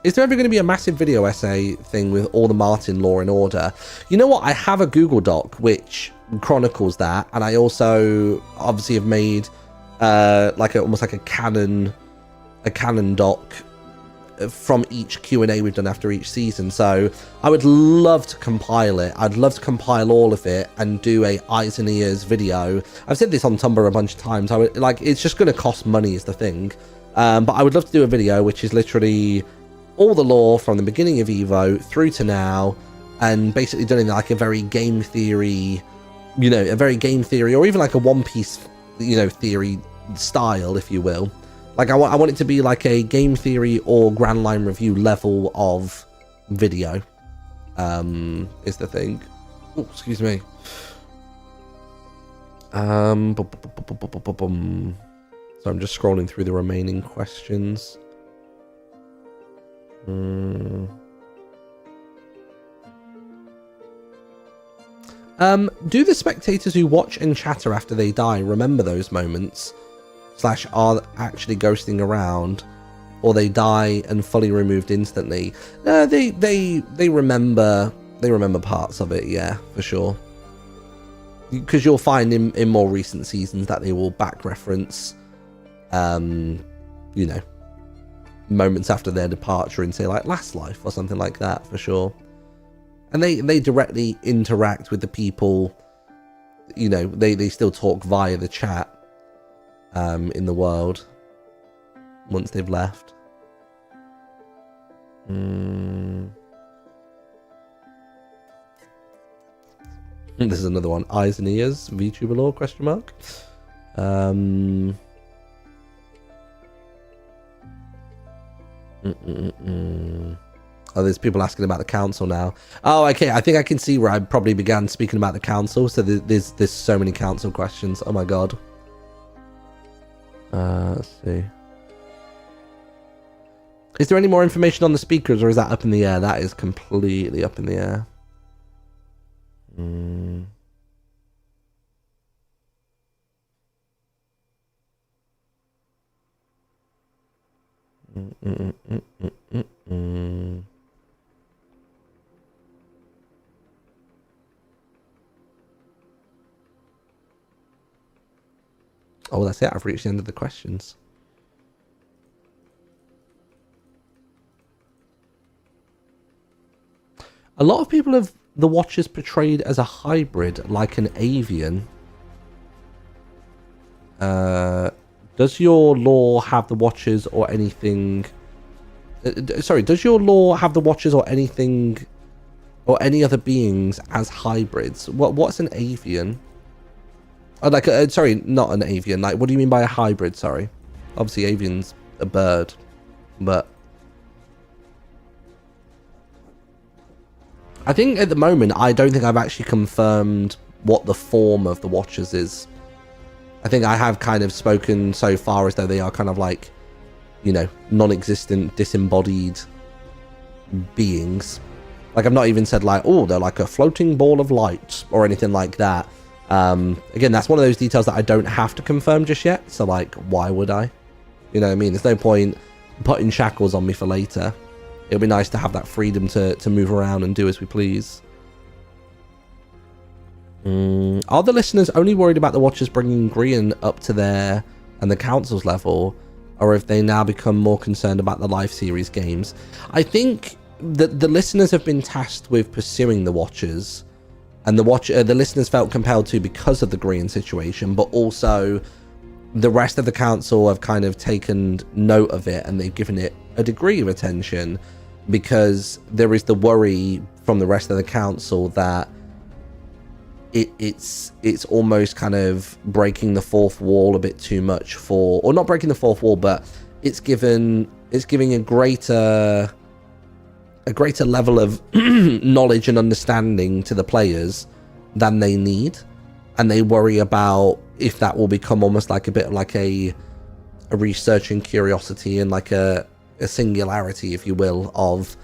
Is there ever going to be a massive video essay thing with all the Martin lore in order? You know what? I have a Google Doc which chronicles that, and I also obviously have made almost like a canon doc from each Q&A we've done after each season. So I would love to compile it. I'd love to compile all of it and do a eyes and ears video. I've said this on Tumblr a bunch of times. It's just going to cost money is the thing. But I would love to do a video which is literally all the lore from the beginning of Evo through to now, and basically done in like a very game theory, or even like a One Piece, theory style, if you will. Like I want it to be like a game theory or Grand Line review level of video, is the thing. Oh, excuse me. So I'm just scrolling through the remaining questions. Do the spectators who watch and chatter after they die remember those moments? / are actually ghosting around, or they die and fully removed instantly? No, they remember parts of it, yeah, for sure. Because you'll find in more recent seasons that they will back reference moments after their departure in, say, like Last Life or something like that, for sure. And they directly interact with the people, they still talk via the chat in the world once they've left. This is another one. Eyes and ears, VTuber lore, question mark. Oh, there's people asking about the council now. Oh, okay. I think I can see where I probably began speaking about the council. So there's so many council questions. Oh my god. Let's see. Is there any more information on the speakers, or is that up in the air? That is completely up in the air. Oh, that's it. I've reached the end of the questions. A lot of people have the Watchers portrayed as a hybrid, like an avian. Does your lore have the Watchers or anything... does your lore have the Watchers or anything... or any other beings as hybrids? What's an avian? Oh, sorry, not an avian. Like, what do you mean by a hybrid? Sorry. Obviously, avian's a bird, but... I think at the moment, I don't think I've actually confirmed what the form of the Watchers is. I think I have kind of spoken so far as though they are kind of like, non-existent, disembodied beings. Like, I've not even said like, oh, they're like a floating ball of light or anything like that. Again, that's one of those details that I don't have to confirm just yet. So like, why would I? You know what I mean? There's no point putting shackles on me for later. It'll be nice to have that freedom to move around and do as we please. Are the listeners only worried about the Watchers bringing Grian up to their and the council's level, or if they now become more concerned about the live series games? I think that the listeners have been tasked with pursuing the Watchers, and the listeners felt compelled to because of the Grian situation, but also the rest of the council have kind of taken note of it and they've given it a degree of attention, because there is the worry from the rest of the council that it's almost kind of breaking the fourth wall a bit too much for, or not breaking the fourth wall, but it's giving a greater level of knowledge and understanding to the players than they need, and they worry about if that will become almost like a bit like a research and curiosity and like a singularity, if you will, of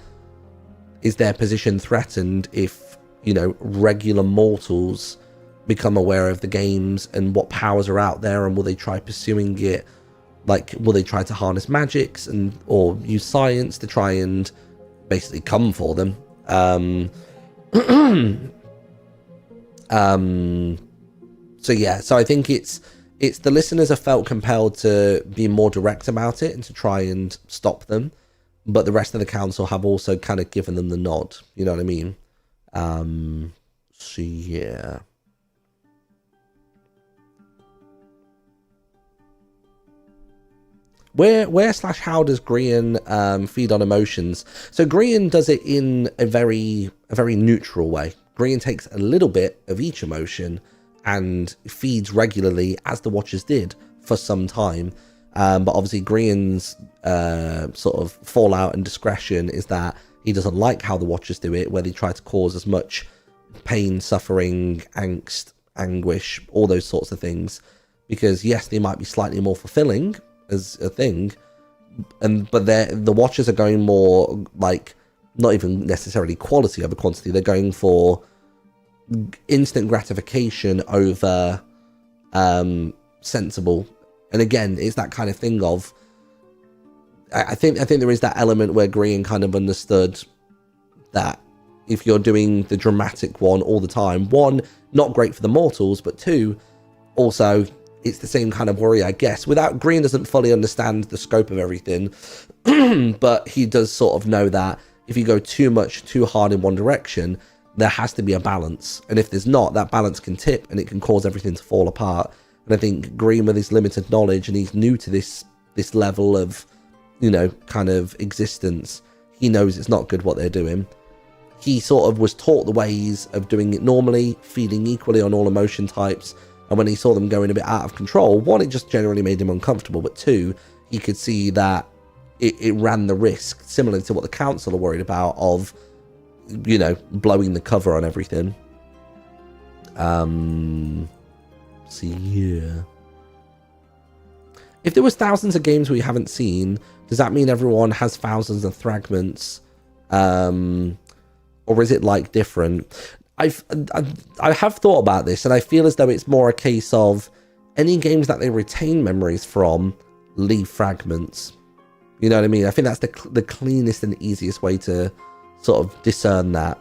is their position threatened if, you know, regular mortals become aware of the games and what powers are out there, and will they try pursuing it? Like, will they try to harness magics and or use science to try and basically come for them? So yeah, so I think it's the listeners have felt compelled to be more direct about it and to try and stop them, but the rest of the council have also kind of given them the nod. You know what I mean? So yeah. Where/how does Grian feed on emotions? So Grian does it in a very neutral way. Grian takes a little bit of each emotion and feeds regularly, as the Watchers did for some time. But obviously Grian's sort of fallout and discretion is that he doesn't like how the Watchers do it, where they try to cause as much pain, suffering, angst, anguish, all those sorts of things. Because yes, they might be slightly more fulfilling as a thing, but the Watchers are going more like, not even necessarily quality over quantity. They're going for instant gratification over sensible. And again, it's that kind of thing of, I think there is that element where Grian kind of understood that if you're doing the dramatic one all the time, one, not great for the mortals, but two, also it's the same kind of worry, I guess. Grian doesn't fully understand the scope of everything, but he does sort of know that if you go too hard in one direction, there has to be a balance. And if there's not, that balance can tip and it can cause everything to fall apart. And I think Grian, with his limited knowledge, and he's new to this level of, you know, kind of existence, he knows it's not good what they're doing. He sort of was taught the ways of doing it normally, feeding equally on all emotion types. And when he saw them going a bit out of control, one, it just generally made him uncomfortable, but two, he could see that it ran the risk, similar to what the council are worried about, of, you know, blowing the cover on everything. So yeah. If there was thousands of games we haven't seen, does that mean everyone has thousands of fragments? Or is it like different? I have thought about this, and I feel as though it's more a case of any games that they retain memories from leave fragments. You know what I mean? I think that's the cleanest and easiest way to sort of discern that.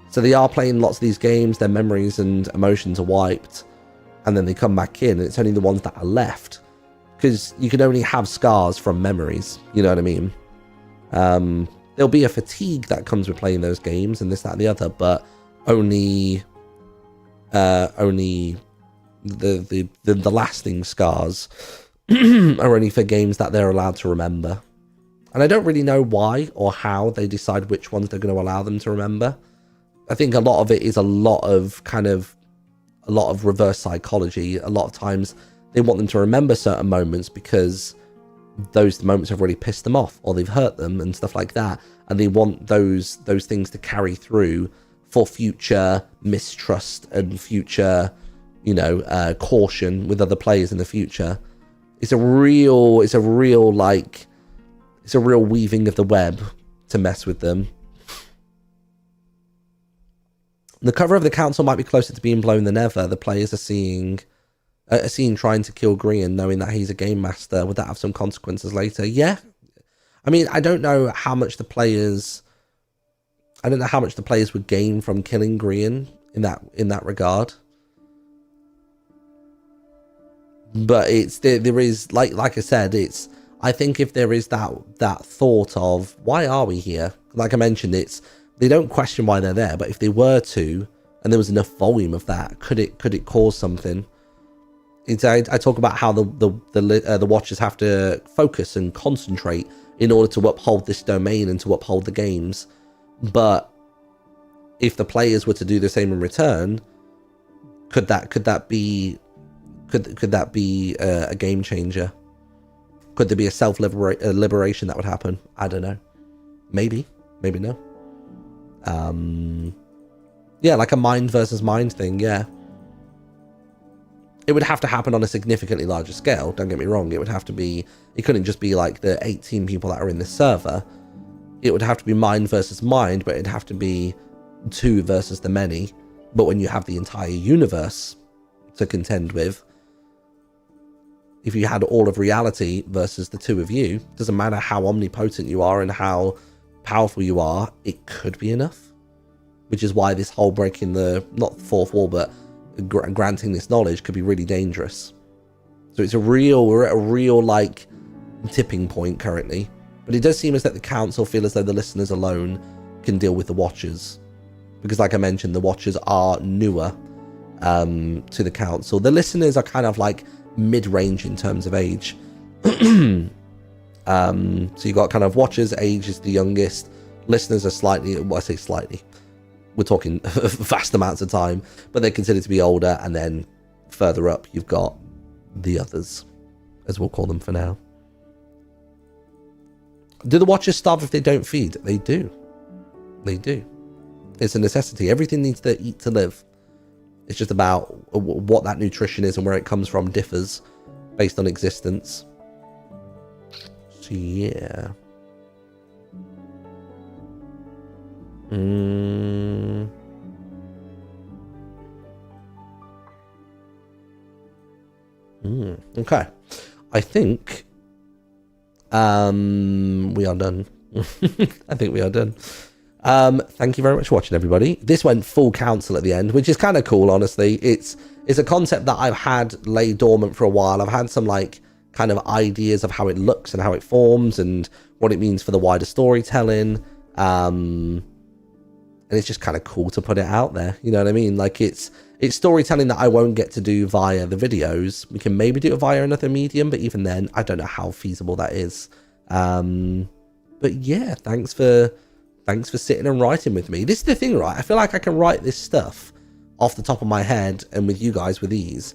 So they are playing lots of these games, their memories and emotions are wiped, and then they come back in, and it's only the ones that are left. Because you can only have scars from memories, you know what I mean? There'll be a fatigue that comes with playing those games, and this, that, and the other, but only the lasting scars are only for games that they're allowed to remember. And I don't really know why or how they decide which ones they're going to allow them to remember. I think a lot of it is a lot of reverse psychology. A lot of times they want them to remember certain moments because those moments have really pissed them off, or they've hurt them and stuff like that, and they want those things to carry through for future mistrust and future, you know, caution with other players in the future. It's a real weaving of the web to mess with them. The cover of the council might be closer to being blown than ever. The players are seeing trying to kill Grian, knowing that he's a game master. Would that have some consequences later? Yeah. I mean, I don't know how much the players would gain from killing Grian in that regard. But there is, like I said, I think if there is that thought of why are we here? Like I mentioned, they don't question why they're there, but if they were to, and there was enough volume of that, could it cause something? I talk about how the Watchers have to focus and concentrate in order to uphold this domain and to uphold the games. But if the players were to do the same in return, could that be a game changer? Could there be a self-liberation that would happen? I don't know. Maybe no. Yeah, like a mind versus mind thing. Yeah. It would have to happen on a significantly larger scale, don't get me wrong. It couldn't just be like the 18 people that are in this server. it would have to be mind versus mind, but it'd have to be two versus the many. But when you have the entire universe to contend with, if you had all of reality versus the two of you, doesn't matter how omnipotent you are and how powerful you are, it could be enough. Which is why this whole breaking the, not fourth wall, but granting this knowledge could be really dangerous. So it's we're at a real like tipping point currently. But it does seem as that the council feel as though the listeners alone can deal with the watchers. Because like I mentioned, the watchers are newer to the council. The listeners are kind of like mid-range in terms of age. So you've got kind of watchers, age is the youngest. Listeners are slightly, well, I say slightly, we're talking vast amounts of time, but they're considered to be older. And then further up, you've got the others, as we'll call them for now. Do the watchers starve if they don't feed? They do. They do. It's a necessity. Everything needs to eat to live. It's just about what that nutrition is and where it comes from differs based on existence. So yeah. Okay. I think we are done. I think we are done. Thank you very much for watching, everybody. This went full council at the end, which is kind of cool, honestly. It's a concept that I've had lay dormant for a while. I've had some like kind of ideas of how it looks and how it forms and what it means for the wider storytelling. And it's just kind of cool to put it out there. You know what I mean? Like it's storytelling that I won't get to do via the videos. We can maybe do it via another medium, but even then, I don't know how feasible that is. But yeah, thanks for sitting and writing with me. This is the thing, right? I feel like I can write this stuff off the top of my head and with you guys with ease.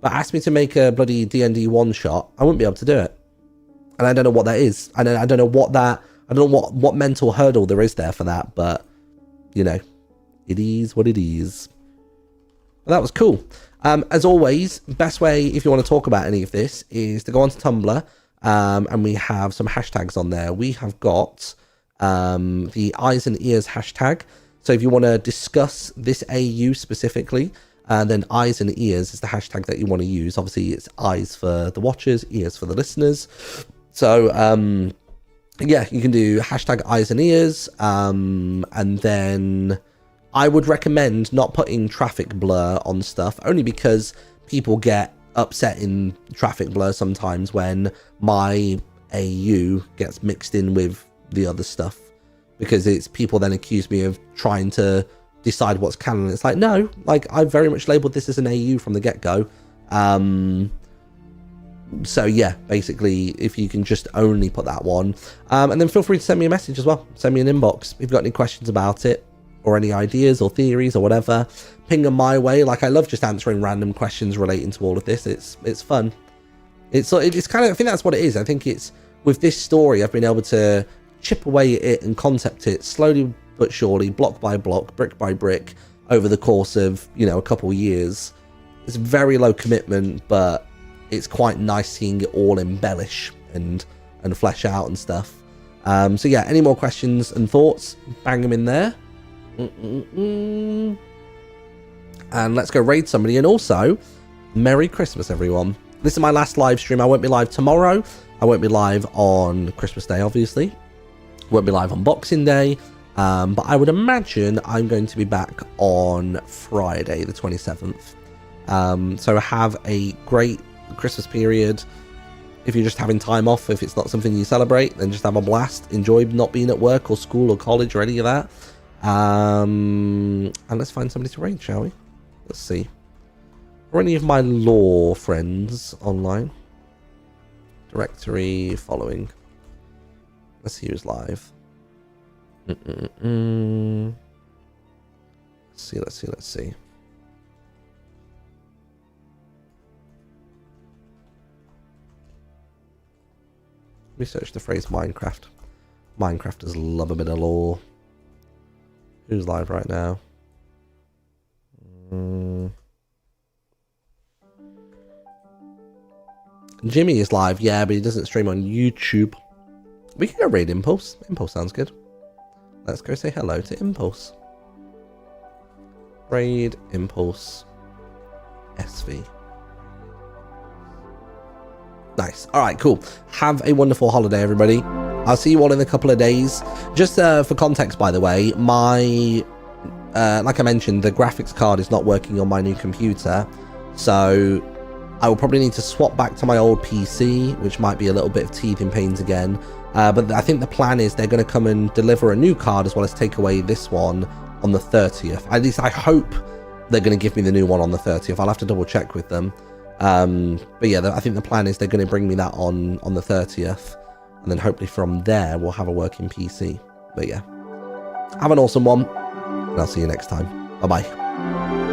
But ask me to make a bloody D&D one shot, I wouldn't be able to do it. And I don't know what that is. I don't know what mental hurdle there is there for that, but you know, it is what it is. Well, that was cool. As always, best way if you want to talk about any of this is to go onto Tumblr, and we have some hashtags on there. We have got the eyes and ears hashtag. So if you want to discuss this AU specifically, then eyes and ears is the hashtag that you want to use. Obviously, it's eyes for the watchers, ears for the listeners. So yeah, you can do hashtag eyes and ears, and then I would recommend not putting traffic blur on stuff, only because people get upset in traffic blur sometimes when my AU gets mixed in with the other stuff, because it's people then accuse me of trying to decide what's canon. It's like, no, like I very much labeled this as an AU from the get-go. So yeah, basically, if you can just only put that one, and then feel free to send me a message as well. Send me an inbox if you've got any questions about it, or any ideas or theories or whatever. Ping them my way. Like, I love just answering random questions relating to all of this. It's fun. It's kind of, I think that's what it is. I think it's with this story, I've been able to chip away at it and concept it slowly but surely, block by block, brick by brick, over the course of, you know, a couple of years. It's very low commitment, but it's quite nice seeing it all embellish and flesh out and stuff. So yeah, any more questions and thoughts, bang them in there. And let's go raid somebody. And also, Merry Christmas, everyone. This is my last live stream. I won't be live tomorrow. I won't be live on Christmas Day, obviously. Won't be live on Boxing Day. But I would imagine I'm going to be back on Friday, the 27th. So have a great Christmas period. If you're just having time off, if it's not something you celebrate, then just have a blast. Enjoy not being at work or school or college or any of that. And let's find somebody to raid, shall we? Let's see. Are any of my law friends online? Directory following. Let's see who's live. Let's see. Research the phrase Minecraft. Minecrafters love a bit of lore. Who's live right now? Jimmy is live, yeah, but he doesn't stream on YouTube. We can go raid Impulse. Impulse sounds good. let's go say hello to Impulse. Raid Impulse SV. Nice. All right, cool. Have a wonderful holiday, everybody. I'll see you all in a couple of days. Just for context, by the way, my like I mentioned, the graphics card is not working on my new computer, so I will probably need to swap back to my old PC, which might be a little bit of teething pains again. But I think the plan is they're going to come and deliver a new card as well as take away this one on the 30th. At least I hope they're going to give me the new one on the 30th. I'll have to double check with them. But yeah, I think the plan is they're going to bring me that on the 30th. And then hopefully from there, we'll have a working PC. But yeah, have an awesome one. And I'll see you next time. Bye-bye.